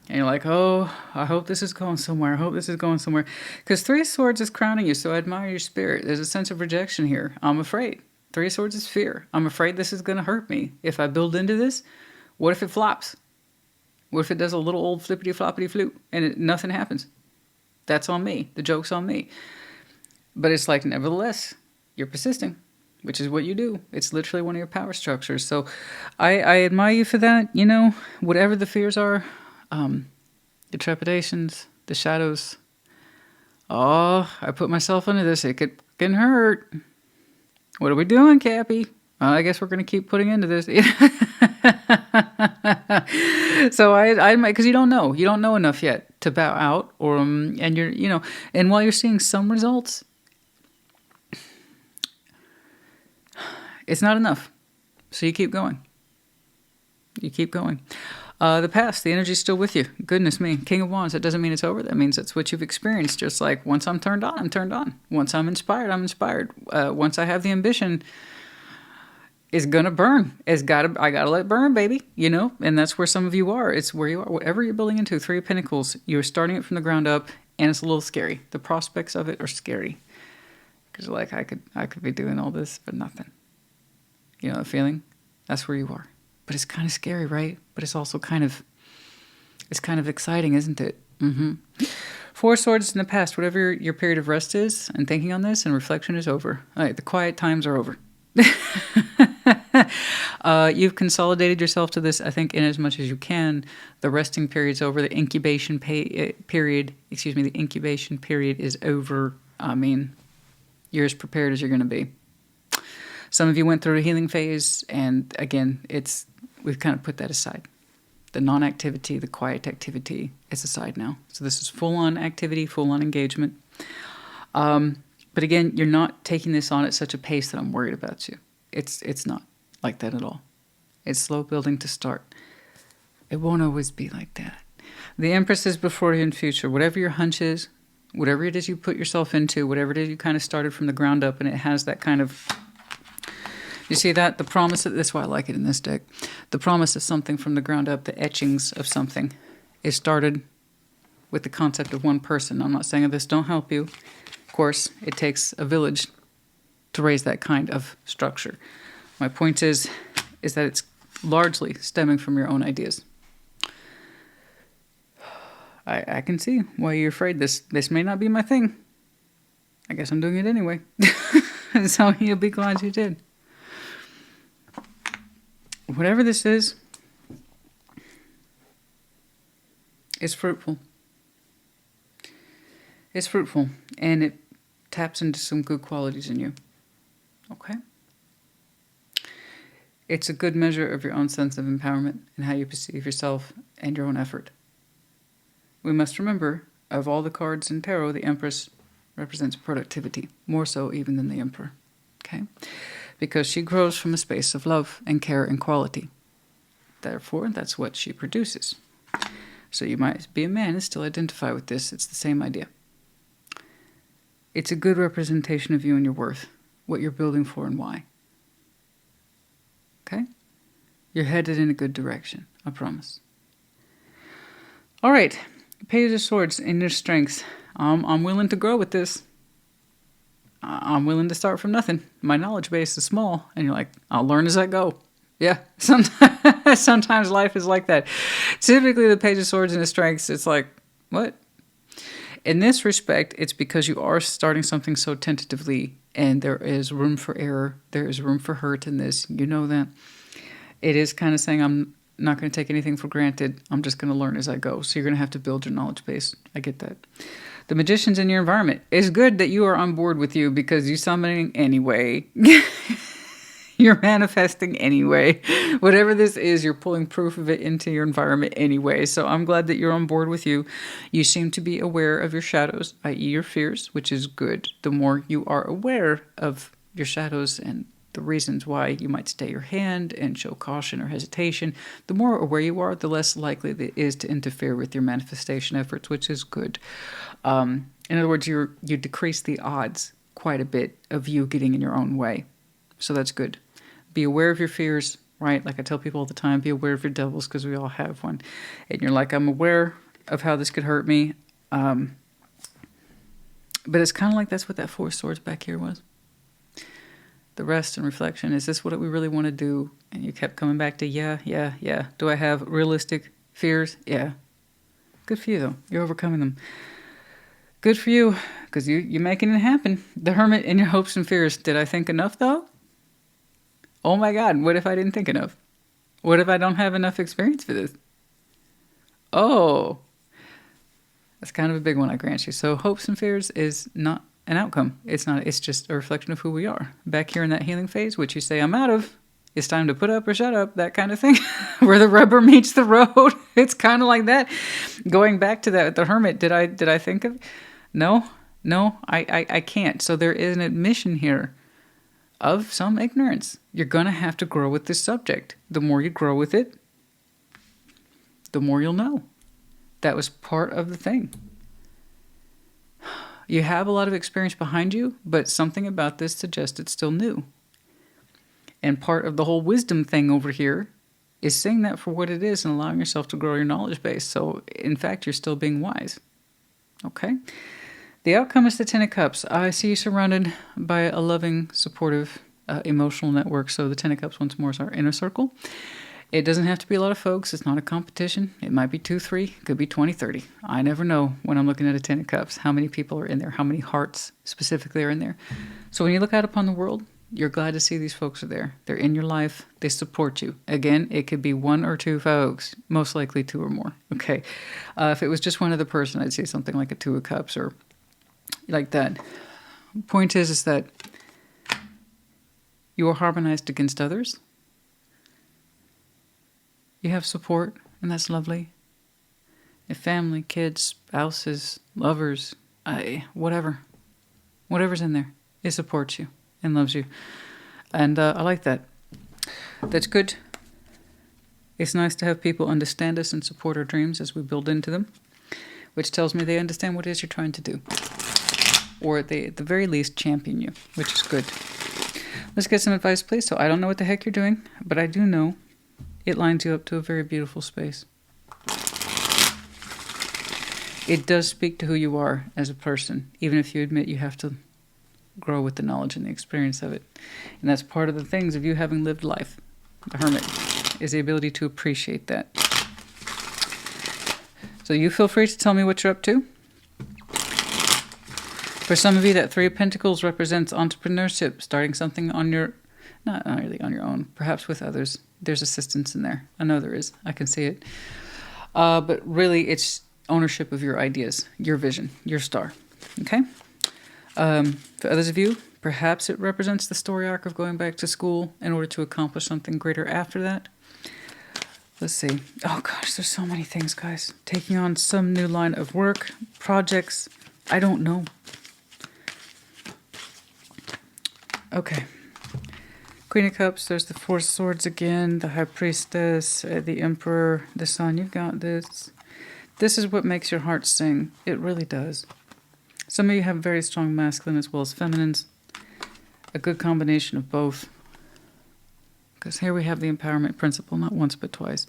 And you're like, oh, I hope this is going somewhere. I hope this is going somewhere. Because 3 of Swords is crowning you, so I admire your spirit. There's a sense of rejection here. I'm afraid. 3 of Swords is fear. I'm afraid this is going to hurt me. If I build into this, what if it flops? What if it does a little old flippity-floppity flute and nothing happens? That's on me. The joke's on me. But it's like, nevertheless, you're persisting, which is what you do. It's literally one of your power structures. So I admire you for that. You know, whatever the fears are, the trepidations, the shadows. Oh, I put myself under this. It could fucking hurt. What are we doing, Cappy? I guess we're going to keep putting into this. So I might, because you don't know enough yet to bow out, or and you're, you know, and while you're seeing some results, it's not enough. So you keep going. You keep going. The past, the energy's still with you. Goodness me. King of Wands, that doesn't mean it's over. That means that's what you've experienced. Just like once I'm turned on, I'm turned on. Once I'm inspired, I'm inspired. Once I have the ambition, it's gonna burn. I gotta let it burn, baby. You know? And that's where some of you are. It's where you are. Whatever you're building into, 3 of Pentacles, you're starting it from the ground up, and it's a little scary. The prospects of it are scary. Because like, I could be doing all this for nothing. You know the feeling? That's where you are. But it's kind of scary, right? But it's also kind of exciting, isn't it? 4 of Swords in the past. Whatever your period of rest is and thinking on this and reflection is over. All right, the quiet times are over. You've consolidated yourself to this, I think, in as much as you can. The resting period's over. The incubation period is over. I mean, you're as prepared as you're going to be. Some of you went through a healing phase, and again, we've kind of put that aside. The non-activity, the quiet activity is aside now. So this is full-on activity, full-on engagement. But again, you're not taking this on at such a pace that I'm worried about you. It's not like that at all. It's slow building to start. It won't always be like that. The Empress is before you in future. Whatever your hunch is, whatever it is you put yourself into, whatever it is you kind of started from the ground up, and it has that kind of... You see that? The promise, that's why I like it in this deck. The promise of something from the ground up, the etchings of something, is started with the concept of one person. I'm not saying that this don't help you. Of course, it takes a village to raise that kind of structure. My point is that it's largely stemming from your own ideas. I can see why you're afraid this may not be my thing. I guess I'm doing it anyway. So you'll be glad you did. Whatever this is, it's fruitful. It's fruitful, and it taps into some good qualities in you. Okay? It's a good measure of your own sense of empowerment and how you perceive yourself and your own effort. We must remember, of all the cards in tarot, the Empress represents productivity, more so even than the Emperor. Okay? Because she grows from a space of love and care and quality. Therefore, that's what she produces. So you might be a man and still identify with this. It's the same idea. It's a good representation of you and your worth, what you're building for and why. Okay? You're headed in a good direction, I promise. All right, Page of Swords, inner strengths. I'm willing to grow with this. I'm willing to start from nothing. My knowledge base is small, and you're like, I'll learn as I go. Yeah, sometimes life is like that. Typically, the Page of Swords and the strengths, it's like, what? In this respect, it's because you are starting something so tentatively, and there is room for error. There is room for hurt in this. You know that. It is kind of saying, I'm not going to take anything for granted. I'm just going to learn as I go. So you're going to have to build your knowledge base. I get that. The magicians in your environment. It's good that you are on board with you because you're summoning anyway. You're manifesting anyway. Whatever this is, you're pulling proof of it into your environment anyway. So I'm glad that you're on board with you. You seem to be aware of your shadows, i.e. your fears, which is good. The more you are aware of your shadows and the reasons why you might stay your hand and show caution or hesitation, the more aware you are, the less likely it is to interfere with your manifestation efforts, which is good. In other words, you decrease the odds quite a bit of you getting in your own way. So that's good. Be aware of your fears, right? Like I tell people all the time, be aware of your devils because we all have one. And you're like, I'm aware of how this could hurt me. But it's kind of like that's what that Four of Swords back here was. The rest and reflection. Is this what we really want to do? And you kept coming back to, yeah. Do I have realistic fears? Yeah. Good for you, though. You're overcoming them. Good for you, because you're making it happen. The Hermit in your hopes and fears. Did I think enough, though? Oh my God, what if I didn't think enough? What if I don't have enough experience for this? Oh, that's kind of a big one, I grant you. So hopes and fears is not an outcome. It's not. It's just a reflection of who we are. Back here in that healing phase, which you say, I'm out of. It's time to put up or shut up, that kind of thing. Where the rubber meets the road. It's kind of like that. Going back to that, the Hermit, did I think of... No, I can't. So there is an admission here of some ignorance. You're going to have to grow with this subject. The more you grow with it, the more you'll know. That was part of the thing. You have a lot of experience behind you, but something about this suggests it's still new. And part of the whole wisdom thing over here is seeing that for what it is and allowing yourself to grow your knowledge base. So, in fact, you're still being wise. Okay? The outcome is the Ten of Cups. I see you surrounded by a loving, supportive, emotional network. So the Ten of Cups, once more, is our inner circle. It doesn't have to be a lot of folks. It's not a competition. It might be 2, 3. It could be 20, 30. I never know when I'm looking at a Ten of Cups how many people are in there, how many hearts specifically are in there. So when you look out upon the world, you're glad to see these folks are there. They're in your life. They support you. Again, it could be 1 or 2 folks, most likely 2 or more. Okay. If it was just one other person, I'd say something like a 2 of Cups or like that. Point is that you are harmonized against others. You have support, and that's lovely. Your family, kids, spouses, lovers, whatever's in there, it supports you and loves you. And I like that. That's good. It's nice to have people understand us and support our dreams as we build into them, which tells me they understand what it is you're trying to do. Or they, at the very least, champion you, which is good. Let's get some advice, please. So I don't know what the heck you're doing, but I do know it lines you up to a very beautiful space. It does speak to who you are as a person, even if you admit you have to grow with the knowledge and the experience of it. And that's part of the things of you having lived life. The Hermit is the ability to appreciate that. So you feel free to tell me what you're up to. For some of you, that Three of Pentacles represents entrepreneurship, starting something on your, not really on your own, perhaps with others. There's assistance in there. I know there is. I can see it. But really, it's ownership of your ideas, your vision, your star. Okay? For others of you, perhaps it represents the story arc of going back to school in order to accomplish something greater after that. Let's see. Oh gosh, there's so many things, guys. Taking on some new line of work, projects. I don't know. Okay. Queen of Cups, there's the Four of Swords again, the High Priestess, the Emperor, the Sun. You've got this. This is what makes your heart sing. It really does. Some of you have very strong masculine as well as feminines. A good combination of both. Because here we have the empowerment principle, not once but twice.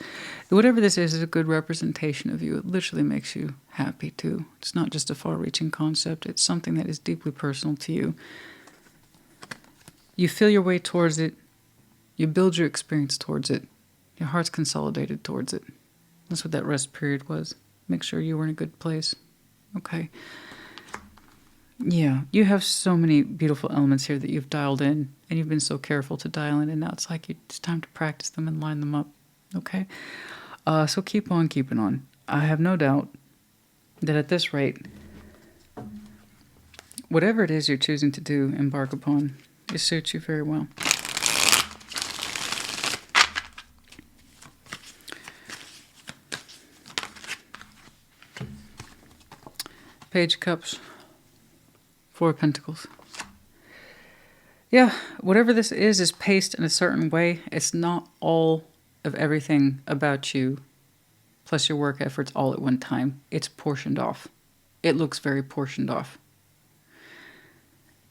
Whatever this is a good representation of you. It literally makes you happy too. It's not just a far-reaching concept. It's something that is deeply personal to you. You feel your way towards it. You build your experience towards it. Your heart's consolidated towards it. That's what that rest period was. Make sure you were in a good place. Okay. Yeah, you have so many beautiful elements here that you've dialed in, and you've been so careful to dial in, and now it's like it's time to practice them and line them up. Okay? So keep on keeping on. I have no doubt that at this rate, whatever it is you're choosing to do, embark upon, it suits you very well. Page of Cups, Four of Pentacles. Yeah, whatever this is paced in a certain way. It's not all of everything about you, plus your work efforts all at one time. It's portioned off. It looks very portioned off.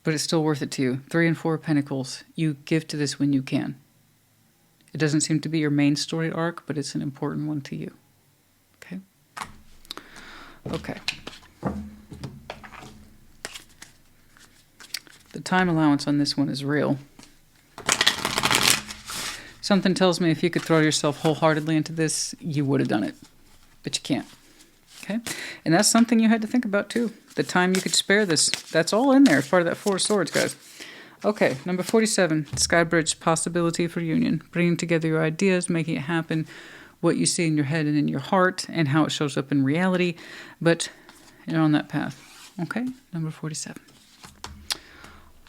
But it's still worth it to you. Three and Four of Pentacles. You give to this when you can. It doesn't seem to be your main story arc, but it's an important one to you. Okay? Okay. The time allowance on this one is real. Something tells me if you could throw yourself wholeheartedly into this, you would have done it. But you can't. Okay? And that's something you had to think about too. The time you could spare this. That's all in there as part of that Four of Swords, guys. Okay, number 47. Sky Bridge, possibility for union. Bringing together your ideas, making it happen. What you see in your head and in your heart, and how it shows up in reality. But you're on that path. Okay, number 47.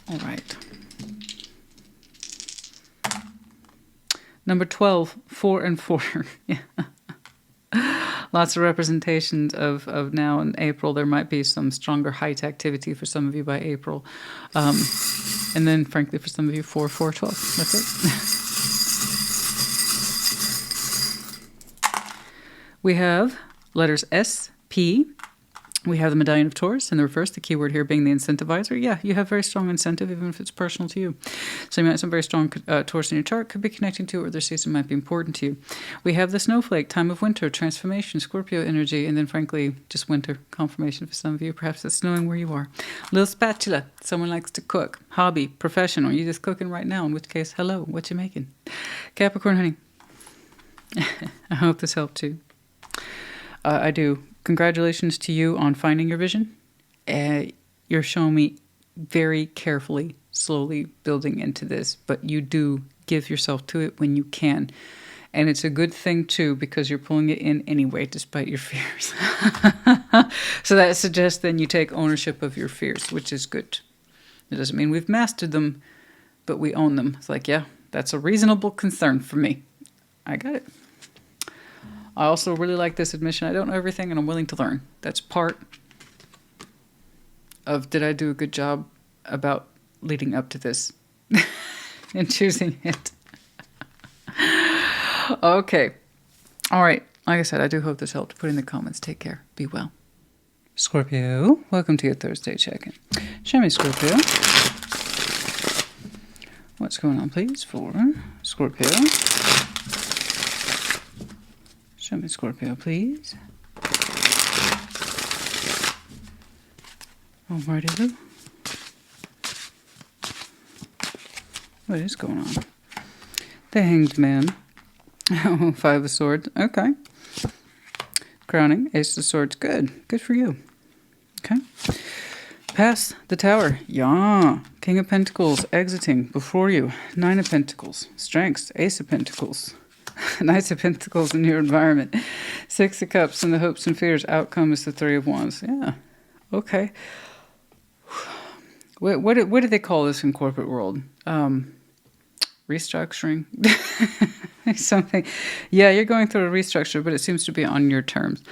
All right. Number 12, 4 and 4. Yeah. Lots of representations of now in April. There might be some stronger height activity for some of you by April. And then, frankly, for some of you, 4, 4, 12. That's it. We have letters S, P. We have the Medallion of Taurus in the reverse, the keyword here being the incentivizer. Yeah, you have very strong incentive, even if it's personal to you. So you might have some very strong Taurus in your chart, could be connecting to it, or their season might be important to you. We have the snowflake, time of winter, transformation, Scorpio energy, and then, frankly, just winter confirmation for some of you. Perhaps it's snowing where you are. Little spatula, someone likes to cook. Hobby, professional, you're just cooking right now, in which case, hello, what you making? Capricorn, honey. I hope this helped you. I do. Congratulations to you on finding your vision. You're showing me very carefully, slowly building into this, but you do give yourself to it when you can. And it's a good thing, too, because you're pulling it in anyway, despite your fears. So that suggests then you take ownership of your fears, which is good. It doesn't mean we've mastered them, but we own them. It's like, yeah, that's a reasonable concern for me. I got it. I also really like this admission. I don't know everything, and I'm willing to learn. That's part of did I do a good job about leading up to this and choosing it. Okay. All right. Like I said, I do hope this helped. Put in the comments. Take care. Be well. Scorpio, welcome to your Thursday check-in. Show me, Scorpio. What's going on, please, for Scorpio? Show me, Scorpio, please. Alrighty. What is going on? The Hanged Man. Oh, Five of Swords. Okay. Crowning, Ace of Swords. Good. Good for you. Okay. Pass the Tower. Yeah. King of Pentacles exiting before you. Nine of Pentacles. Strengths. Ace of Pentacles. Knights of Pentacles in your environment. Six of Cups and the hopes and fears. Outcome is the Three of Wands. Yeah. Okay. What do they call this in corporate world? Restructuring? Something. Yeah, you're going through a restructure, but it seems to be on your terms.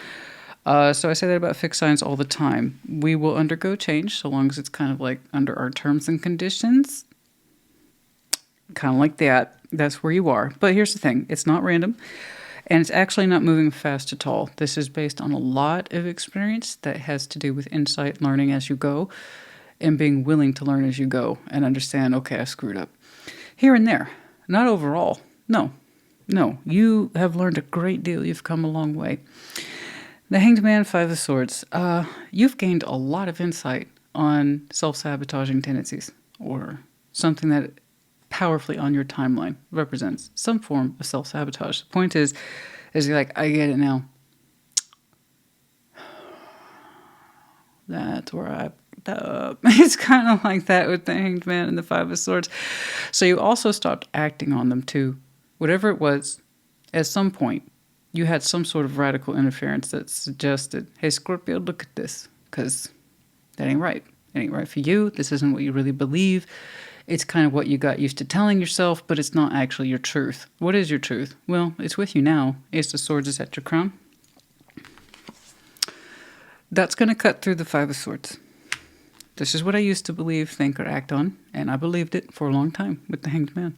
So I say that about fixed signs all the time. We will undergo change so long as it's kind of like under our terms and conditions. Kind of like that. That's where you are. But here's the thing. It's not random. And it's actually not moving fast at all. This is based on a lot of experience that has to do with insight, learning as you go, and being willing to learn as you go and understand, okay, I screwed up. Here and there. Not overall. No. You have learned a great deal. You've come a long way. The Hanged Man, Five of Swords. You've gained a lot of insight on self-sabotaging tendencies or something that powerfully on your timeline represents some form of self-sabotage. The point is you're like, I get it now. That's where I picked up. It's kind of like that with the Hanged Man and the Five of Swords. So you also stopped acting on them too. Whatever it was, at some point, you had some sort of radical interference that suggested, hey, Scorpio, look at this, because that ain't right. It ain't right for you. This isn't what you really believe. It's kind of what you got used to telling yourself, but it's not actually your truth. What is your truth? Well, it's with you now. Ace of Swords is at your crown. That's going to cut through the Five of Swords. This is what I used to believe, think, or act on, and I believed it for a long time with the Hanged Man.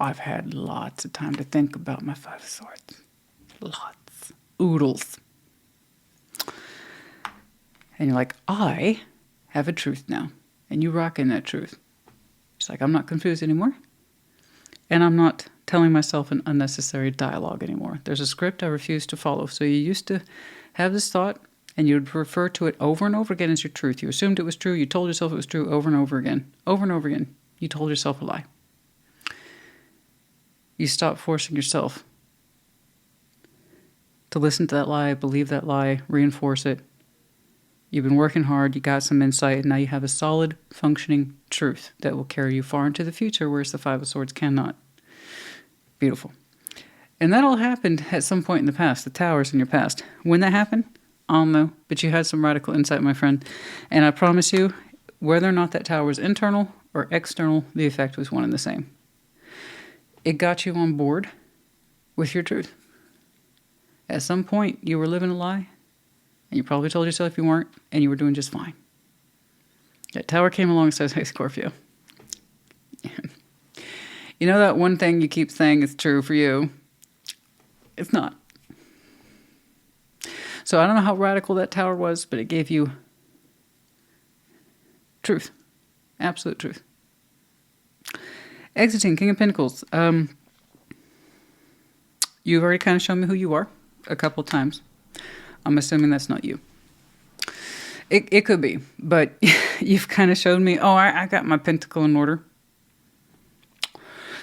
I've had lots of time to think about my Five of Swords. Lots. Oodles. And you're like, I have a truth now. And you rock in that truth. It's like, I'm not confused anymore. And I'm not telling myself an unnecessary dialogue anymore. There's a script I refuse to follow. So you used to have this thought, and you'd refer to it over and over again as your truth. You assumed it was true. You told yourself it was true over and over again. Over and over again. You told yourself a lie. You stopped forcing yourself to listen to that lie, believe that lie, reinforce it. You've been working hard, you got some insight, and now you have a solid, functioning truth that will carry you far into the future, whereas the Five of Swords cannot. Beautiful. And that all happened at some point in the past, the towers in your past. When that happened, I don't know, but you had some radical insight, my friend. And I promise you, whether or not that tower was internal or external, the effect was one and the same. It got you on board with your truth. At some point, you were living a lie, and you probably told yourself you weren't, and you were doing just fine. That tower came along and says, hey, Scorpio. You know that one thing you keep saying is true for you? It's not. So I don't know how radical that tower was, but it gave you truth. Absolute truth. Exiting, King of Pentacles. You've already kind of shown me who you are a couple times. I'm assuming that's not you. It could be, but you've kind of showed me, oh, I got my pentacle in order.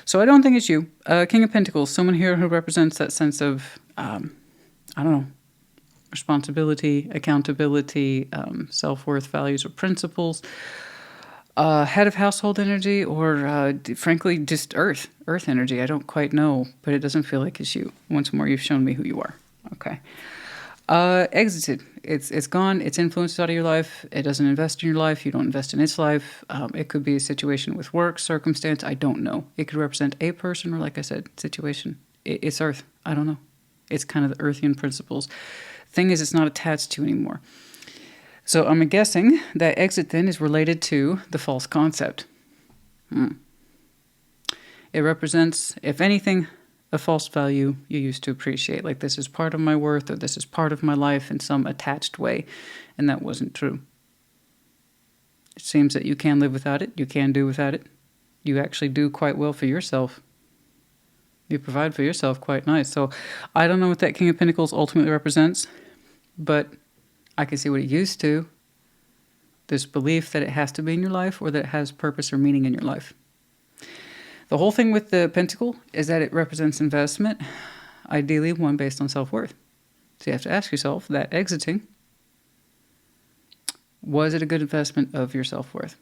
So I don't think it's you. King of Pentacles, someone here who represents that sense of, I don't know, responsibility, accountability, self-worth, values, or principles. Head of household energy, or frankly, just earth energy. I don't quite know, but it doesn't feel like it's you. Once more, you've shown me who you are. Okay. Exited. It's gone. Its influence is out of your life. It doesn't invest in your life. You don't invest in its life. It could be a situation with work, circumstance. I don't know. It could represent a person or, like I said, situation. It's earth. I don't know. It's kind of the earthian principles. Thing is, it's not attached to you anymore. So I'm guessing that exit then is related to the false concept. It represents, if anything, a false value you used to appreciate. Like, this is part of my worth, or this is part of my life in some attached way. And that wasn't true. It seems that you can live without it. You can do without it. You actually do quite well for yourself. You provide for yourself quite nice. So I don't know what that King of Pentacles ultimately represents, but I can see what it used to. This belief that it has to be in your life, or that it has purpose or meaning in your life. The whole thing with the pentacle is that it represents investment, ideally one based on self-worth. So you have to ask yourself, that exiting, was it a good investment of your self-worth?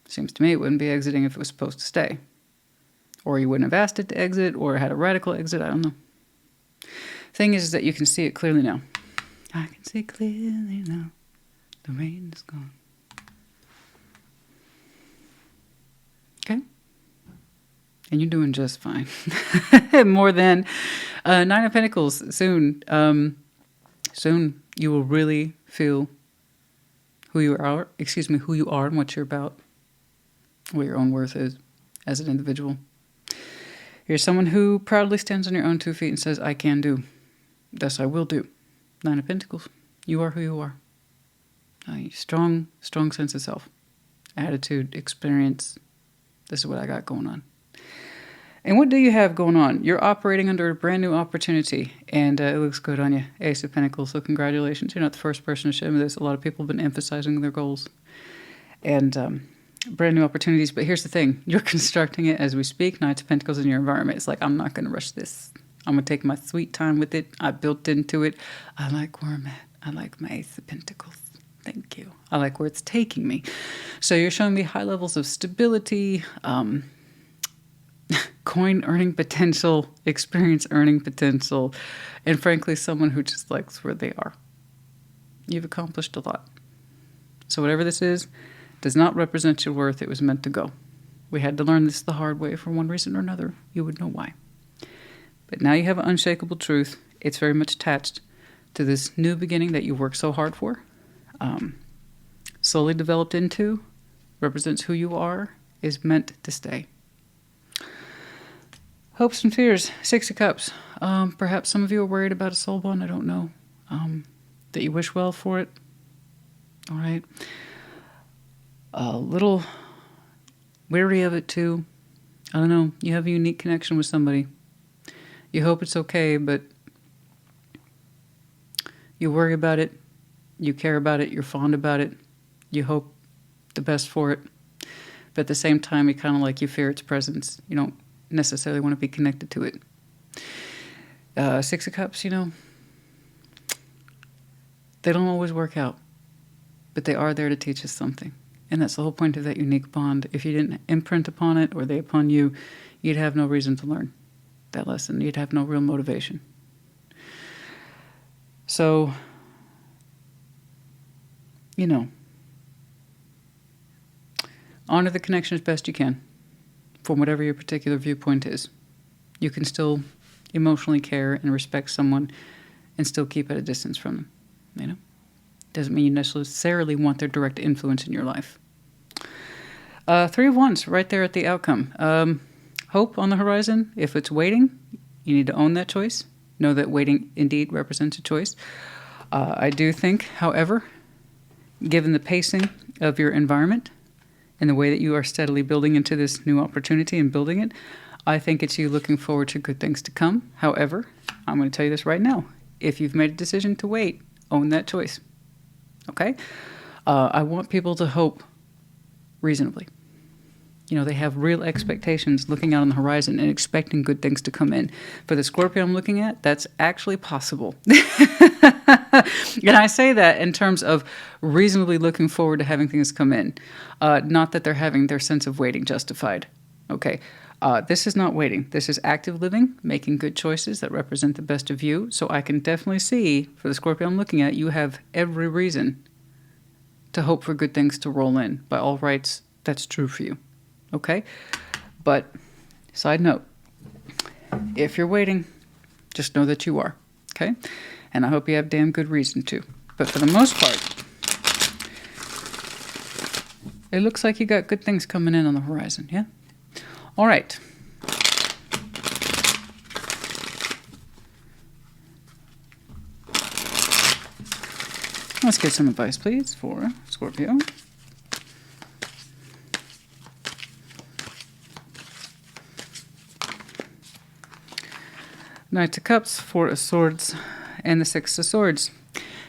Seems to me it wouldn't be exiting if it was supposed to stay. Or you wouldn't have asked it to exit, or had a radical exit, I don't know. Thing is that you can see it clearly now. I can see clearly now. The rain is gone. Okay? And you're doing just fine. More than Nine of Pentacles. Soon you will really feel who you are and what you're about. What your own worth is as an individual. You're someone who proudly stands on your own 2 feet and says, I can do. Thus I will do. Nine of Pentacles. You are who you are. Strong sense of self. Attitude, experience. This is what I got going on. And what do you have going on? You're operating under a brand new opportunity, and it looks good on you. Ace of Pentacles, so congratulations. You're not the first person to show me this. A lot of people have been emphasizing their goals and brand new opportunities. But here's the thing. You're constructing it as we speak. Knights of Pentacles in your environment. It's like, I'm not going to rush this. I'm going to take my sweet time with it. I built into it. I like where I'm at. I like my Ace of Pentacles. Thank you. I like where it's taking me. So you're showing me high levels of stability, coin earning potential, experience earning potential, and frankly, someone who just likes where they are. You've accomplished a lot. So whatever this is, does not represent your worth. It was meant to go. We had to learn this the hard way for one reason or another. You would know why. But now you have an unshakable truth. It's very much attached to this new beginning that you worked so hard for. Slowly developed into, represents who you are, is meant to stay. Hopes and fears, 6 of Cups. Perhaps some of you are worried about a soul bond, I don't know. That you wish well for it. All right. A little weary of it too. I don't know. You have a unique connection with somebody. You hope it's okay, but you worry about it. You care about it. You're fond about it. You hope the best for it. But at the same time, you kind of like you fear its presence. You don't necessarily want to be connected to it. 6 of Cups, they don't always work out. But they are there to teach us something. And that's the whole point of that unique bond. If you didn't imprint upon it or they upon you, you'd have no reason to learn that lesson. You'd have no real motivation. So, honor the connection as best you can from whatever your particular viewpoint is. You can still emotionally care and respect someone and still keep at a distance from them, Doesn't mean you necessarily want their direct influence in your life. 3 of Wands, right there at the outcome. Hope on the horizon. If it's waiting, you need to own that choice. Know that waiting indeed represents a choice. I do think, however, given the pacing of your environment and the way that you are steadily building into this new opportunity and building it, I think it's you looking forward to good things to come. However, I'm going to tell you this right now. If you've made a decision to wait, own that choice. Okay? I want people to hope reasonably. They have real expectations looking out on the horizon and expecting good things to come in. For the Scorpio I'm looking at, that's actually possible. And I say that in terms of reasonably looking forward to having things come in. Not that they're having their sense of waiting justified. Okay? This is not waiting. This is active living, making good choices that represent the best of you. So I can definitely see, for the Scorpio I'm looking at, you have every reason to hope for good things to roll in. By all rights, that's true for you. Okay? But, side note, if you're waiting, just know that you are. Okay? And I hope you have damn good reason to. But for the most part, it looks like you got good things coming in on the horizon, yeah? All right. Let's get some advice, please, for Scorpio. Knight of Cups, 4 of Swords, and the 6 of Swords.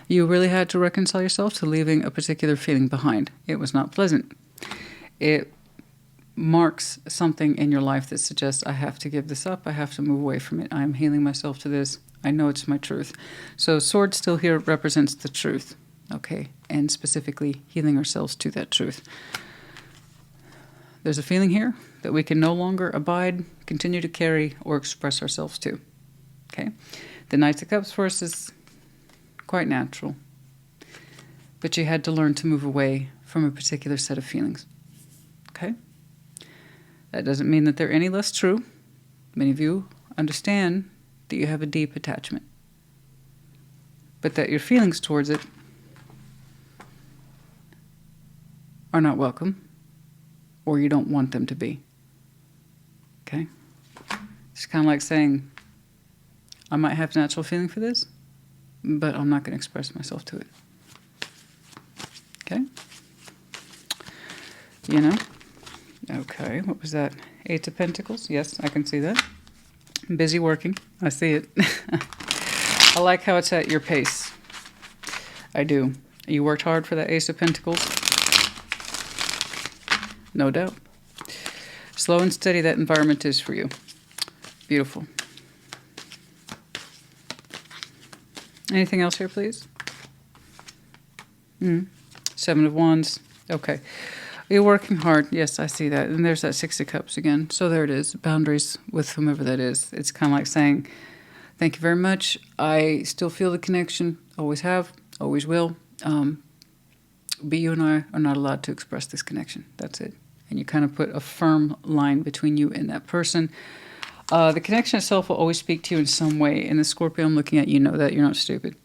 You really had to reconcile yourself to leaving a particular feeling behind. It was not pleasant. It marks something in your life that suggests, I have to give this up, I have to move away from it, I'm healing myself to this, I know it's my truth. So sword still here represents the truth, okay, and specifically healing ourselves to that truth. There's a feeling here that we can no longer abide, continue to carry, or express ourselves to, okay. The Knight of Cups for us is quite natural, but you had to learn to move away from a particular set of feelings, okay. That doesn't mean that they're any less true. Many of you understand that you have a deep attachment, but that your feelings towards it are not welcome, or you don't want them to be. Okay? It's kind of like saying, I might have a natural feeling for this, but I'm not going to express myself to it. Okay? You know? Okay, what was that? Eight of Pentacles? Yes, I can see that. I'm busy working. I see it. I like how it's at your pace. I do. You worked hard for that Ace of Pentacles. No doubt. Slow and steady that environment is for you. Beautiful. Anything else here, please? Seven of Wands. Okay. You're working hard. Yes, I see that. And there's that Six of Cups again. So there it is. Boundaries with whomever that is. It's kind of like saying, thank you very much. I still feel the connection. Always have. Always will. But you and I are not allowed to express this connection. That's it. And you kind of put a firm line between you and that person. The connection itself will always speak to you in some way. And the Scorpio I'm looking at, you know that. You're not stupid.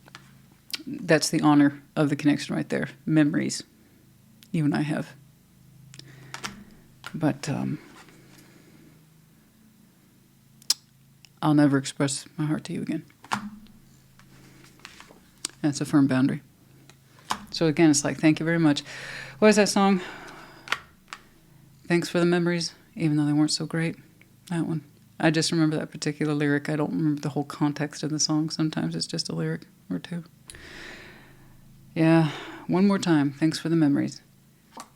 That's the honor of the connection right there. Memories you and I have. But I'll never express my heart to you again. That's a firm boundary. So again, it's like, thank you very much. What is that song? Thanks for the memories, even though they weren't so great. That one. I just remember that particular lyric. I don't remember the whole context of the song. Sometimes it's just a lyric or two. Yeah, one more time. Thanks for the memories,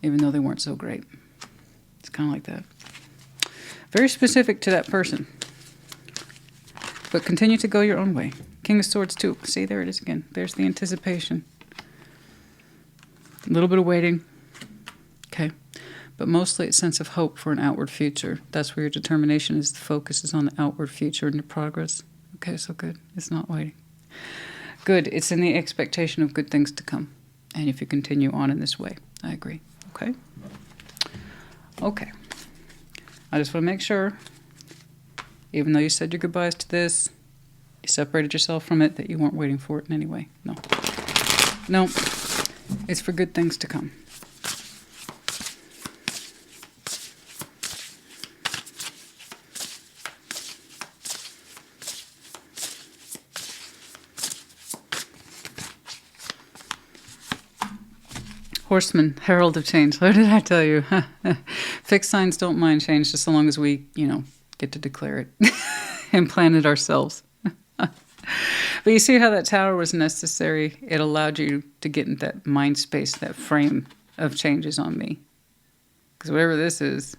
even though they weren't so great. It's kind of like that. Very specific to that person. But continue to go your own way. King of Swords too. See, there it is again. There's the anticipation. A little bit of waiting. Okay. But mostly a sense of hope for an outward future. That's where your determination is. The focus is on the outward future and your progress. Okay, so good. It's not waiting. Good. It's in the expectation of good things to come. And if you continue on in this way, I agree. Okay? Okay. I just want to make sure, even though you said your goodbyes to this, you separated yourself from it, that you weren't waiting for it in any way. No. No. It's for good things to come. Horseman, herald of change. What did I tell you? Fixed signs don't mind change, just so long as we, get to declare it and plan it ourselves. But you see how that tower was necessary? It allowed you to get in that mind space, that frame of changes on me. Because whatever this is,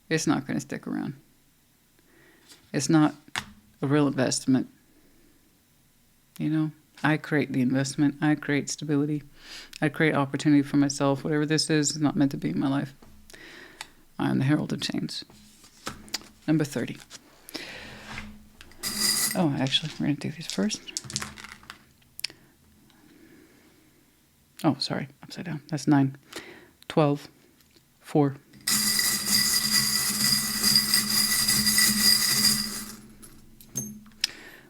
it's not going to stick around. It's not a real investment. I create the investment. I create stability. I create opportunity for myself. Whatever this is not meant to be in my life. I am the herald of change. Number 30. Oh, actually, we're going to do these first. Oh, sorry. Upside down. That's 9. 12. 4.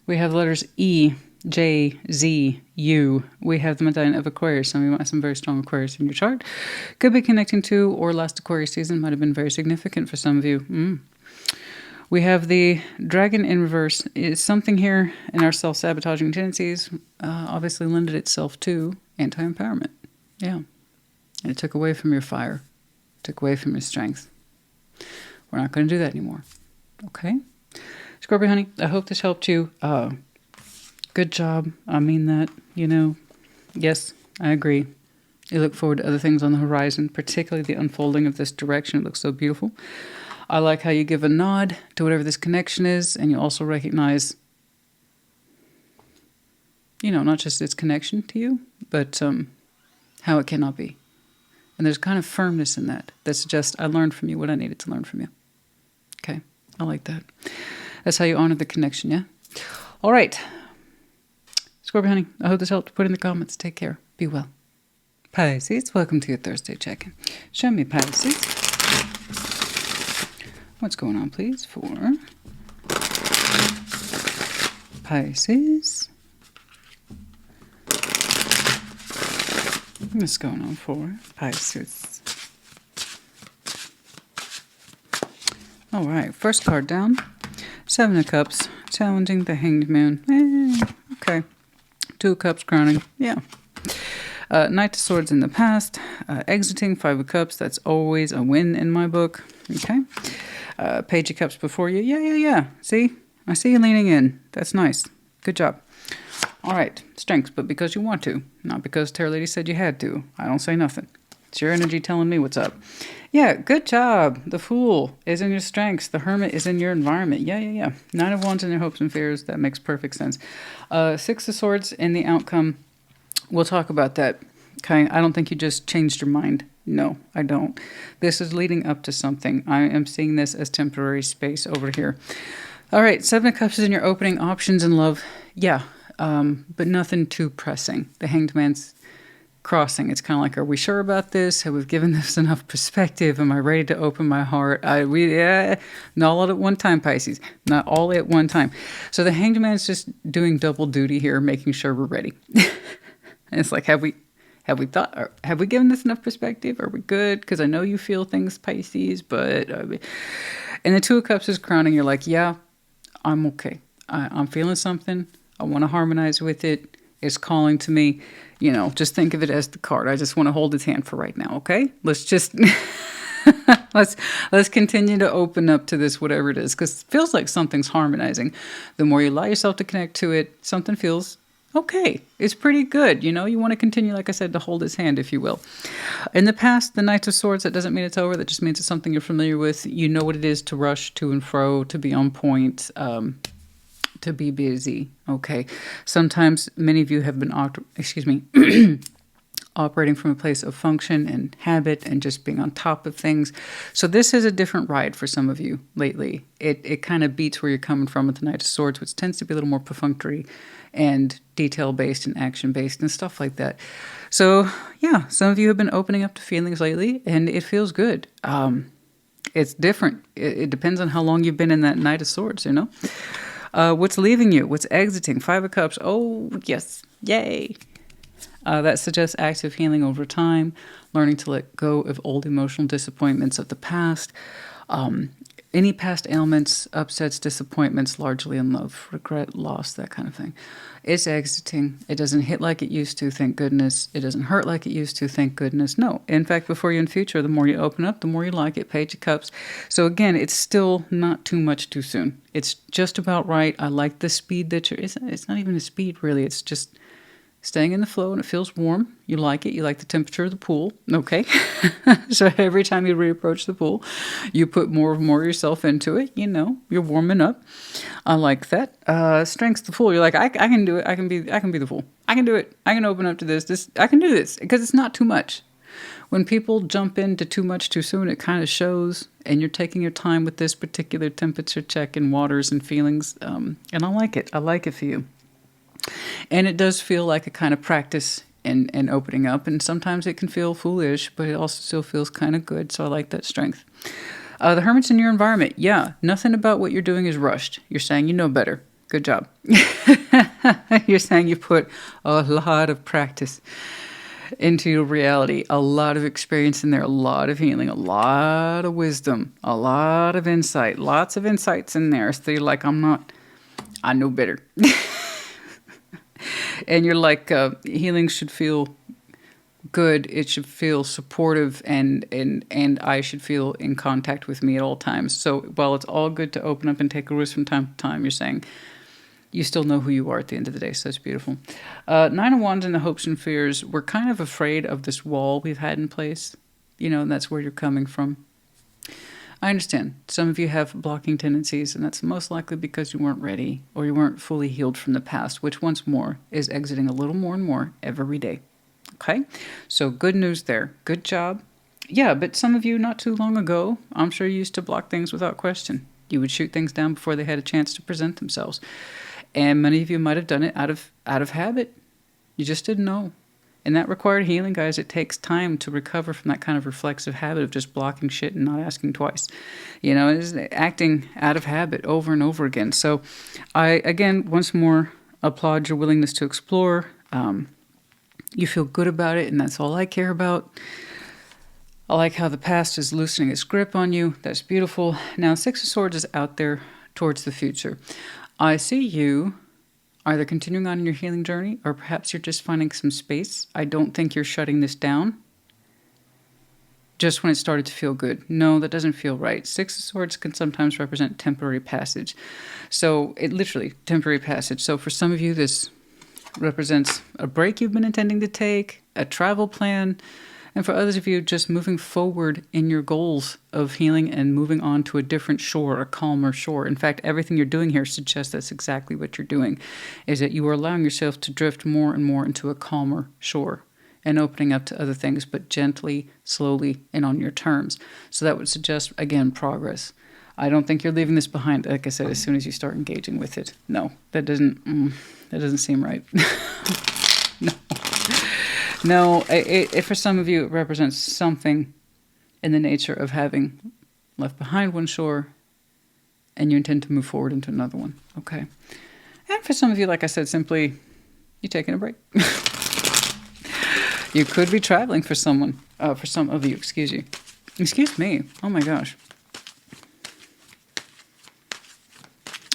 We have letters E, J, Z, U. We have the medallion of Aquarius. Some of you might have some very strong Aquarius in your chart. Could be connecting to or last Aquarius season. Might have been very significant for some of you. We have the dragon in reverse. Is something here in our self-sabotaging tendencies obviously lended itself to anti-empowerment. Yeah. And it took away from your fire. Took away from your strength. We're not going to do that anymore. Okay? Scorpio, honey, I hope this helped you. Good job. I mean that, Yes, I agree. You look forward to other things on the horizon, particularly the unfolding of this direction. It looks so beautiful. I like how you give a nod to whatever this connection is, and you also recognize, you know, not just its connection to you, but how it cannot be. And there's kind of firmness in that suggests I learned from you what I needed to learn from you. Okay, I like that. That's how you honor the connection, yeah? All right. Scorpio, honey, I hope this helped. Put in the comments. Take care. Be well. Pisces, welcome to your Thursday check-in. Show me, Pisces. What's going on, please, for Pisces? What's going on for Pisces? All right, first card down. 7 of Cups, challenging the Hanged Man. Okay. 2 of Cups, crowning. Yeah. Knight of Swords in the past. Exiting, 5 of Cups. That's always a win in my book. Okay. Page of Cups before you. Yeah. See? I see you leaning in. That's nice. Good job. All right. Strengths, but because you want to. Not because Tarot Lady said you had to. I don't say nothing. It's your energy telling me what's up. Yeah, good job. The Fool is in your strengths. The Hermit is in your environment. Yeah. 9 of Wands in your hopes and fears. That makes perfect sense. 6 of Swords in the outcome. We'll talk about that. Okay, I don't think you just changed your mind. No, I don't. This is leading up to something. I am seeing this as temporary space over here. All right, 7 of Cups is in your opening options in love. Yeah, but nothing too pressing. The Hanged Man's crossing. It's kind of like, are we sure about this? Have we given this enough perspective? Am I ready to open my heart? Not all at one time, Pisces. Not all at one time. So the Hanged Man's just doing double duty here, making sure we're ready. And it's like, have we given this enough perspective? Are we good? Because I know you feel things, Pisces, but and the 2 of Cups is crowning. You're like, yeah, I'm okay. I'm feeling something. I want to harmonize with it. It's calling to me. You know, just think of it as the card. I just want to hold its hand for right now. Okay, let's just let's continue to open up to this, whatever it is, because it feels like something's harmonizing. The more you allow yourself to connect to it, something feels okay. It's pretty good. You know, you want to continue, like I said, to hold his hand, if you will. In the past, the Knight of Swords, that doesn't mean it's over. That just means it's something you're familiar with. You know what it is to rush to and fro, to be on point, to be busy. Okay. Sometimes many of you have been, operating from a place of function and habit and just being on top of things. So this is a different ride for some of you lately. It kind of beats where you're coming from with the Knight of Swords, which tends to be a little more perfunctory and detail-based and action-based and stuff like that. So, yeah, some of you have been opening up to feelings lately, and it feels good. It's different. It depends on how long you've been in that Knight of Swords, you know? What's leaving you? What's exiting? 5 of Cups. Oh, yes. Yay. That suggests active healing over time, learning to let go of old emotional disappointments of the past. Any past ailments, upsets, disappointments, largely in love, regret, loss, that kind of thing. It's exiting. It doesn't hit like it used to, thank goodness. It doesn't hurt like it used to, thank goodness. No. In fact, before you in future, the more you open up, the more you like it. Page of Cups. So again, it's still not too much too soon. It's just about right. I like the speed that it's not even a speed, really. It's just staying in the flow, and it feels warm. You like it. You like the temperature of the pool. Okay. So every time you reapproach the pool, you put more of yourself into it. You know, you're warming up. I like that. Strength's the Fool. You're like, I can do it. I can be the Fool. I can do it. I can open up to this. I can do this because it's not too much. When people jump into too much too soon, it kind of shows, and you're taking your time with this particular temperature check and waters and feelings. And I like it. I like it for you. And it does feel like a kind of practice in opening up. And sometimes it can feel foolish, but it also still feels kind of good. So I like that strength. The Hermit's in your environment. Yeah, nothing about what you're doing is rushed. You're saying you know better. Good job. You're saying you put a lot of practice into your reality. A lot of experience in there. A lot of healing. A lot of wisdom. A lot of insight. Lots of insights in there. So you're like, I know better. And you're like, healing should feel good. It should feel supportive, and I should feel in contact with me at all times. So while it's all good to open up and take a risk from time to time, you're saying, you still know who you are at the end of the day, so that's beautiful. Nine of Wands and the hopes and fears. We're kind of afraid of this wall we've had in place, you know, and that's where you're coming from. I understand. Some of you have blocking tendencies, and that's most likely because you weren't ready or you weren't fully healed from the past, which once more is exiting a little more and more every day. Okay? So good news there. Good job. Yeah, but some of you not too long ago, I'm sure you used to block things without question. You would shoot things down before they had a chance to present themselves. And many of you might have done it out of habit. You just didn't know. And that required healing, guys. It takes time to recover from that kind of reflexive habit of just blocking shit and not asking twice. You know, it's acting out of habit over and over again. So I, again, once more, applaud your willingness to explore. You feel good about it, and that's all I care about. I like how the past is loosening its grip on you. That's beautiful. Now, Six of Swords is out there towards the future. I see you either continuing on in your healing journey, or perhaps you're just finding some space. I don't think you're shutting this down just when it started to feel good. No, that doesn't feel right. Six of Swords can sometimes represent temporary passage. So it literally, temporary passage. So for some of you, this represents a break you've been intending to take, a travel plan, and for others of you, just moving forward in your goals of healing and moving on to a different shore, a calmer shore. In fact, everything you're doing here suggests that's exactly what you're doing, is that you are allowing yourself to drift more and more into a calmer shore and opening up to other things, but gently, slowly, and on your terms. So that would suggest, again, progress. I don't think you're leaving this behind, like I said, as soon as you start engaging with it. No, that doesn't seem right. No. No, it, for some of you, it represents something in the nature of having left behind one shore and you intend to move forward into another one. Okay. And for some of you, like I said, simply you're taking a break. You could be traveling for someone, for some of you, excuse you. Excuse me. Oh my gosh.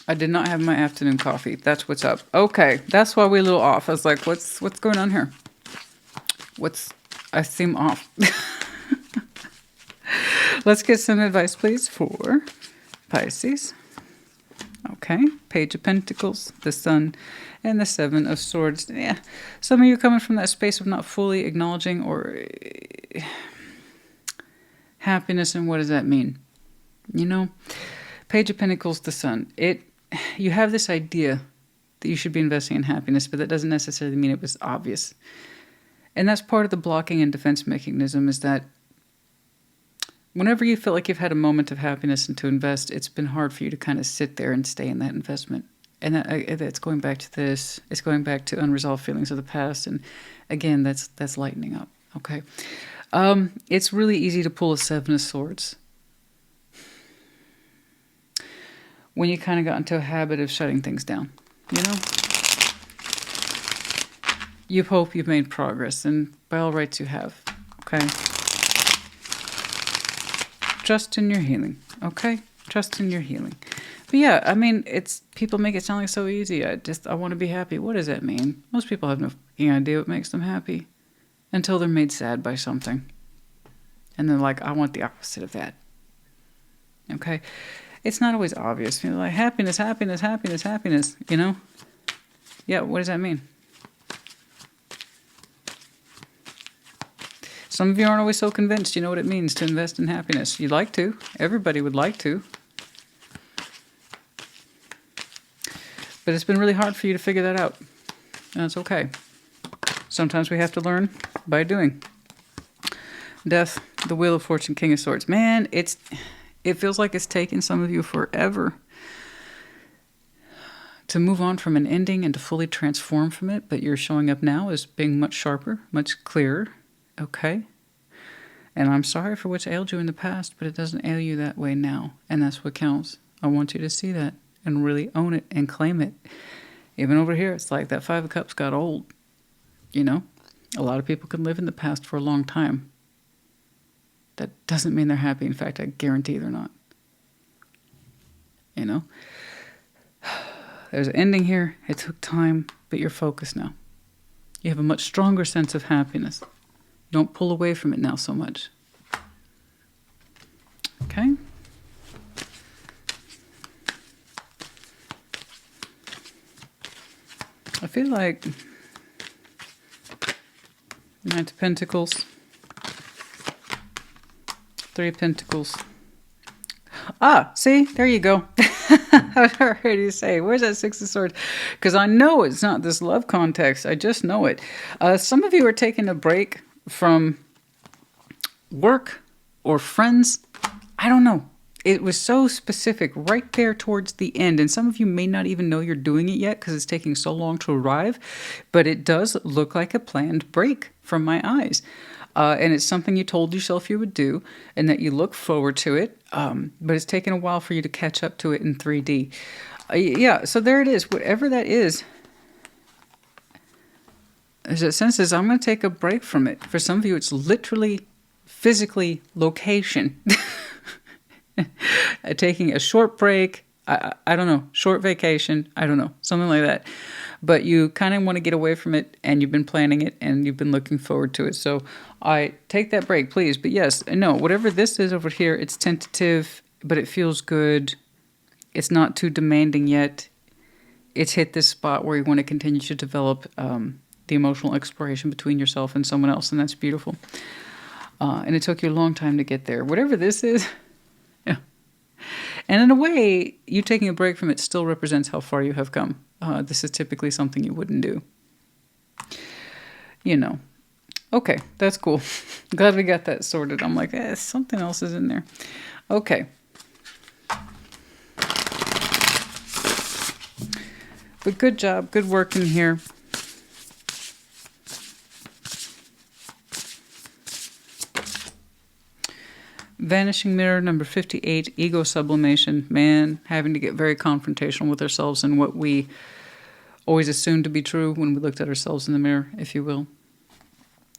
I did not have my afternoon coffee. That's what's up. Okay. That's why we're a little off. I was like, what's going on here? I seem off. Let's get some advice, please, for Pisces. Okay. Page of Pentacles, the Sun, and the Seven of Swords. Yeah. Some of you are coming from that space of not fully acknowledging or happiness. And what does that mean? You know, Page of Pentacles, the Sun. You have this idea that you should be investing in happiness, but that doesn't necessarily mean it was obvious. And that's part of the blocking and defense mechanism, is that whenever you feel like you've had a moment of happiness and to invest, it's been hard for you to kind of sit there and stay in that investment. And that's going back to this. It's going back to unresolved feelings of the past. And again, that's lightening up. Okay. It's really easy to pull a Seven of Swords when you kind of got into a habit of shutting things down, you know? You hope you've made progress, and by all rights you have, okay? Trust in your healing, okay? Trust in your healing. But yeah, I mean, people make it sound like so easy. I want to be happy. What does that mean? Most people have no fucking idea what makes them happy until they're made sad by something. And they're like, I want the opposite of that, okay? It's not always obvious. You're like, happiness, happiness, happiness, happiness, you know? Yeah, what does that mean? Some of you aren't always so convinced you know what it means to invest in happiness. You'd like to. Everybody would like to. But it's been really hard for you to figure that out. And that's okay. Sometimes we have to learn by doing. Death, the Wheel of Fortune, King of Swords. Man, it feels like it's taken some of you forever to move on from an ending and to fully transform from it. But you're showing up now as being much sharper, much clearer. Okay? And I'm sorry for what's ailed you in the past, but it doesn't ail you that way now. And that's what counts. I want you to see that and really own it and claim it. Even over here, it's like that Five of Cups got old. You know? A lot of people can live in the past for a long time. That doesn't mean they're happy. In fact, I guarantee they're not. You know? There's an ending here. It took time, but you're focused now. You have a much stronger sense of happiness. You don't pull away from it now so much. Okay? feel like Knight of Pentacles, Three of Pentacles. Ah, see, there you go. I heard you say, where's that Six of Swords? Because I know it's not this love context. I just know it. Some of you are taking a break from work or friends. I don't know. It was so specific right there towards the end. And some of you may not even know you're doing it yet because it's taking so long to arrive. But it does look like a planned break from my eyes. And it's something you told yourself you would do and that you look forward to it. But it's taken a while for you to catch up to it in 3D. Yeah, so there it is. Whatever that is, as it senses, I'm going to take a break from it. For some of you, it's literally, physically, location. Taking a short break. I don't know. Short vacation. I don't know. Something like that. But you kind of want to get away from it, and you've been planning it, and you've been looking forward to it. So I take that break, please. But yes, no, whatever this is over here, it's tentative, but it feels good. It's not too demanding yet. It's hit this spot where you want to continue to develop the emotional exploration between yourself and someone else, and that's beautiful. And it took you a long time to get there. Whatever this is, yeah. And in a way, you taking a break from it still represents how far you have come. This is typically something you wouldn't do. You know. Okay, that's cool. Glad we got that sorted. I'm like, something else is in there. Okay. But good job. Good work in here. Vanishing Mirror, number 58, ego sublimation. Man, having to get very confrontational with ourselves and what we always assumed to be true when we looked at ourselves in the mirror, if you will.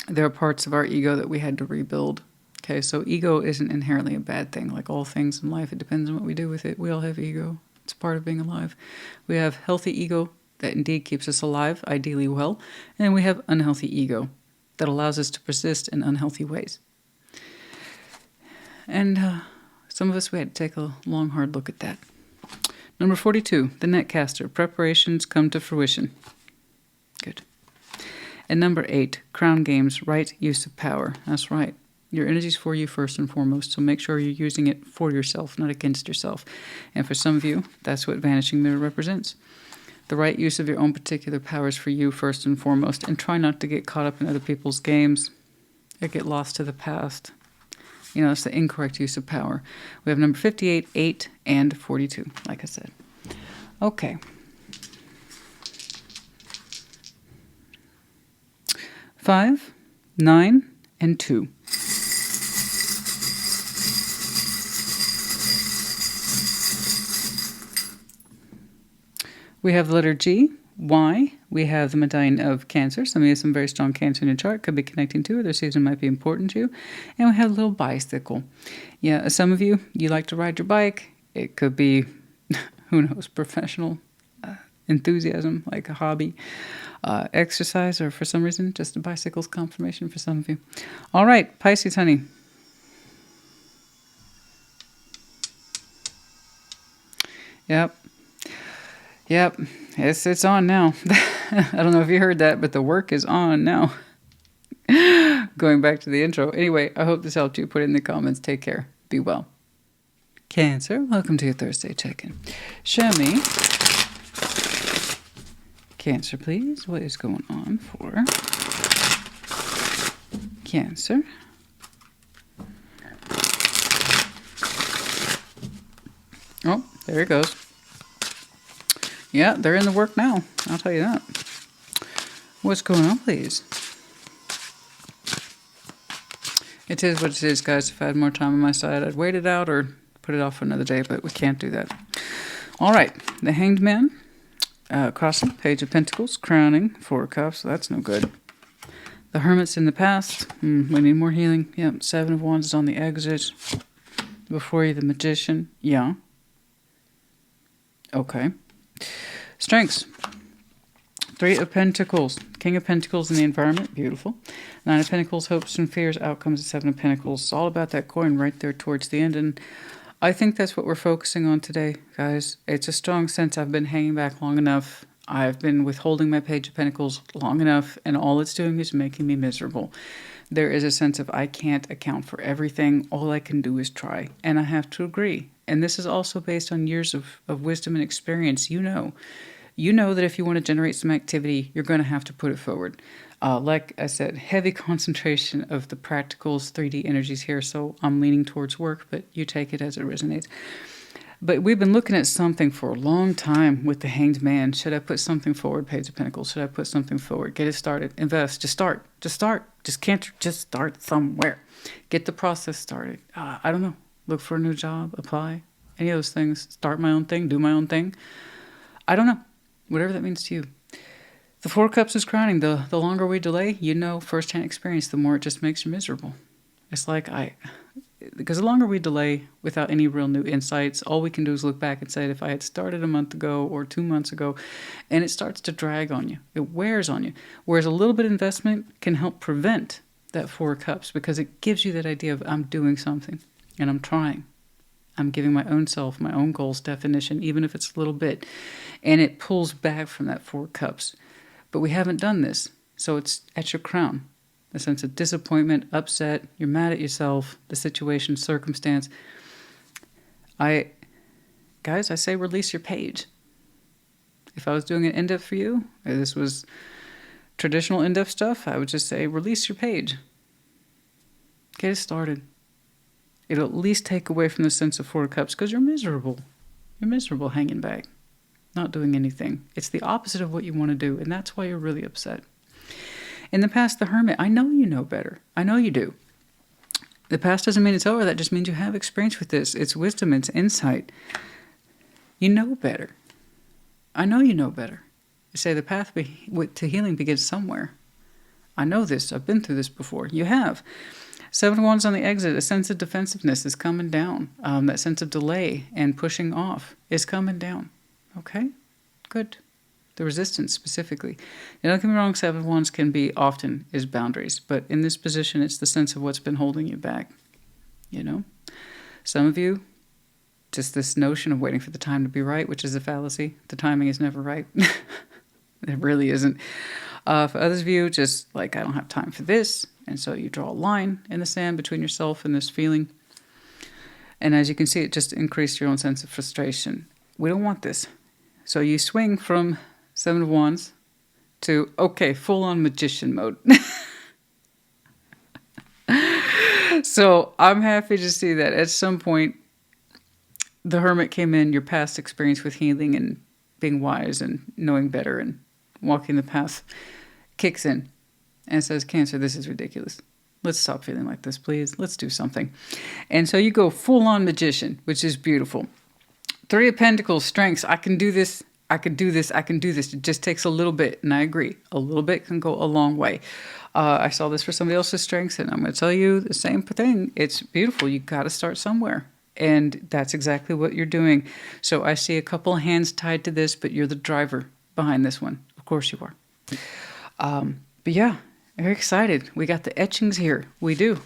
There are parts of our ego that we had to rebuild. Okay, so ego isn't inherently a bad thing. Like all things in life, it depends on what we do with it. We all have ego. It's part of being alive. We have healthy ego that indeed keeps us alive, ideally well. And we have unhealthy ego that allows us to persist in unhealthy ways. And some of us, we had to take a long, hard look at that. Number 42, the Netcaster. Preparations come to fruition. Good. And number 8, Crown Games. Right use of power. That's right. Your energy's for you first and foremost, so make sure you're using it for yourself, not against yourself. And for some of you, that's what Vanishing Mirror represents. The right use of your own particular powers for you first and foremost, and try not to get caught up in other people's games or get lost to the past. You know, it's the incorrect use of power. We have number 58, 8, and 42, like I said. Okay. Five, 9, and 2. We have the letter G, Y. We have the medallion of Cancer. Some of you have some very strong Cancer in your chart. Could be connecting to, or their season might be important to you. And we have a little bicycle. Yeah, some of you, you like to ride your bike. It could be, who knows, professional enthusiasm, like a hobby. Exercise, or for some reason, just a bicycle's confirmation for some of you. All right, Pisces, honey. Yep. Yep, it's on now. I don't know if you heard that, but the work is on now. Going back to the intro. Anyway, I hope this helped you. Put it in the comments. Take care. Be well. Cancer, welcome to your Thursday check-in. Show me. Cancer, please. What is going on for Cancer? Oh, there it goes. Yeah, they're in the work now. I'll tell you that. What's going on, please? It is what it is, guys. If I had more time on my side, I'd wait it out or put it off for another day, but we can't do that. All right. The Hanged Man. Crossing. Page of Pentacles. Crowning. 4 of Cups. So that's no good. The Hermit's in the past. We need more healing. Yep. 7 of Wands is on the exit. Before you, the Magician. Yeah. Okay. Strengths. 3 of Pentacles. King of Pentacles in the environment. Beautiful. 9 of Pentacles, hopes and fears, outcomes, and 7 of Pentacles. It's all about that coin right there towards the end. And I think that's what we're focusing on today, guys. It's a strong sense I've been hanging back long enough. I've been withholding my Page of Pentacles long enough, and all it's doing is making me miserable. There is a sense of I can't account for everything. All I can do is try. And I have to agree. And this is also based on years of wisdom and experience. You know that if you want to generate some activity, you're going to have to put it forward. Like I said, heavy concentration of the practicals, 3D energies here. So I'm leaning towards work, but you take it as it resonates. But we've been looking at something for a long time with the Hanged Man. Should I put something forward, Page of Pentacles? Should I put something forward? Get it started. Invest. Just start. Just start. Just start somewhere. Get the process started. I don't know. Look for a new job. Apply. Any of those things. Start my own thing. Do my own thing. I don't know. Whatever that means to you. The Four of Cups is crowning. The longer we delay, you know, firsthand experience, the more it just makes you miserable. It's like because the longer we delay without any real new insights, all we can do is look back and say, if I had started a month ago or 2 months ago, and it starts to drag on you. It wears on you. Whereas a little bit of investment can help prevent that Four of Cups, because it gives you that idea of I'm doing something and I'm trying. I'm giving my own self, my own goals definition, even if it's a little bit. And it pulls back from that Four of Cups. But we haven't done this. So it's at your crown. A sense of disappointment, upset, you're mad at yourself, the situation, circumstance. Guys, I say release your page. If I was doing an in-depth for you, if this was traditional in-depth stuff, I would just say release your page. Get it started. It'll at least take away from the sense of Four of Cups, because you're miserable. You're miserable hanging back, not doing anything. It's the opposite of what you want to do, and that's why you're really upset. In the past, the Hermit, I know you know better. I know you do. The past doesn't mean it's over. That just means you have experience with this. It's wisdom. It's insight. You know better. I know you know better. You say the path to healing begins somewhere. I know this. I've been through this before. You have. Seven of Wands on the exit. A sense of defensiveness is coming down. That sense of delay and pushing off is coming down. Okay? Good. The resistance specifically. Now, don't get me wrong, Seven of Wands can be often is boundaries, but in this position, it's the sense of what's been holding you back. You know? Some of you, just this notion of waiting for the time to be right, which is a fallacy. The timing is never right. It really isn't. For others of you, just like, I don't have time for this. And so you draw a line in the sand between yourself and this feeling. And as you can see, it just increased your own sense of frustration. We don't want this. So you swing from Seven of Wands to, okay, full-on magician mode. So I'm happy to see that at some point the Hermit came in, your past experience with healing and being wise and knowing better and walking the path kicks in and says, Cancer, this is ridiculous. Let's stop feeling like this, please. Let's do something. And so you go full-on magician, which is beautiful. Three of Pentacles, strengths. I can do this. I can do this. I can do this. It just takes a little bit. And I agree. A little bit can go a long way. I saw this for somebody else's strengths, and I'm going to tell you the same thing. It's beautiful. You got to start somewhere. And that's exactly what you're doing. So I see a couple of hands tied to this, but you're the driver behind this one. Of course you are. But yeah, very excited. We got the etchings here. We do.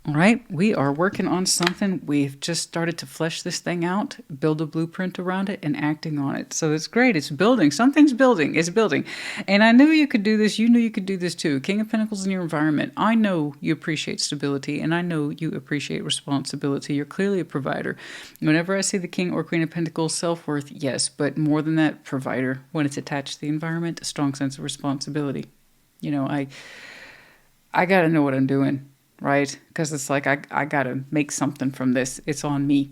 All right, we are working on something. We've just started to flesh this thing out, build a blueprint around it, and acting on it. So it's great. It's building. Something's building. It's building. And I knew you could do this. You knew you could do this too. King of Pentacles in your environment. I know you appreciate stability, and I know you appreciate responsibility. You're clearly a provider. Whenever I see the King or Queen of Pentacles, self-worth, yes, but more than that, provider. When it's attached to the environment, a strong sense of responsibility. You know, I got to know what I'm doing. Right? Because it's like, I got to make something from this. It's on me.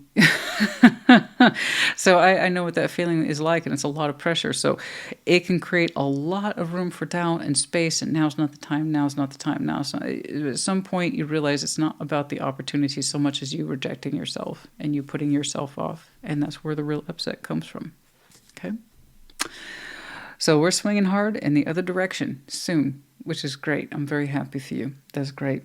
So I know what that feeling is like, and it's a lot of pressure. So it can create a lot of room for doubt and space, and now's not the time, now's not the time, now's not. At some point, you realize it's not about the opportunity so much as you rejecting yourself and you putting yourself off. And that's where the real upset comes from. Okay? So we're swinging hard in the other direction soon, which is great. I'm very happy for you. That's great.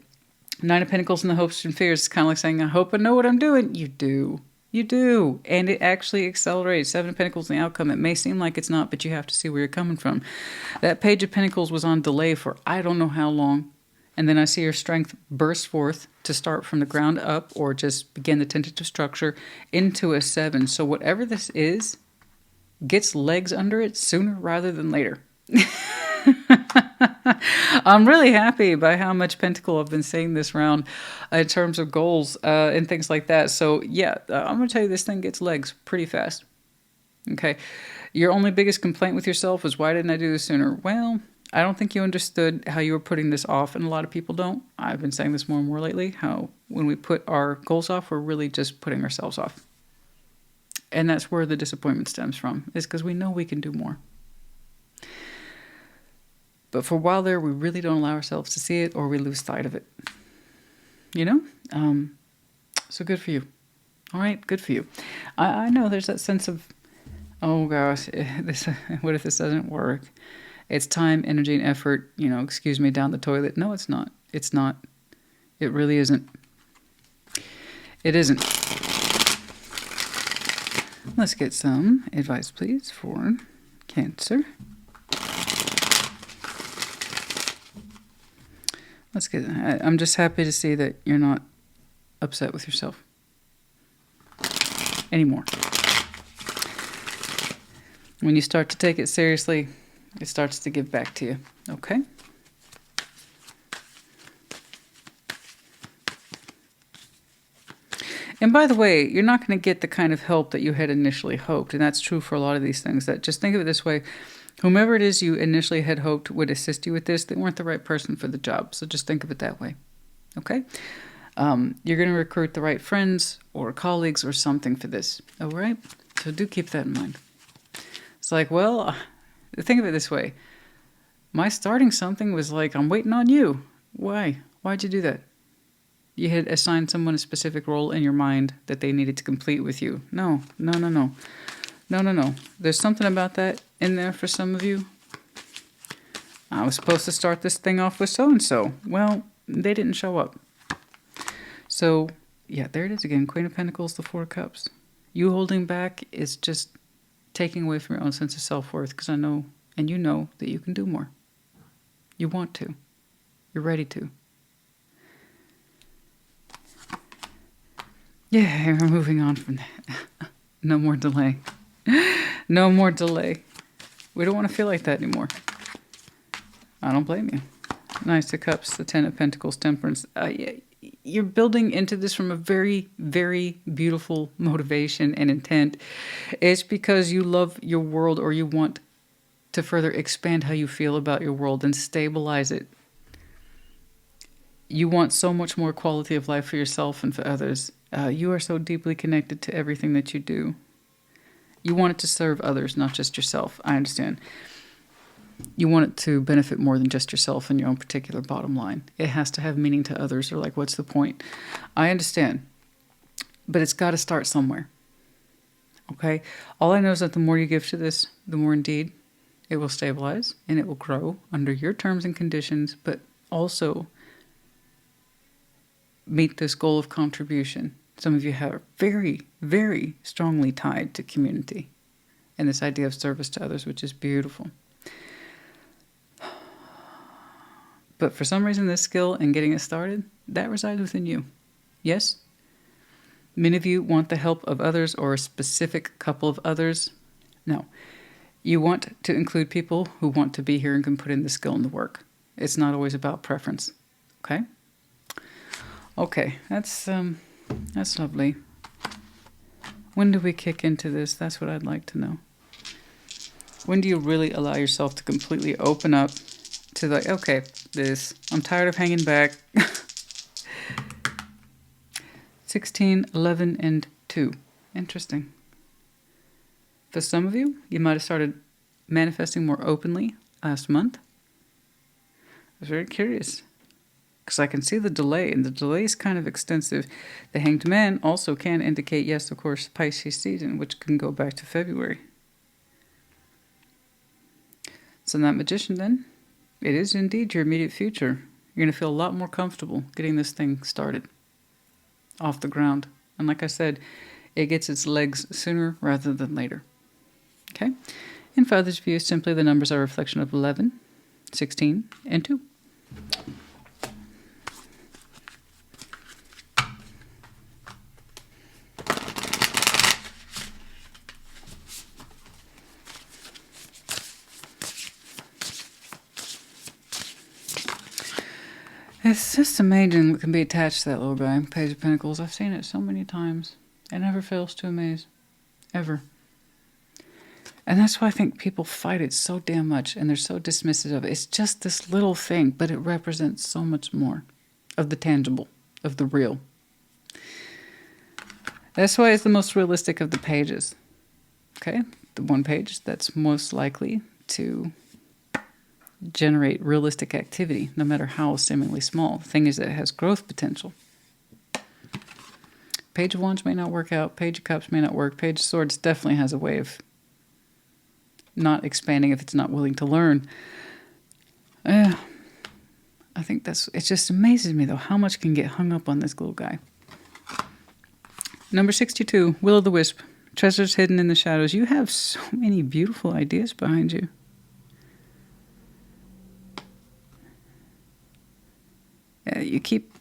Nine of Pentacles and the hopes and fears is kind of like saying, I hope I know what I'm doing. You do. You do. And it actually accelerates. Seven of Pentacles and the outcome. It may seem like it's not, but you have to see where you're coming from. That Page of Pentacles was on delay for I don't know how long. And then I see your strength burst forth to start from the ground up or just begin the tentative structure into a 7. So whatever this is, gets legs under it sooner rather than later. I'm really happy by how much Pentacle I've been seeing this round in terms of goals and things like that. So yeah, I'm going to tell you this thing gets legs pretty fast. Okay. Your only biggest complaint with yourself is, why didn't I do this sooner? Well, I don't think you understood how you were putting this off, and a lot of people don't. I've been saying this more and more lately, how when we put our goals off, we're really just putting ourselves off. And that's where the disappointment stems from, is because we know we can do more. But for a while there, we really don't allow ourselves to see it, or we lose sight of it. You know? So good for you. All right, good for you. I know there's that sense of, oh gosh, what if this doesn't work? It's time, energy, and effort, excuse me, down the toilet. No, it's not. It's not. It really isn't. It isn't. Let's get some advice, please, for Cancer. Let's get. I'm just happy to see that you're not upset with yourself anymore. When you start to take it seriously, it starts to give back to you. Okay? And by the way, you're not going to get the kind of help that you had initially hoped. And that's true for a lot of these things. That, just think of it this way. Whomever it is you initially had hoped would assist you with this, they weren't the right person for the job. So just think of it that way. Okay? You're going to recruit the right friends or colleagues or something for this. All right? So do keep that in mind. It's like, well, think of it this way. My starting something was like, I'm waiting on you. Why? Why'd you do that? You had assigned someone a specific role in your mind that they needed to complete with you. No. There's something about that in there for some of you. I was supposed to start this thing off with so-and-so. Well, they didn't show up. So, yeah, there it is again. Queen of Pentacles, the Four of Cups. You holding back is just taking away from your own sense of self-worth, because I know, and you know, that you can do more. You want to. You're ready to. Yeah, we're moving on from that. No more delay. No more delay. We don't want to feel like that anymore. I don't blame you. Knight of Cups, the Ten of Pentacles, Temperance. You're building into this from a very, very beautiful motivation and intent. It's because you love your world, or you want to further expand how you feel about your world and stabilize it. You want so much more quality of life for yourself and for others. You are so deeply connected to everything that you do. You want it to serve others, not just yourself. I understand. You want it to benefit more than just yourself and your own particular bottom line. It has to have meaning to others, or like, what's the point? I understand. But it's got to start somewhere. Okay? All I know is that the more you give to this, the more indeed it will stabilize and it will grow under your terms and conditions, but also meet this goal of contribution. Some of you are very, very strongly tied to community and this idea of service to others, which is beautiful. But for some reason, this skill in getting it started, that resides within you. Yes? Many of you want the help of others, or a specific couple of others. No. You want to include people who want to be here and can put in the skill and the work. It's not always about preference. Okay? Okay, that's lovely. When do we kick into this? That's what I'd like to know. When do you really allow yourself to completely open up to like, okay, I'm tired of hanging back. 16, 11, and 2. Interesting. For some of you, you might have started manifesting more openly last month. I was very curious, because I can see the delay, and the delay is kind of extensive. The Hanged Man also can indicate, yes, of course, Pisces season, which can go back to February. So that Magician, then, it is indeed your immediate future. You're going to feel a lot more comfortable getting this thing started off the ground. And like I said, it gets its legs sooner rather than later. Okay? In Father's view, simply the numbers are a reflection of 11, 16, and 2. It's just amazing what can be attached to that little guy, Page of Pentacles. I've seen it so many times. It never fails to amaze. Ever. And that's why I think people fight it so damn much, and they're so dismissive of it. It's just this little thing, but it represents so much more of the tangible, of the real. That's why it's the most realistic of the pages. Okay? The one page that's most likely to generate realistic activity, no matter how seemingly small. The thing is that it has growth potential. Page of Wands may not work out. Page of Cups may not work. Page of Swords definitely has a way of not expanding if it's not willing to learn. I think it just amazes me, though, how much can get hung up on this little guy. Number 62, Will-o'-the-Wisp. Treasures hidden in the shadows. You have so many beautiful ideas behind you. You keep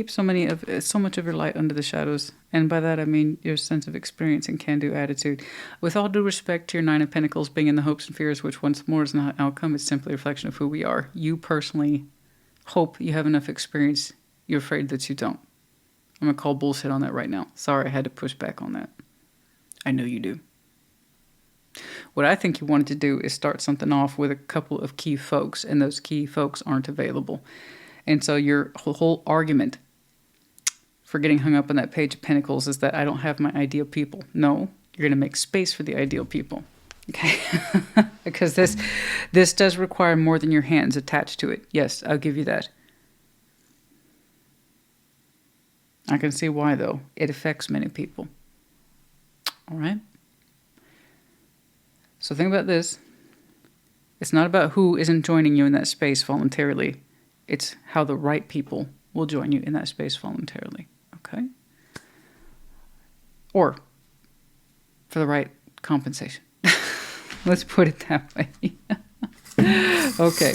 so much of your light under the shadows, and by that I mean your sense of experience and can-do attitude. With all due respect to your Nine of Pentacles being in the hopes and fears, which once more is not an outcome, it's simply a reflection of who we are. You personally hope you have enough experience. You're afraid that you don't. I'm gonna call bullshit on that right now. Sorry, I had to push back on that. I know you do. What I think you wanted to do is start something off with a couple of key folks, and those key folks aren't available. And so your whole argument for getting hung up on that Page of Pentacles is that I don't have my ideal people. No, you're going to make space for the ideal people. Okay? Because this does require more than your hands attached to it. Yes, I'll give you that. I can see why, though. It affects many people. All right? So think about this. It's not about who isn't joining you in that space voluntarily. It's how the right people will join you in that space voluntarily. Okay? Or for the right compensation. Let's put it that way. Okay.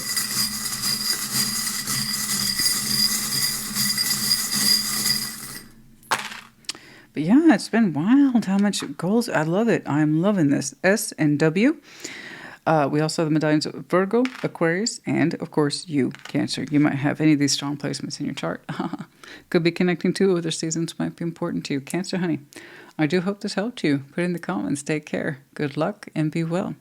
But yeah, it's been wild how much goals. I love it. I'm loving this. S and W. We also have the medallions of Virgo, Aquarius, and of course you, Cancer. You might have any of these strong placements in your chart. Could be connecting to other seasons might be important to you. Cancer, honey. I do hope this helped you. Put in the comments. Take care. Good luck and be well.